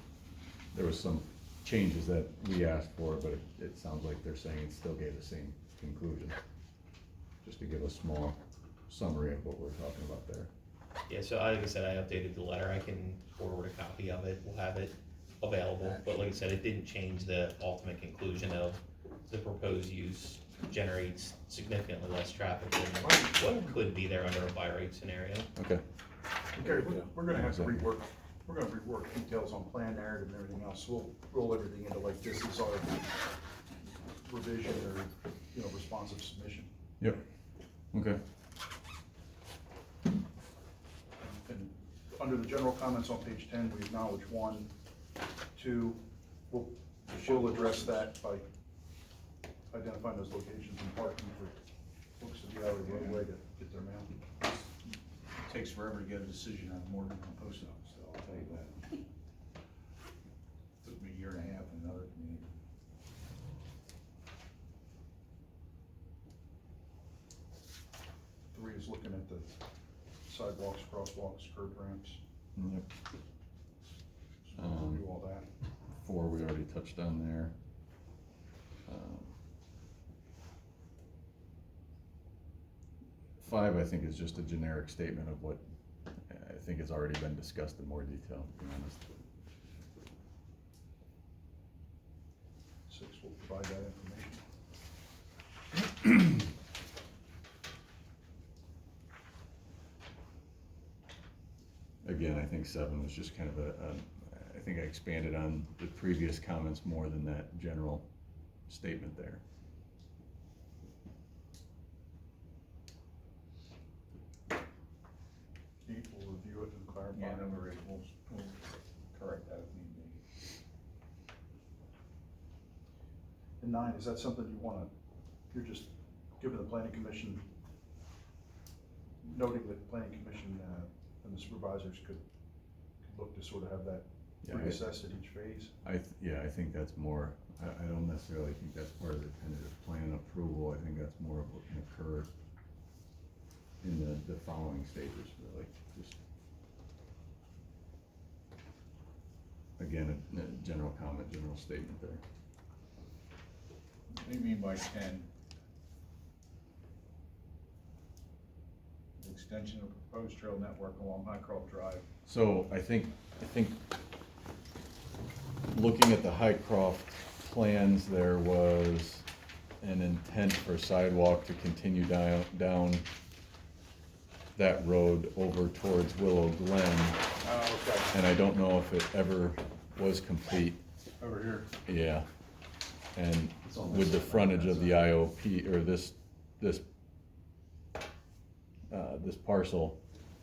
S14: There was some changes that we asked for, but it sounds like they're saying it still gave the same conclusion. Just to give a small summary of what we're talking about there.
S9: Yeah, so like I said, I updated the letter, I can forward a copy of it, we'll have it available, but like I said, it didn't change the ultimate conclusion of the proposed use generates significantly less traffic than what could be there under a by right scenario.
S14: Okay.
S12: Okay, we're gonna have to rework, details on plan narrative and everything else, so we'll roll everything into like this is our revision or, responsive submission.
S14: Yep. Okay.
S12: And under the general comments on page 10, we acknowledge 1, 2, we'll address that by identifying those locations and parking for folks to be out of the roadway to get their mail.
S13: it takes forever to get a decision out of Morgan on post office, though, I'll tell you that. Took me a year and a half in another community.
S12: Three is looking at the sidewalks, crosswalks, curb ramps,
S14: Yep.
S12: so we'll do all that.
S14: 4 we already touched on there. 5 I think is just a generic statement of what I think has already been discussed in more detail, to be honest.
S12: 6 will provide that information.
S14: Again, I think 7 was just kind of I think I expanded on the previous comments more than that general statement there.
S12: Eight, we'll review it and clarify.
S13: Yeah, number 8, we'll correct that if need be.
S12: And 9, is that something you're just giving the planning commission, noting that the planning commission and the supervisors could look to sort of have that
S14: Yeah,
S12: reassessed at each phase?
S14: I think that's more, I don't necessarily think that's part of the tentative plan approval. I think that's more of what can occur in the following stages, really. Just, again, a general comment, general statement there.
S13: What do you mean by 10? extension of proposed trail network along Highcroft Drive.
S14: So I think looking at the Highcroft plans, there was an intent for sidewalk to continue down that road over towards Willow Glen.
S13: Oh, okay.
S14: And I don't know if it ever was complete.
S13: Over here.
S14: Yeah. And with the frontage of the IOP, or this parcel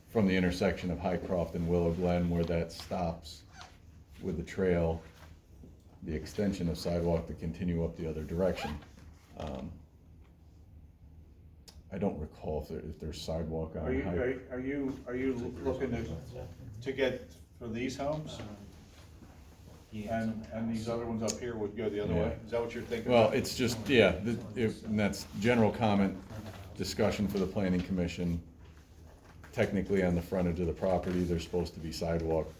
S14: from the intersection of Highcroft and Willow Glen where that stops with the trail, the extension of sidewalk to continue up the other direction. I don't recall if there's sidewalk on
S13: Are you looking to get for these homes? And these other ones up here would go the other way? Is that what you're thinking?
S14: Well, it's just, yeah, and that's general comment, discussion for the planning commission. Technically, on the frontage of the property, there's supposed to be sidewalk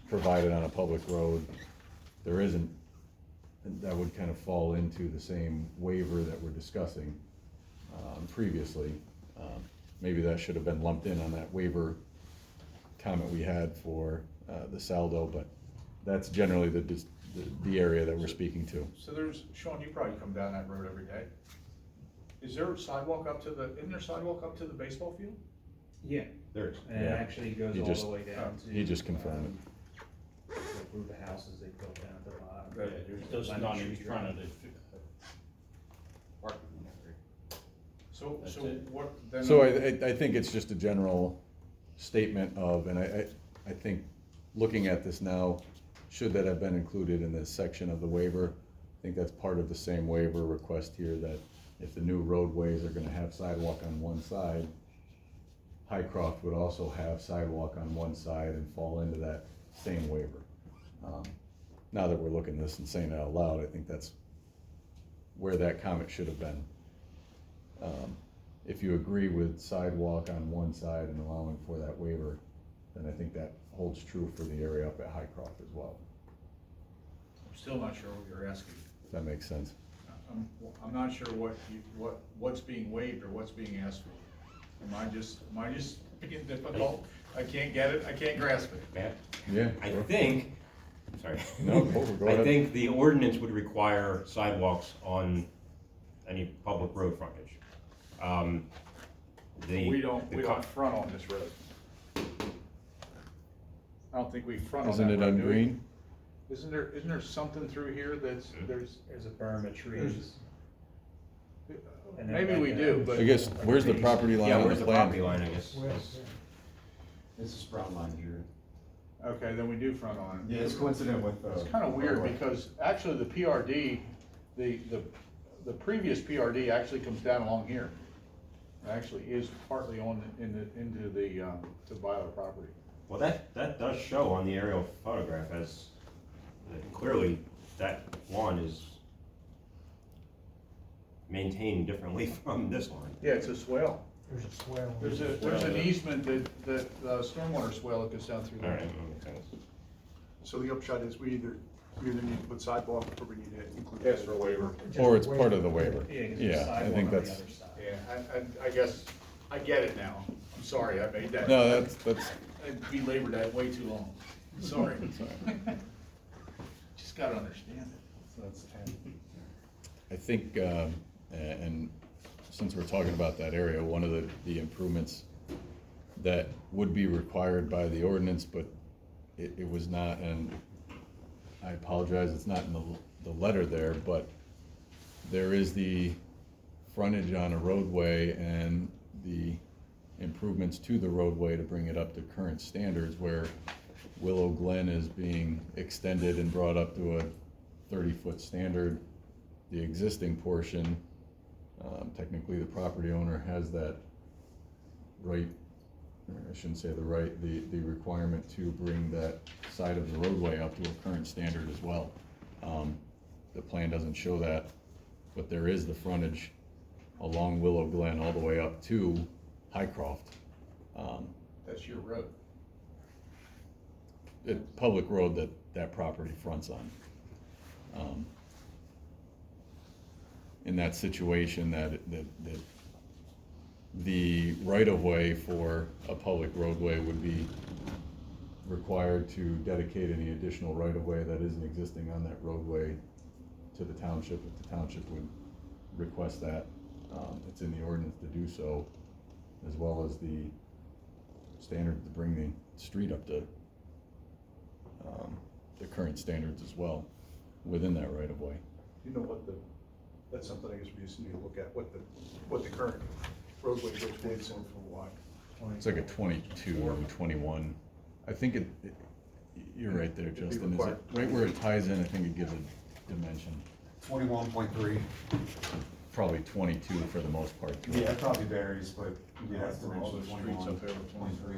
S14: provided on a public road. There isn't, and that would kind of fall into the same waiver that we're discussing previously. Maybe that should have been lumped in on that waiver comment we had for the Saldo, but that's generally the area that we're speaking to.
S13: So there's, Sean, you probably come down that road every day. Is there a sidewalk up to isn't there sidewalk up to the baseball field?
S6: Yeah,
S11: There is.
S6: and it
S14: Yeah.
S6: actually goes
S14: He
S6: all
S14: just-
S6: the way down to.
S14: He just confirmed
S6: The group of houses they built down at the bottom.
S10: There's those none in front of the parking area.
S13: So
S10: That's
S13: so
S10: it.
S13: what then?
S14: So I think it's just a general statement of, and I think looking at this now, should that have been included in this section of the waiver? I think that's part of the same waiver request here, that if the new roadways are gonna have sidewalk on one side, Highcroft would also have sidewalk on one side and fall into that same waiver. Now that we're looking at this and saying it out loud, I think that's where that comment should have been. If you agree with sidewalk on one side and allowing for that waiver, then I think that holds true for the area up at Highcroft as well.
S13: I'm still not sure what you're asking.
S14: If that makes sense.
S13: I'm not sure what's being waived or what's being asked for. Am I just being difficult? I can't get it, I can't grasp it.
S11: Matt?
S14: Yeah.
S11: I think, sorry.
S14: No, go
S11: I
S14: ahead.
S11: think the ordinance would require sidewalks on any public road frontage.
S13: We don't front on this road. I don't think we front on that
S14: Isn't it
S13: road,
S14: on
S13: do we?
S14: green?
S13: Isn't there something through here there's,
S6: There's a berm of trees. And then
S13: maybe we
S6: like
S13: do,
S6: that.
S13: but.
S14: I guess, where's the property line
S11: Yeah,
S14: on
S11: where's
S14: the
S11: the property
S14: plan?
S11: line, I guess?
S15: This is Sprout line here.
S13: Okay, then we do front on it.
S15: Yeah, it's coincident with.
S13: It's kind of weird because actually the PRD, the previous PRD actually comes down along here. It actually is partly into the Viola property.
S11: Well, that does show on the aerial photograph as, clearly, that lawn is maintained differently from this line.
S13: Yeah, it's a swale.
S2: There's a swale.
S13: There's an easement that stormwater swale that goes down through
S11: All
S13: there.
S11: right, that makes sense.
S12: So the upshot is we either need to put sidewalk or we need to include.
S13: Ask for a waiver.
S14: Or it's part of the waiver.
S6: Yeah, 'cause there's
S14: Yeah, I
S6: sidewalk
S14: think
S6: on the
S14: that's,
S6: other side.
S13: Yeah, I guess, I get it now. I'm sorry, I made that.
S14: no, that's,
S13: I belabored that way too long. Sorry. Just gotta understand it.
S2: So that's 10.
S14: I think, and since we're talking about that area, one of the improvements that would be required by the ordinance, but it was not, and I apologize, it's not in the letter there, but there is the frontage on a roadway and the improvements to the roadway to bring it up to current standards, where Willow Glen is being extended and brought up to a 30-foot standard. The existing portion, technically the property owner has that right, or I shouldn't say the right, the requirement to bring that side of the roadway up to a current standard as well. The plan doesn't show that, but there is the frontage along Willow Glen all the way up to Highcroft.
S13: That's your road.
S14: Public road that property fronts on. In that situation that the right-of-way for a public roadway would be required to dedicate any additional right-of-way that isn't existing on that roadway to the township, if the township would request that. It's in the ordinance to do so, as well as the standard to bring the street up to the current standards as well, within that right-of-way.
S12: You know what that's something I guess we just need to look at, what the current roadway width is and for what.
S14: It's like a 22 or 21. I think you're right there, Justin. Is it
S12: required.
S14: right where it ties in? I think it gives a dimension.
S15: 21.3.
S14: Probably 22 for the most part.
S15: Yeah, it probably varies, but yeah, it's
S12: For all
S15: dimension
S12: the streets
S15: 21,
S12: up there with
S15: 23.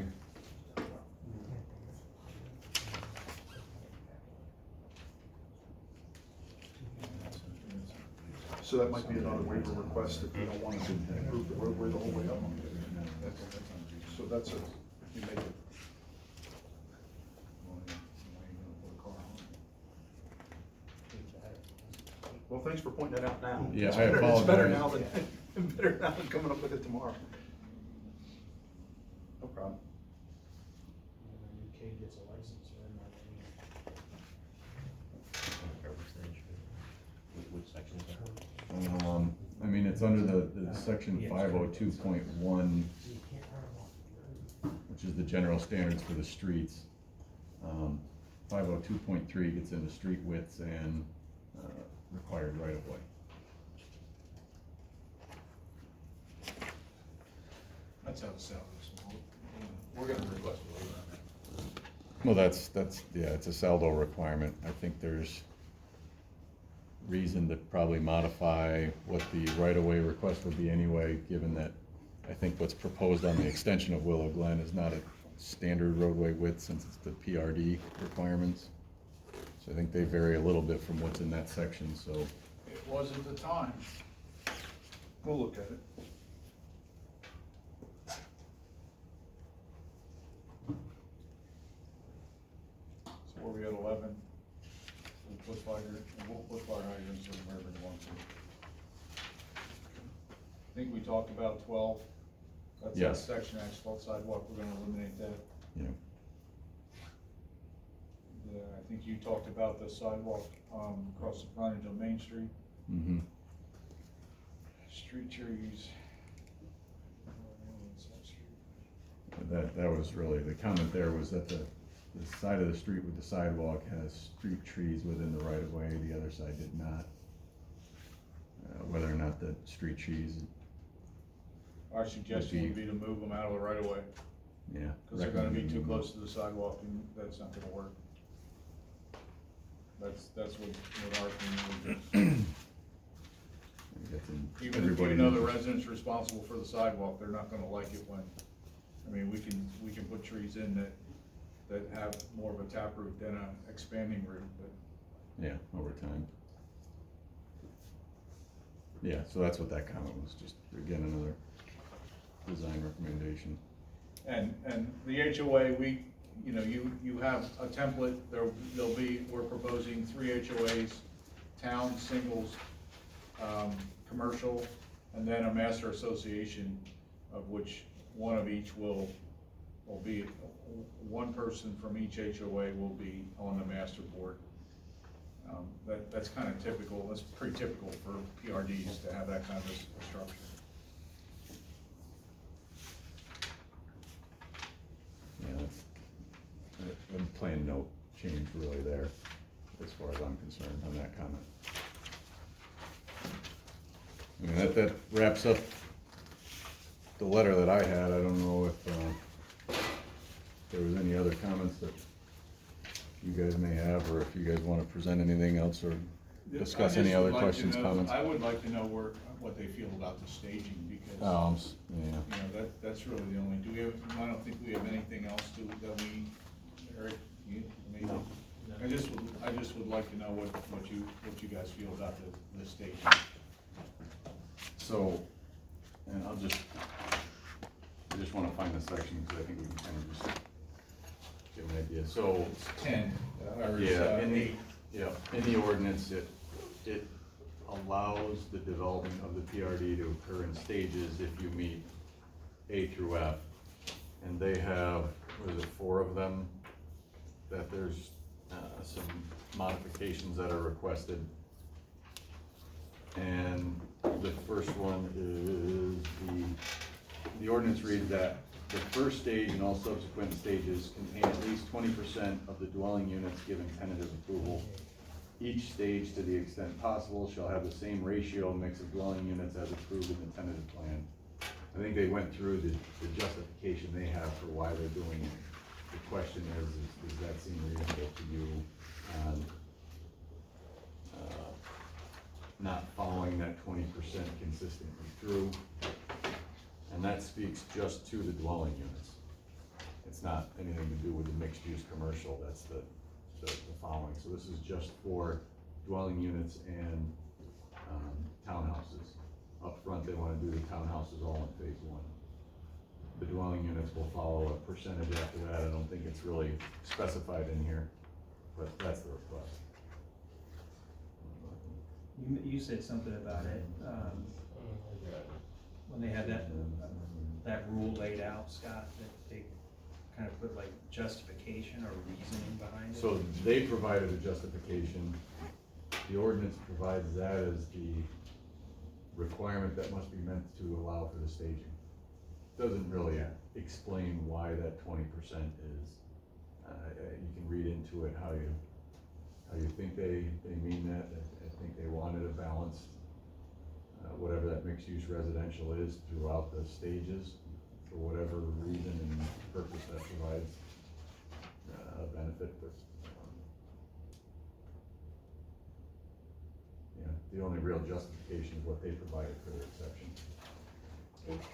S12: So that might be another waiver request if you don't want to improve the roadway the whole way up. So that's a, you make it. Well, thanks for pointing that out now.
S14: Yeah,
S12: It's
S14: I
S12: better- It's better
S14: apologize.
S12: now than, better now than coming up with it tomorrow. No problem.
S6: New kid gets a license or
S11: Which section is that?
S14: I mean, it's under the section 502.1, which is the general standards for the streets. 502.3 gets into street widths and required right-of-way.
S12: That's how the salary is. We're gonna request a waiver on that.
S14: Well, that's, yeah, it's a saldo requirement. I think there's reason to probably modify what the right-of-way request would be anyway, given that I think what's proposed on the extension of Willow Glen is not a standard roadway width since it's the PRD requirements. So I think they vary a little bit from what's in that section, so.
S13: It was at the time.
S12: We'll look at it. So where we at 11? We'll put fire hydrants in wherever we want to. I think we talked about 12. That's that
S14: Yes.
S12: section, asphalt sidewalk, we're gonna eliminate that.
S14: Yeah.
S12: Yeah, I think you talked about the sidewalk, across the frontage on Main Street,
S14: Mm-hmm.
S12: street trees.
S14: That was really, the comment there was that the side of the street with the sidewalk has street trees within the right-of-way, the other side did not. Whether or not the street trees,
S12: Our suggestion would be to move them out of the right of way,
S14: yeah.
S12: because they're gonna be too
S14: recommending-
S12: close to the sidewalk, and that's not gonna work. That's what our opinion is.
S14: That's in
S12: Even
S14: everybody
S12: though the
S14: uses-
S12: residents responsible for the sidewalk, they're not gonna like it when, I mean, we can put trees in that have more of a taproot than a expanding root, but
S14: Yeah, over time. Yeah, so that's what that comment was, just again, another design recommendation.
S12: And the HOA, you have a template, we're proposing 3 HOAs, town, singles, commercial, and then a master association, of which one of each will be, one person from each HOA will be on the master board. That's kind of typical, that's pretty typical for PRDs to have that kind of a structure.
S14: Yeah, that's, a plan note change really there, as far as I'm concerned on that comment. I mean, that wraps up the letter that I had. I don't know if there was any other comments that you guys may have, or if you guys want to present anything else or discuss any other questions, comments.
S12: I would like to know what they feel about the staging, because,
S14: Yeah.
S12: that's really the only, I don't think we have anything else that we, Eric, you, maybe?
S14: No.
S12: I just would like to know what you guys feel about the staging.
S14: So, and I just want to find the section, because I think we can kind of just get an idea. So,
S12: 10, or is,
S14: yeah, in the,
S12: 8.
S14: yeah, in the ordinance, it allows the development of the PRD to occur in stages if you meet A through F, and they have, what is it, 4 of them, that there's some modifications that are requested. And the first one is the ordinance reads that the first stage and all subsequent stages contain at least 20% of the dwelling units given tentative approval. Each stage, to the extent possible, shall have the same ratio mix of dwelling units as approved in the tentative plan. I think they went through the justification they have for why they're doing it. The question is does that seem reasonable to you on not following that 20% consistently through? And that speaks just to the dwelling units. It's not anything to do with the mixed-use commercial, that's the following. So this is just for dwelling units and townhouses. Up front, they want to do the townhouses all in phase 1. The dwelling units will follow a percentage after that. I don't think it's really specified in here, but that's the request.
S6: You said something about it, when they had that rule laid out, Scott, that they kind of put like justification or reasoning behind it.
S14: So they provided a justification. The ordinance provides that as the requirement that must be meant to allow for the staging. Doesn't really explain why that 20% is. You can read into it how you think they mean that. I think they wanted a balanced, whatever that mixed use residential is throughout the stages for whatever reason and purpose that provides a benefit. But the only real justification is what they provided for their exception.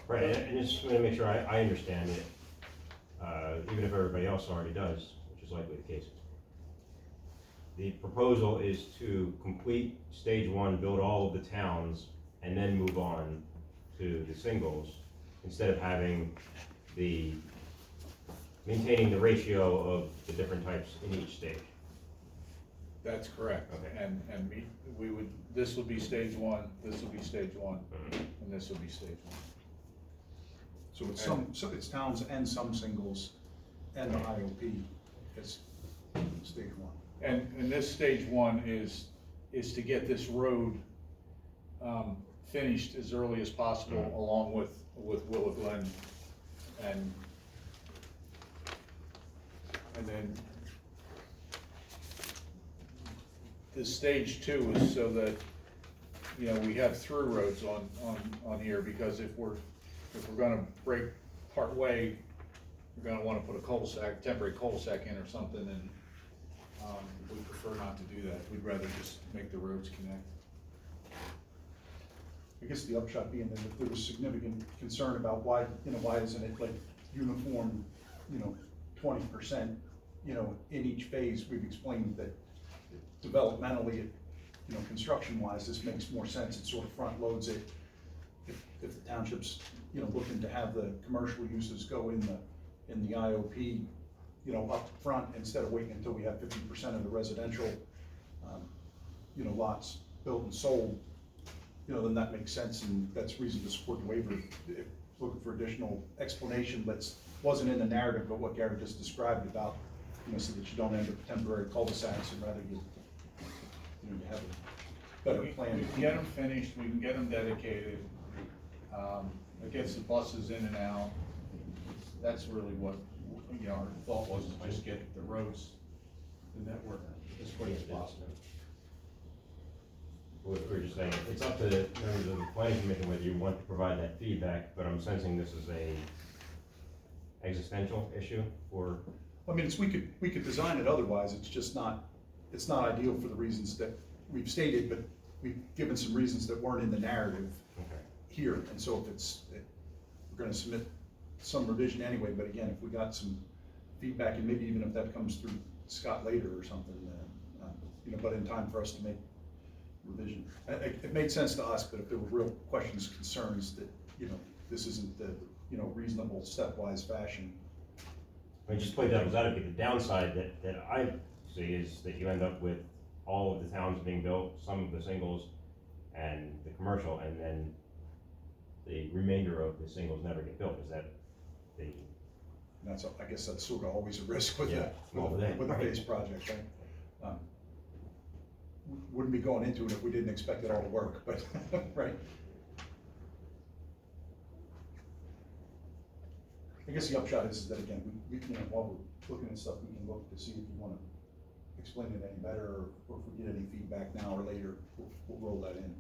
S11: Right, and just want to make sure I understand it, even if everybody else already does, which is likely the case. The proposal is to complete stage 1, build all of the towns, and then move on to the singles, instead of having maintaining the ratio of the different types in each stage.
S13: That's correct.
S11: Okay.
S13: And this will be stage 1, this will be stage 1, and this will be stage 1.
S12: So it's towns and some singles, and the IOP is stage 1.
S13: And this stage 1 is to get this road finished as early as possible, along with Willow Glen, and then the stage 2 is so that, we have through roads on here, because if we're gonna break part way, we're gonna wanna put a temporary cul-de-sac in or something, and we prefer not to do that. We'd rather just make the roads connect.
S12: I guess the upshot being that there was significant concern about why isn't it like uniform, 20%, in each phase. We've explained that developmentally, construction-wise, this makes more sense. It sort of front loads it. If the township's, looking to have the commercial uses go in the IOP, up front, instead of waiting until we have 50% of the residential, lots built and sold, then that makes sense, and that's reason to support the waiver. If looking for additional explanation, but wasn't in the narrative, but what Gary just described about, so that you don't end up with temporary cul-de-sacs, and rather you have a better plan.
S13: We can get them finished, we can get them dedicated, it gets the buses in and out. That's really what, our thought was, to just get the roads, the network as quick as possible.
S11: We're just saying, it's up to the members of the planning commission whether you want to provide that feedback, but I'm sensing this is a existential issue for.
S12: I mean, we could design it otherwise. It's just not ideal for the reasons that we've stated, but we've given some reasons that weren't in the narrative here. And so we're gonna submit some revision anyway, but again, if we got some feedback, and maybe even if that comes through Scott later or something, but in time for us to make revision. It made sense to us, but if there were real questions, concerns that, this isn't the, reasonable stepwise fashion.
S11: I just play devil's advocate. The downside that I see is that you end up with all of the towns being built, some of the singles and the commercial, and then the remainder of the singles never get built, is that the,
S12: That's, I guess that's sort of always a risk with
S11: Yeah, well, then,
S12: with a
S11: right.
S12: phase project, right? Wouldn't be going into it if we didn't expect it all to work, but, right? I guess the upshot is that again, we can, while we're looking at stuff, we can look to see if you wanna explain it any better, or if we get any feedback now or later, we'll roll that in.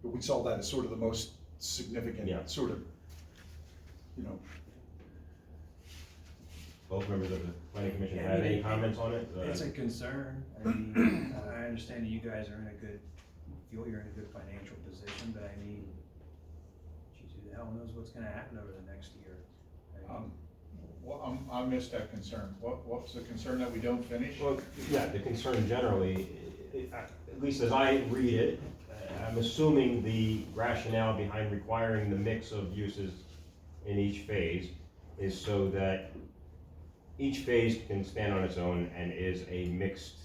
S12: But we saw that as sort of the most significant,
S11: Yeah.
S12: sort of, you know,
S11: both members of the planning commission
S6: Yeah, I
S11: have
S6: mean,
S11: any comments on it?
S6: It's a concern. I mean, I understand that you guys are in a good, feel you're in a good financial position, but I mean, geez, who the hell knows what's gonna happen over the next year? I mean,
S13: Well, I missed that concern. What's the concern, that we don't finish?
S11: Well, yeah, the concern generally, at least as I read it, I'm assuming the rationale behind requiring the mix of uses in each phase is so that each phase can stand on its own and is a mixed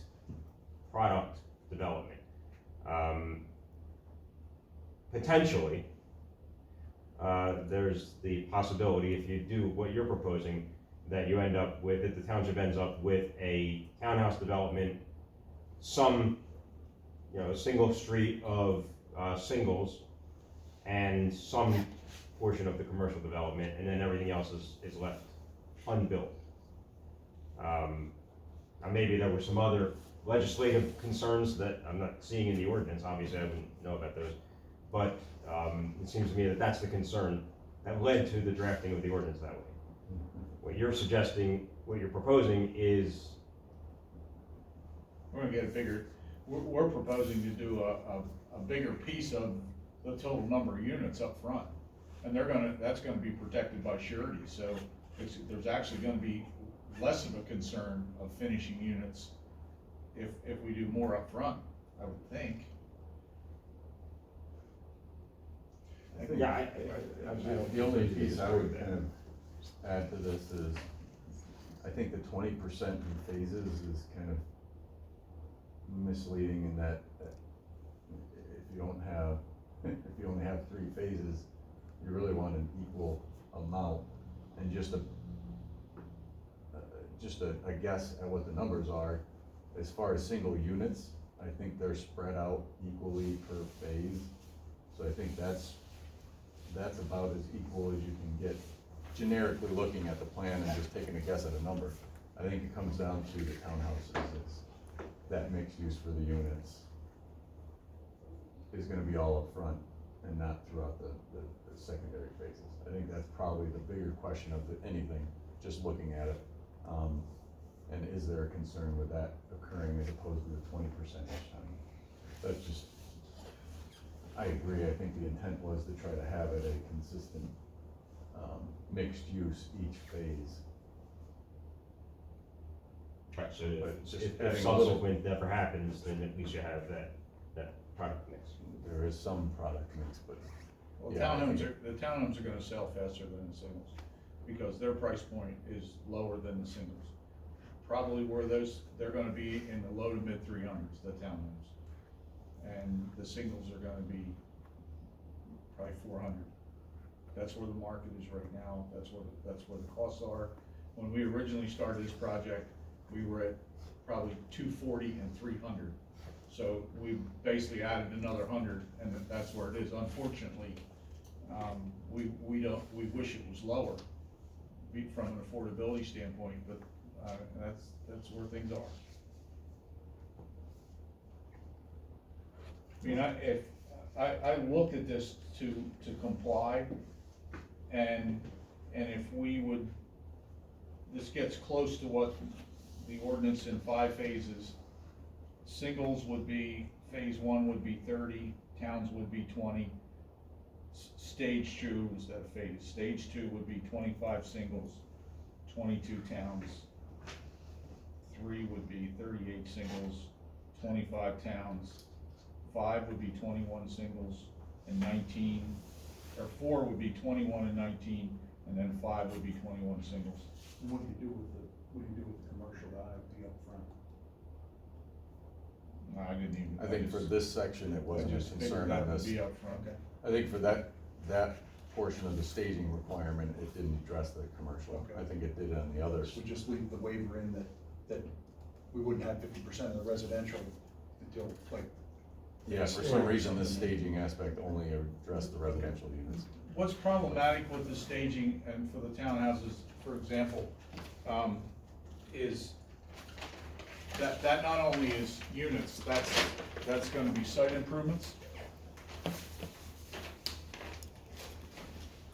S11: product development. Potentially, there's the possibility, if you do what you're proposing, that you end up with, that the township ends up with a townhouse development, some, a single street of singles, and some portion of the commercial development, and then everything else is left unbuilt. Now maybe there were some other legislative concerns that I'm not seeing in the ordinance, obviously I wouldn't know about those, but it seems to me that that's the concern that led to the drafting of the ordinance that way. What you're suggesting, what you're proposing is,
S13: We're gonna get it bigger. We're proposing to do a bigger piece of the total number of units up front. And that's gonna be protected by surety, so there's actually gonna be less of a concern of finishing units if we do more up front, I would think.
S11: yeah,
S14: The only piece I would kind of add to this is, I think the 20% in phases is kind of misleading in that if you only have 3 phases, you really want an equal amount, and just a guess at what the numbers are. As far as single units, I think they're spread out equally per phase, so I think that's about as equal as you can get generically looking at the plan and just taking a guess at a number. I think it comes down to the townhouses, it's that mixed use for the units is gonna be all up front and not throughout the secondary phases. I think that's probably the bigger question of anything, just looking at it. And is there a concern with that occurring as opposed to the 20% each time? That's just, I agree, I think the intent was to try to have it a consistent, mixed use each phase.
S11: right, so
S14: But just
S11: if
S14: adding a little-
S11: subsequent never happens, then at least you have that product mix.
S14: There is some product mix, but.
S13: Well,
S14: yeah, I think
S13: the townhomes are gonna sell faster than the singles, because their price point is lower than the singles. Probably where they're gonna be in the low to mid 300s, the townhomes. And the singles are gonna be probably 400. That's where the market is right now, that's where the costs are. When we originally started this project, we were at probably 240 and 300. So we basically added another 100, and that's where it is. Unfortunately, we wish it was lower, from an affordability standpoint, but that's where things are. I mean, I looked at this to comply, and if this gets close to what the ordinance in 5 phases. Singles would be, phase 1 would be 30, towns would be 20. Stage 2 instead of phase, stage 2 would be 25 singles, 22 towns. 3 would be 38 singles, 25 towns. 5 would be 21 singles and 19, or 4 would be 21 and 19, and then 5 would be 21 singles.
S12: And what do you do with the commercial that I have to be up front?
S13: No, I didn't even.
S14: I think for this section, it wasn't a
S13: just figured
S14: concern
S13: that
S14: on
S13: would
S14: this.
S13: be up front. Okay.
S14: I think for that portion of the staging requirement, it didn't address the commercial.
S12: Okay.
S14: I think it did on the others.
S12: So just leave the waiver in that we wouldn't have 50% of the residential until like.
S14: Yeah, for some reason, the staging aspect only addressed the residential units.
S13: What's problematic with the staging and for the townhouses, for example, is that not only is units, that's gonna be site improvements.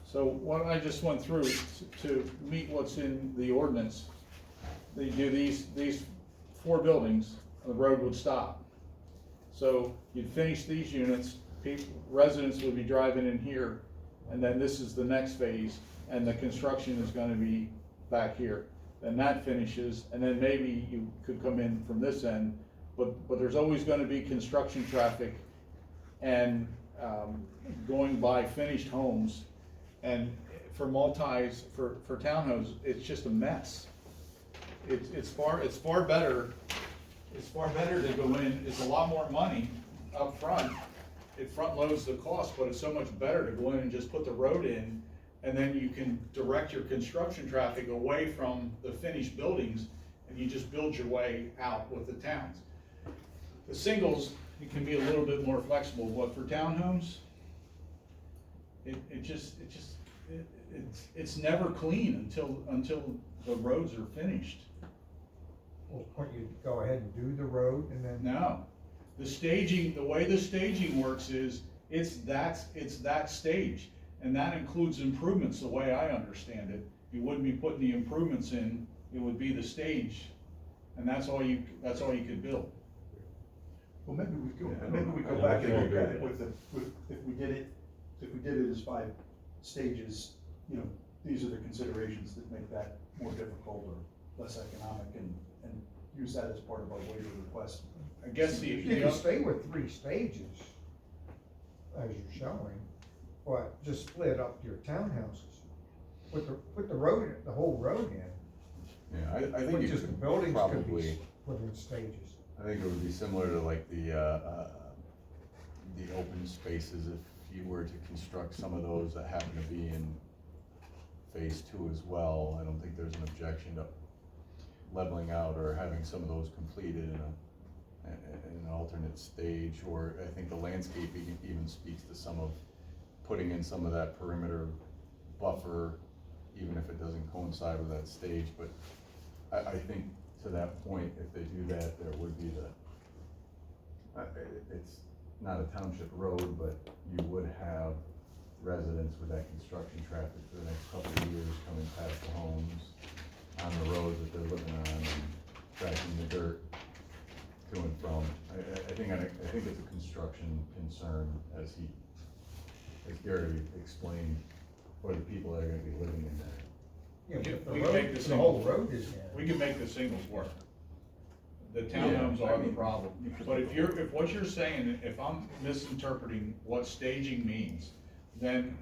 S13: So what I just went through to meet what's in the ordinance, they do these 4 buildings, the road would stop. So you'd finish these units, residents would be driving in here, and then this is the next phase, and the construction is gonna be back here. Then that finishes, and then maybe you could come in from this end, but there's always gonna be construction traffic and, going by finished homes. And for for townhomes, it's just a mess. It's far better to go in, it's a lot more money up front. It front loads the cost, but it's so much better to go in and just put the road in, and then you can direct your construction traffic away from the finished buildings, and you just build your way out with the towns. The singles, it can be a little bit more flexible, but for townhomes, it's never clean until the roads are finished.
S2: Well, can't you go ahead and do the road and then?
S13: No, the way the staging works is, it's that stage, and that includes improvements, the way I understand it. You wouldn't be putting the improvements in, it would be the stage, and that's all you could build.
S12: Well, maybe we go back and look at it if we did it as 5 stages, these are the considerations that make that more difficult or less economic, and use that as part of our waiver request.
S13: I guess
S2: You can stay with 3 stages, as you're showing, but just split up your townhouses. Put the road, the whole road in.
S14: Yeah, I think
S2: But
S14: you
S2: just the
S14: could
S2: buildings could
S14: probably,
S2: be put in stages.
S14: I think it would be similar to like the open spaces, if you were to construct some of those that happen to be in phase 2 as well. I don't think there's an objection to leveling out or having some of those completed in an alternate stage, or I think the landscaping even speaks to some of putting in some of that perimeter buffer, even if it doesn't coincide with that stage. But I think to that point, if they do that, there would be it's not a township road, but you would have residents with that construction traffic for the next couple of years coming past the homes on the roads that they're living on and tracking the dirt to and from. I think it's a construction concern, as Gary explained, for the people that are gonna be living in there.
S2: Yeah, but
S13: We can make
S2: the whole road is in.
S13: We can make the singles work. The townhomes are the problem. But if what you're saying, if I'm misinterpreting what staging means, then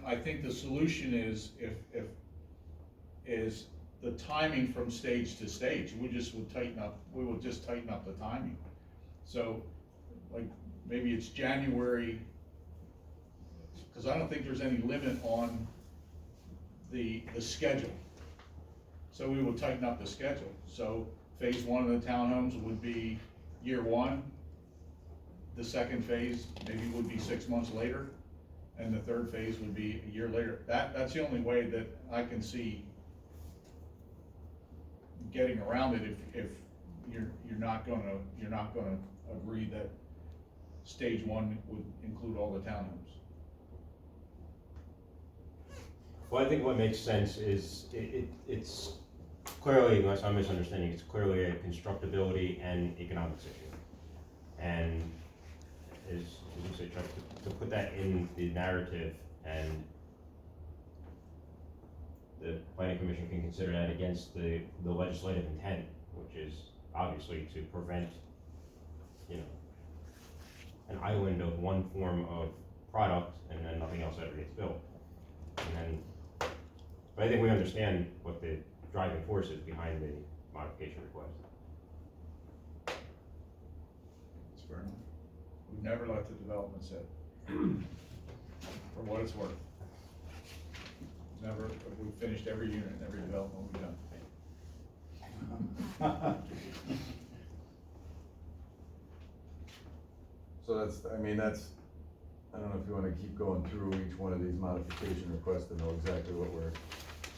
S13: I think the solution is is the timing from stage to stage. We would just tighten up the timing. So, like, maybe it's January, because I don't think there's any limit on the schedule. So we will tighten up the schedule. So phase 1 of the townhomes would be year 1. The second phase maybe would be 6 months later, and the third phase would be a year later. That's the only way that I can see getting around it if you're not gonna agree that stage 1 would include all the townhomes.
S11: Well, I think what makes sense is it's clearly, unless I'm misunderstanding, it's clearly a constructability and economics issue. And as you say, Chuck, to put that in the narrative, and the planning commission can consider that against the legislative intent, which is obviously to prevent, an island of one form of product and then nothing else ever gets built. But I think we understand what the driving force is behind the modification request.
S13: We never let the development sit, for what it's worth. Never, we finished every unit, every development we've done.
S14: So that's, I mean, that's, I don't know if you wanna keep going through each one of these modification requests to know exactly what we're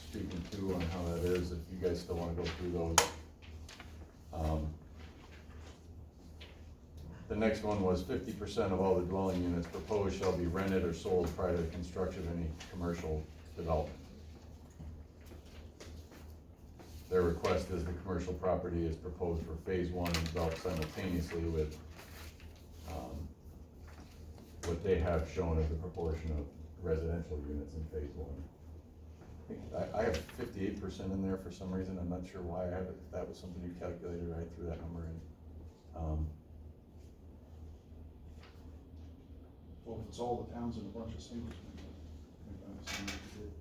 S14: speaking to on how that is, if you guys still wanna go through those. The next one was 50% of all the dwelling units proposed shall be rented or sold prior to the construction of any commercial development. Their request is the commercial property is proposed for phase one and developed simultaneously with, what they have shown as the proportion of residential units in phase one. I have 58% in there for some reason, I'm not sure why I have it, if that was something you calculated, I threw that number in.
S12: Well, if it's all the towns and a bunch of singles, maybe that's what we did.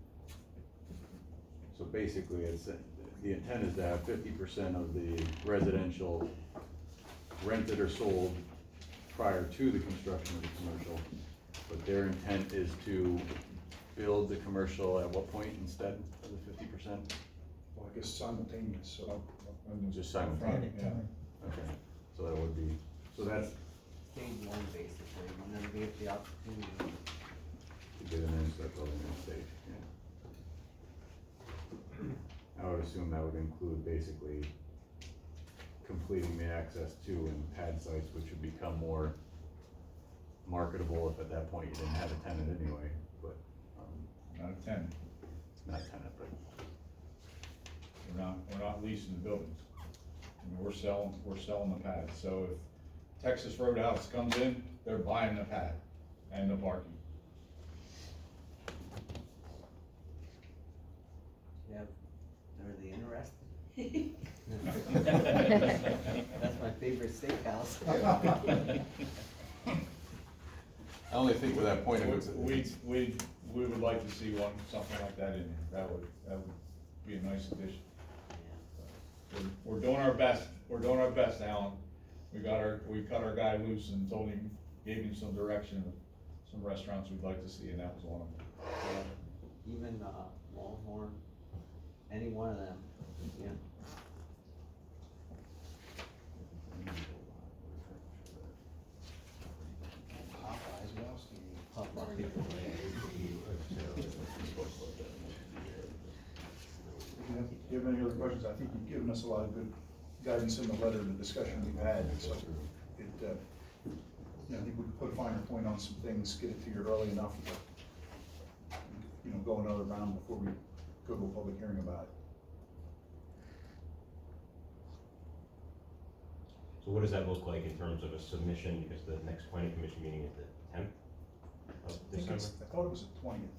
S14: So basically, it's, the intent is to have 50% of the residential rented or sold prior to the construction of the commercial, but their intent is to build the commercial at what point instead of the 50%?
S12: Well, I guess simultaneous, so.
S14: Just simultaneous.
S12: Yeah.
S14: Okay, so that would be, so that's
S5: Stage one, basically, whenever they get the opportunity.
S14: to get an in, building in stage, yeah. I would assume that would include basically completing the access to and pad sites, which would become more marketable if at that point you didn't have a tenant anyway, but,
S13: Not a tenant,
S14: not tenant, but.
S13: we're not leasing the buildings. I mean, we're selling the pad, so if Texas Roadhouse comes in, they're buying the pad and the parking.
S5: Yeah, are they interested? That's my favorite steakhouse.
S14: I only think to that point, if it's,
S13: We would like to see something like that in there, that would be a nice addition. We're doing our best, Alan. We cut our guy loose and told him, gave him some direction of some restaurants we'd like to see, and that was one of them.
S5: Yeah, even, Longhorn, any one of them, yeah. Popeyes, what else do you need? Popeyes.
S12: If you have any other questions, I think you've given us a lot of good guidance in the letter, the discussion we've had, so it, I think we can put a finer point on some things, get it to you early enough to, go another round before we go to a public hearing about it.
S11: So what does that look like in terms of a submission, because the next planning commission meeting is the 10th of December?
S12: I thought it was the 20th.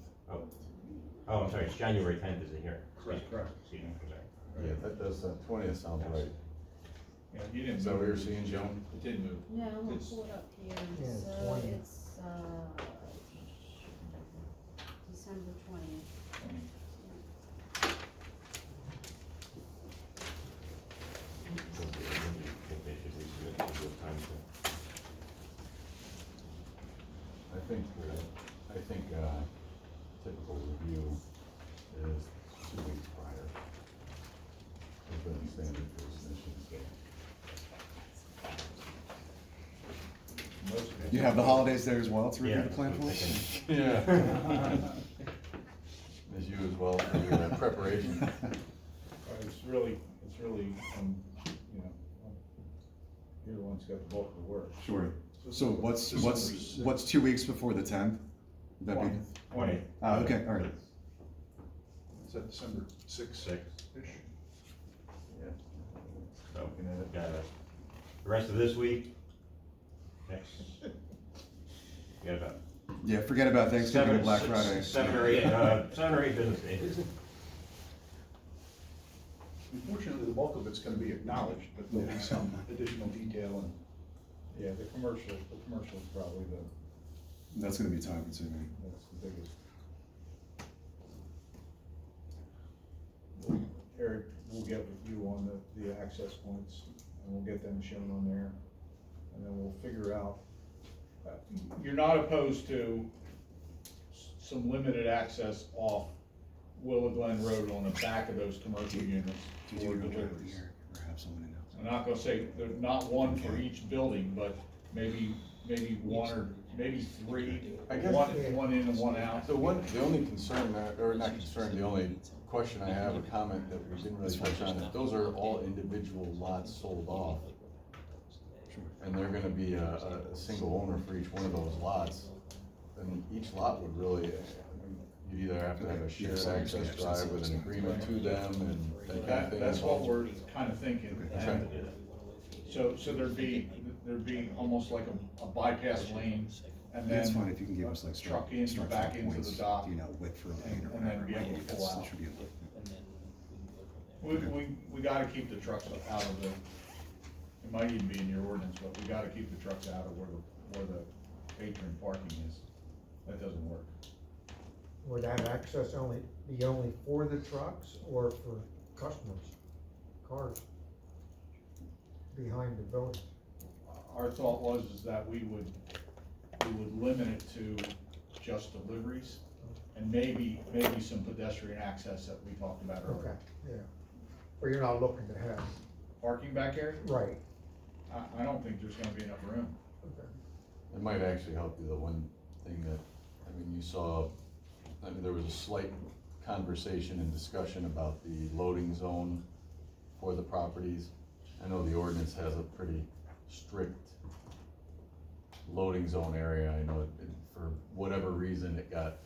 S11: Oh, I'm sorry, it's January 10th is the hearing.
S12: Correct.
S11: Excuse me, I'm sorry.
S14: yeah, that does, 20th sounds right.
S13: Yeah, you didn't.
S14: Is that what you're seeing, Joan?
S13: It didn't move.
S1: No, I'm gonna
S13: It's-
S1: pull it up here,
S2: Yeah,
S1: so
S2: 20.
S1: it's, December 20th.
S11: I think they should resubmit to the time to.
S14: I think, typical review is 2 weeks prior. It's been standard for submissions, so.
S15: You have the holidays there as well to review
S11: Yeah,
S15: the plan for?
S11: that's what I'm
S14: Yeah. As you as well for your preparation.
S13: It's really, you're the one's got the bulk of the work.
S15: Sure. So what's 2 weeks before the 10th? Would that be?
S11: 20.
S15: Oh, okay, all right.
S12: Is that December 6th? Ish?
S14: Yeah.
S11: So, got the rest of this week, next, forget about.
S15: Yeah, forget about Thanksgiving and Black Friday.
S11: 7 or 8 business days.
S12: Unfortunately, the bulk of it's gonna be acknowledged, but there'll be some additional detail and.
S13: Yeah, the commercial is probably
S15: That's gonna be time consuming.
S13: that's the biggest. Eric, we'll get with you on the access points, and we'll get them shown on there, and then we'll figure out you're not opposed to some limited access off Willow Glen Road on the back of those commercial units for deliveries. I'm not gonna say, there's not one for each building, but maybe one or maybe three,
S14: I guess-
S13: one in and one out.
S14: The only concern, or not concern, the only question I have, or comment that we didn't really touch on, if those are all individual lots sold off, and they're gonna be a single owner for each one of those lots, then each lot would really, you'd either have to have a shared access drive with an agreement to them and that kind of thing.
S13: That's what we're kind of thinking.
S14: Okay.
S13: So there'd be almost like a bypass lane, and then
S15: That's fine if you can give us like
S13: truck in, back into the dock,
S15: width for
S13: and then be able to pull out. We gotta keep the trucks out of the, it might even be in your ordinance, but we gotta keep the trucks out of where the patron parking is. That doesn't work.
S2: Would that access be only for the trucks or for customers, cars behind the building?
S13: Our thought was is that we would limit it to just deliveries and maybe some pedestrian access that we talked about earlier.
S2: Okay, yeah. But you're not looking to have,
S13: Parking back here?
S2: right,
S13: I don't think there's gonna be enough room.
S2: okay.
S14: It might actually help you, the one thing that, you saw, there was a slight conversation and discussion about the loading zone for the properties. I know the ordinance has a pretty strict loading zone area. I know for whatever reason it got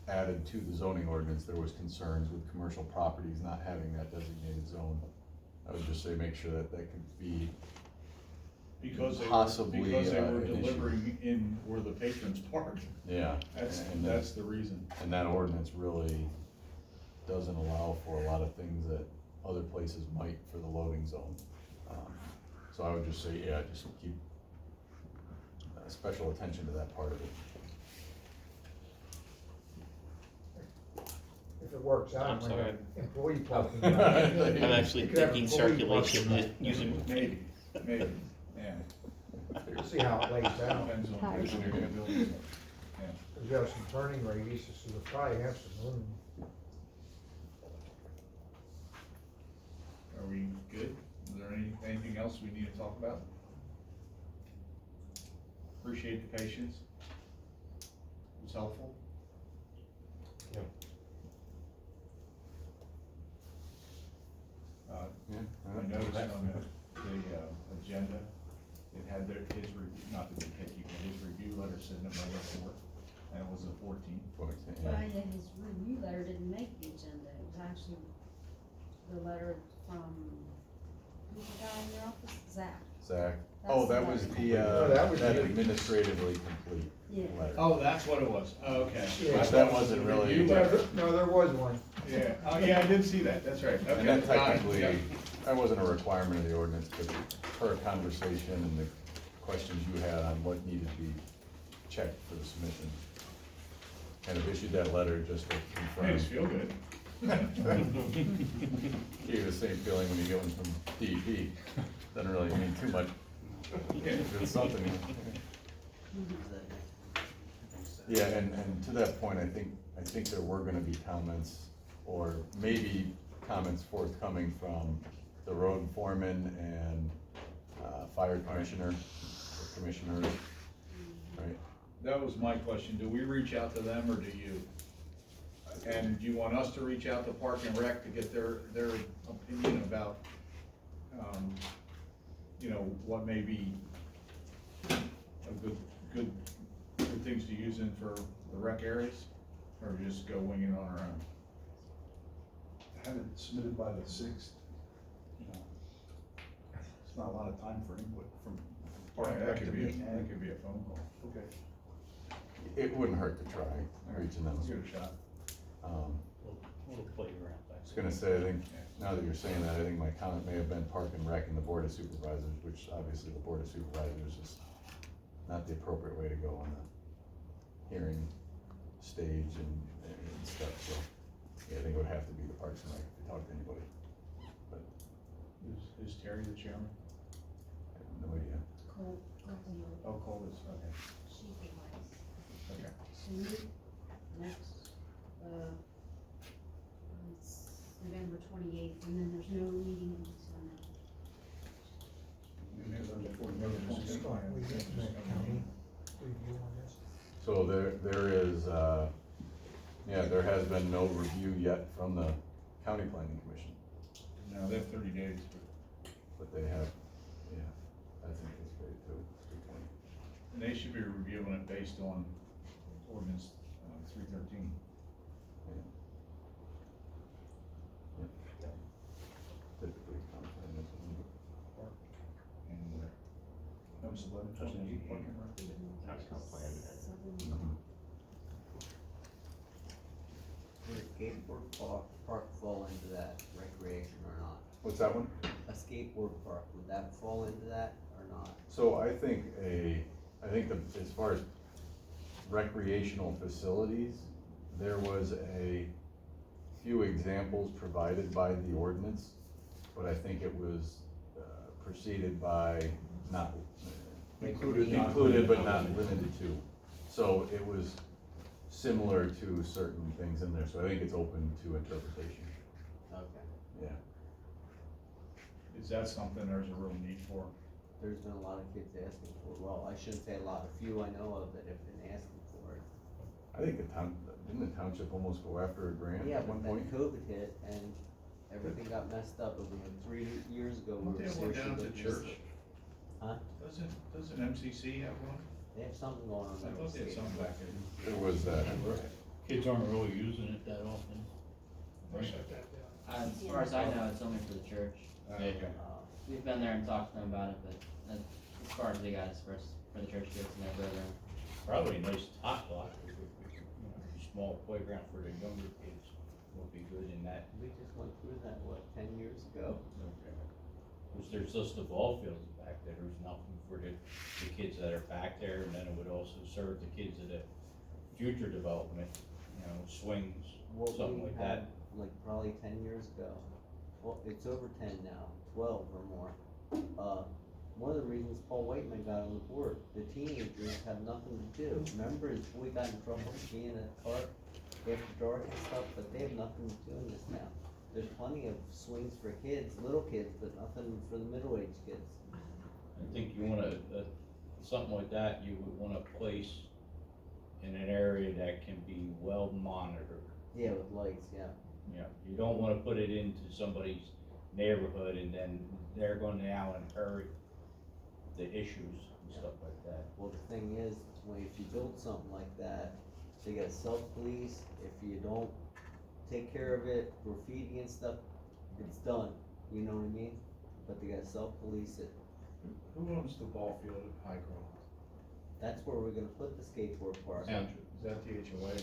S14: added to the zoning ordinance, there was concerns with commercial properties not having that designated zone. I would just say make sure that could be
S13: Because
S14: possibly,
S13: they were
S14: an issue.
S13: delivering in where the patrons park.
S14: Yeah.
S13: That's the reason.
S14: And that ordinance really doesn't allow for a lot of things that other places might for the loading zone. So I would just say, yeah, just keep special attention to that part of it.
S2: If it works out,
S9: I'm
S2: we might
S9: sorry.
S2: have employee parking.
S9: I'm actually
S2: You could have
S9: thinking
S2: employee
S9: circulation,
S2: parking.
S9: using.
S13: Maybe, yeah.
S2: See how it lays out.
S13: Depends on
S1: Tires.
S13: where you're gonna build it. Yeah.
S2: Cause you have some turning radiuses, so you'll probably have some room.
S13: Are we good? Is there anything else we need to talk about? Appreciate the patience. It was helpful. I noticed on the agenda, it had his review, not to be picky, but his review letter said November 4th, and it was the 14th.
S16: Well, yeah, his review letter didn't make the agenda, it was actually the letter from, who's the guy in your office, Zach?
S14: Zach.
S16: That's
S14: Oh, that
S16: the
S14: was
S16: letter.
S14: the,
S2: No, that was
S14: that
S2: the-
S14: administratively complete
S16: Yeah.
S14: letter.
S13: Oh, that's what it was, okay.
S2: Yeah.
S14: Which that wasn't really-
S13: Review letter.
S2: No, there was one.
S13: Yeah, oh, yeah, I did see that, that's right, okay.
S14: And that
S13: got it,
S14: technically,
S13: yeah.
S14: that wasn't a requirement of the ordinance, but per conversation and the questions you had on what needed to be checked for the submission. Kind of issued that letter just to confirm.
S13: Makes you feel good.
S14: Gave you the same feeling when you get one from DEP. Doesn't really mean too much. It's something. Yeah, and to that point, I think there were gonna be comments, or maybe comments forthcoming from the road foreman and, fire commissioner, or commissioners, right?
S13: That was my question, do we reach out to them or do you? And do you want us to reach out to Park and Rec to get their opinion about, what may be a good things to use in for the rec areas? Or just go wing it on our own?
S12: Have it submitted by the 6th, it's not a lot of time for input from Park and
S13: That
S12: Rec
S13: could
S12: to
S13: be,
S12: me.
S13: that could be a phone call.
S12: Okay.
S14: It wouldn't hurt to try reaching them.
S13: Let's give it a shot.
S10: We'll play around.
S14: I was gonna say, I think, now that you're saying that, I think my comment may have been Park and Rec and the Board of Supervisors, which obviously the Board of Supervisors is not the appropriate way to go on the hearing stage and stuff, so, yeah, I think it would have to be the Parks and Rec if you talk to anybody, but
S13: Is Terry the chairman?
S14: I have no idea.
S16: Cole,
S12: Oh, Cole is, okay,
S16: she's the vice.
S12: okay.
S16: Soon, next, it's November 28th, and then there's no meeting in December.
S12: And there's under 40 members.
S2: Scott, we get the county review on this.
S14: So there is, there has been no review yet from the county planning commission,
S12: No, they have 30 days.
S14: but they have, that's anticipated too. Good point.
S12: And they should be reviewing it based on ordinance 313.
S14: Typically, county planning is one.
S12: And that was 11, parking lot.
S5: Would a skateboard park fall into that recreation or not?
S14: What's that one?
S5: A skateboard park, would that fall into that or not?
S14: So I think as far as recreational facilities, there was a few examples provided by the ordinance, but I think it was preceded by not, included but not limited to. So it was similar to certain things in there, so I think it's open to interpretation,
S5: Okay,
S14: yeah.
S12: Is that something there's a real need for?
S5: there's been a lot of kids asking for it, well, I shouldn't say a lot, a few I know of that have been asking for it.
S14: I think didn't the township almost go after a grant
S5: Yeah,
S14: at one
S5: but then
S14: point?
S5: COVID hit and everything got messed up, it was like 3 years ago, we
S12: Don't
S5: were
S12: they have one
S5: seriously
S12: down at the
S5: looking
S12: church?
S5: into it. Huh?
S12: Doesn't MCC have one?
S5: They have something going on
S12: I
S5: there.
S12: thought they had
S5: with
S12: something back
S5: skateboarding.
S12: there.
S14: There was that.
S10: Kids aren't really using it that often.
S17: As far as I know, it's only for the church.
S12: Okay.
S17: We've been there and talked to them about it, but as far as they got is for the church kids and their brethren.
S10: Probably a nice tot lot, small playground for the younger kids would be good in that.
S5: We just went through that, what, 10 years ago?
S10: Cause there's just the ball fields back there, there's nothing for the kids that are back there, and then it would also serve the kids of the future development, swings,
S5: What
S10: something
S5: we
S10: like
S5: had,
S10: that.
S5: like probably 10 years ago. Well, it's over 10 now, 12 or more. One of the reasons Paul Whiteman got on the board, the teenagers have nothing to do. Remember his boy got in trouble being at a park after dark and stuff, but they have nothing to do in this now. There's plenty of swings for kids, little kids, but nothing for the middle-aged kids.
S10: I think you wanna, something like that, you would wanna place in an area that can be well monitored.
S5: Yeah, with lights, yeah.
S10: You don't wanna put it into somebody's neighborhood and then they're going to now inherit the issues and stuff like that.
S5: Well, the thing is, if you build something like that, they gotta self-police. If you don't take care of it, graffiti and stuff, it's done, you know what I mean? But they gotta self-police it.
S12: Who owns the ball field at Highcroft?
S5: That's where we're gonna put the skateboard park.
S12: Township, is that the HOA?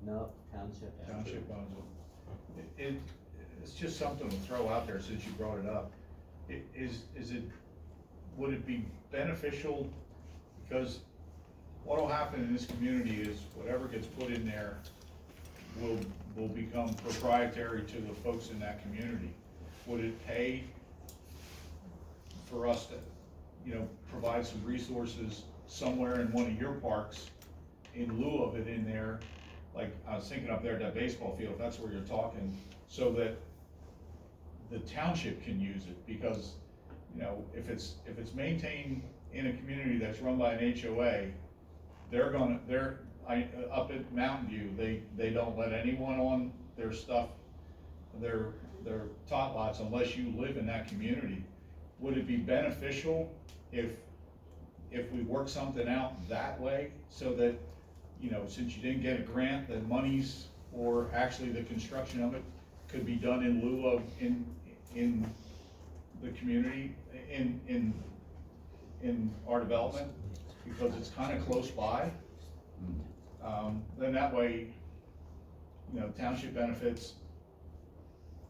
S5: No, township.
S12: Township owns it. It's just something to throw out there since you brought it up. Would it be beneficial, because what'll happen in this community is whatever gets put in there will become proprietary to the folks in that community. Would it pay for us to, provide some resources somewhere in one of your parks in lieu of it in there? Like, I was thinking up there at that baseball field, if that's where you're talking, so that the township can use it, because, if it's maintained in a community that's run by an HOA, up at Mountain View, they don't let anyone on their stuff, their tot lots, unless you live in that community. Would it be beneficial if we work something out that way, so that, since you didn't get a grant, the monies or actually the construction of it could be done in lieu of in the community, in our development, because it's kind of close by. Then that way, township benefits,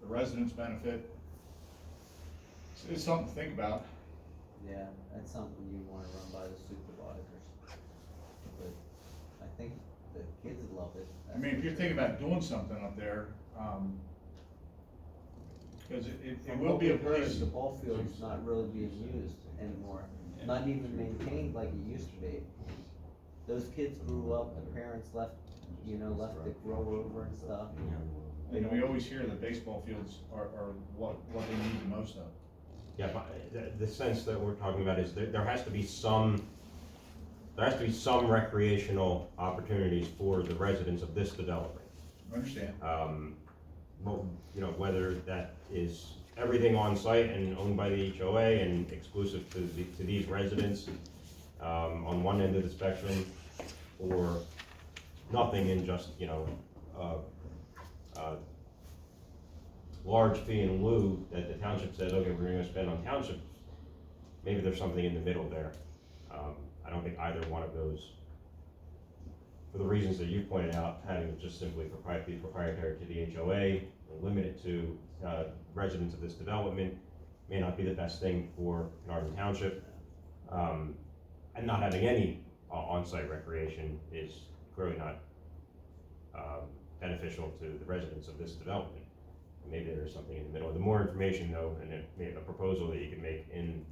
S12: the residents benefit. It's something to think about.
S5: Yeah, that's something you wanna run by the supervisors. But I think the kids would love it.
S12: I mean, if you're thinking about doing something up there, Cause it
S5: From
S12: will
S5: what
S12: be a
S5: we've heard,
S12: police.
S5: the ball field's not really being used anymore, not even maintained like it used to be. Those kids grew up, the parents left it grow over and stuff.
S12: And we always hear that baseball fields are what they need the most of.
S11: Yeah, but the sense that we're talking about is there has to be some recreational opportunities for the residents of this development.
S12: I understand.
S11: Well, whether that is everything on site and owned by the HOA and exclusive to these residents, on one end of the spectrum, or nothing and just, large fee in lieu that the township says, okay, we're gonna spend on township. Maybe there's something in the middle there. I don't think either one of those, for the reasons that you pointed out, having it just simply be proprietary to the HOA, and limited to residents of this development, may not be the best thing for Carnarvon Township. And not having any on-site recreation is clearly not beneficial to the residents of this development. Maybe there's something in the middle. The more information though, and maybe a proposal that you can make in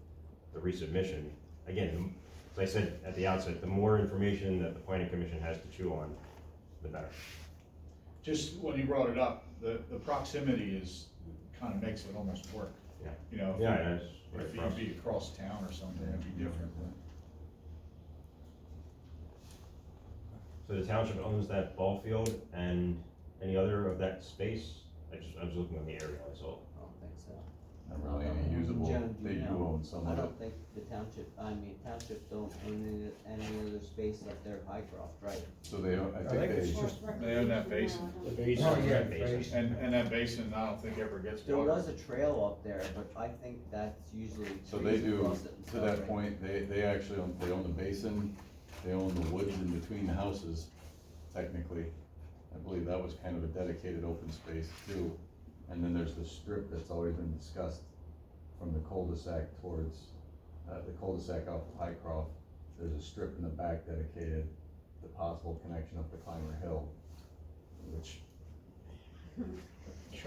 S11: the resubmission, again, as I said at the outset, the more information that the planning commission has to chew on, the better.
S12: Just when you brought it up, the proximity kind of makes it almost work.
S11: Yeah.
S12: If
S11: It's right
S12: if
S11: across.
S12: you'd be across town or something, it'd be different.
S11: So the township owns that ball field and any other of that space? I was looking on the area, that's all.
S5: I don't think so.
S14: Not really any usable,
S5: Joan, do
S14: they
S5: you
S14: do
S5: know?
S14: own some
S5: I
S14: of it.
S5: don't think the township don't own any other space up there at Highcroft, right?
S14: So they, I
S2: I think
S14: think
S2: it's
S14: they,
S2: just,
S12: They own that basin.
S2: oh, yeah,
S11: Basin.
S12: And that basin, I don't think ever gets
S5: There
S12: water.
S5: was a trail up there, but I think that's usually
S14: so they
S5: trees
S14: do,
S5: across it and
S14: to
S5: stuff,
S14: that
S5: right?
S14: point, they actually own, they own the basin, they own the woods in between the houses, technically. I believe that was kind of a dedicated open space too. And then there's the strip that's always been discussed from the cul-de-sac towards, the cul-de-sac off of Highcroft. There's a strip in the back dedicated to possible connection up to Climber Hill, which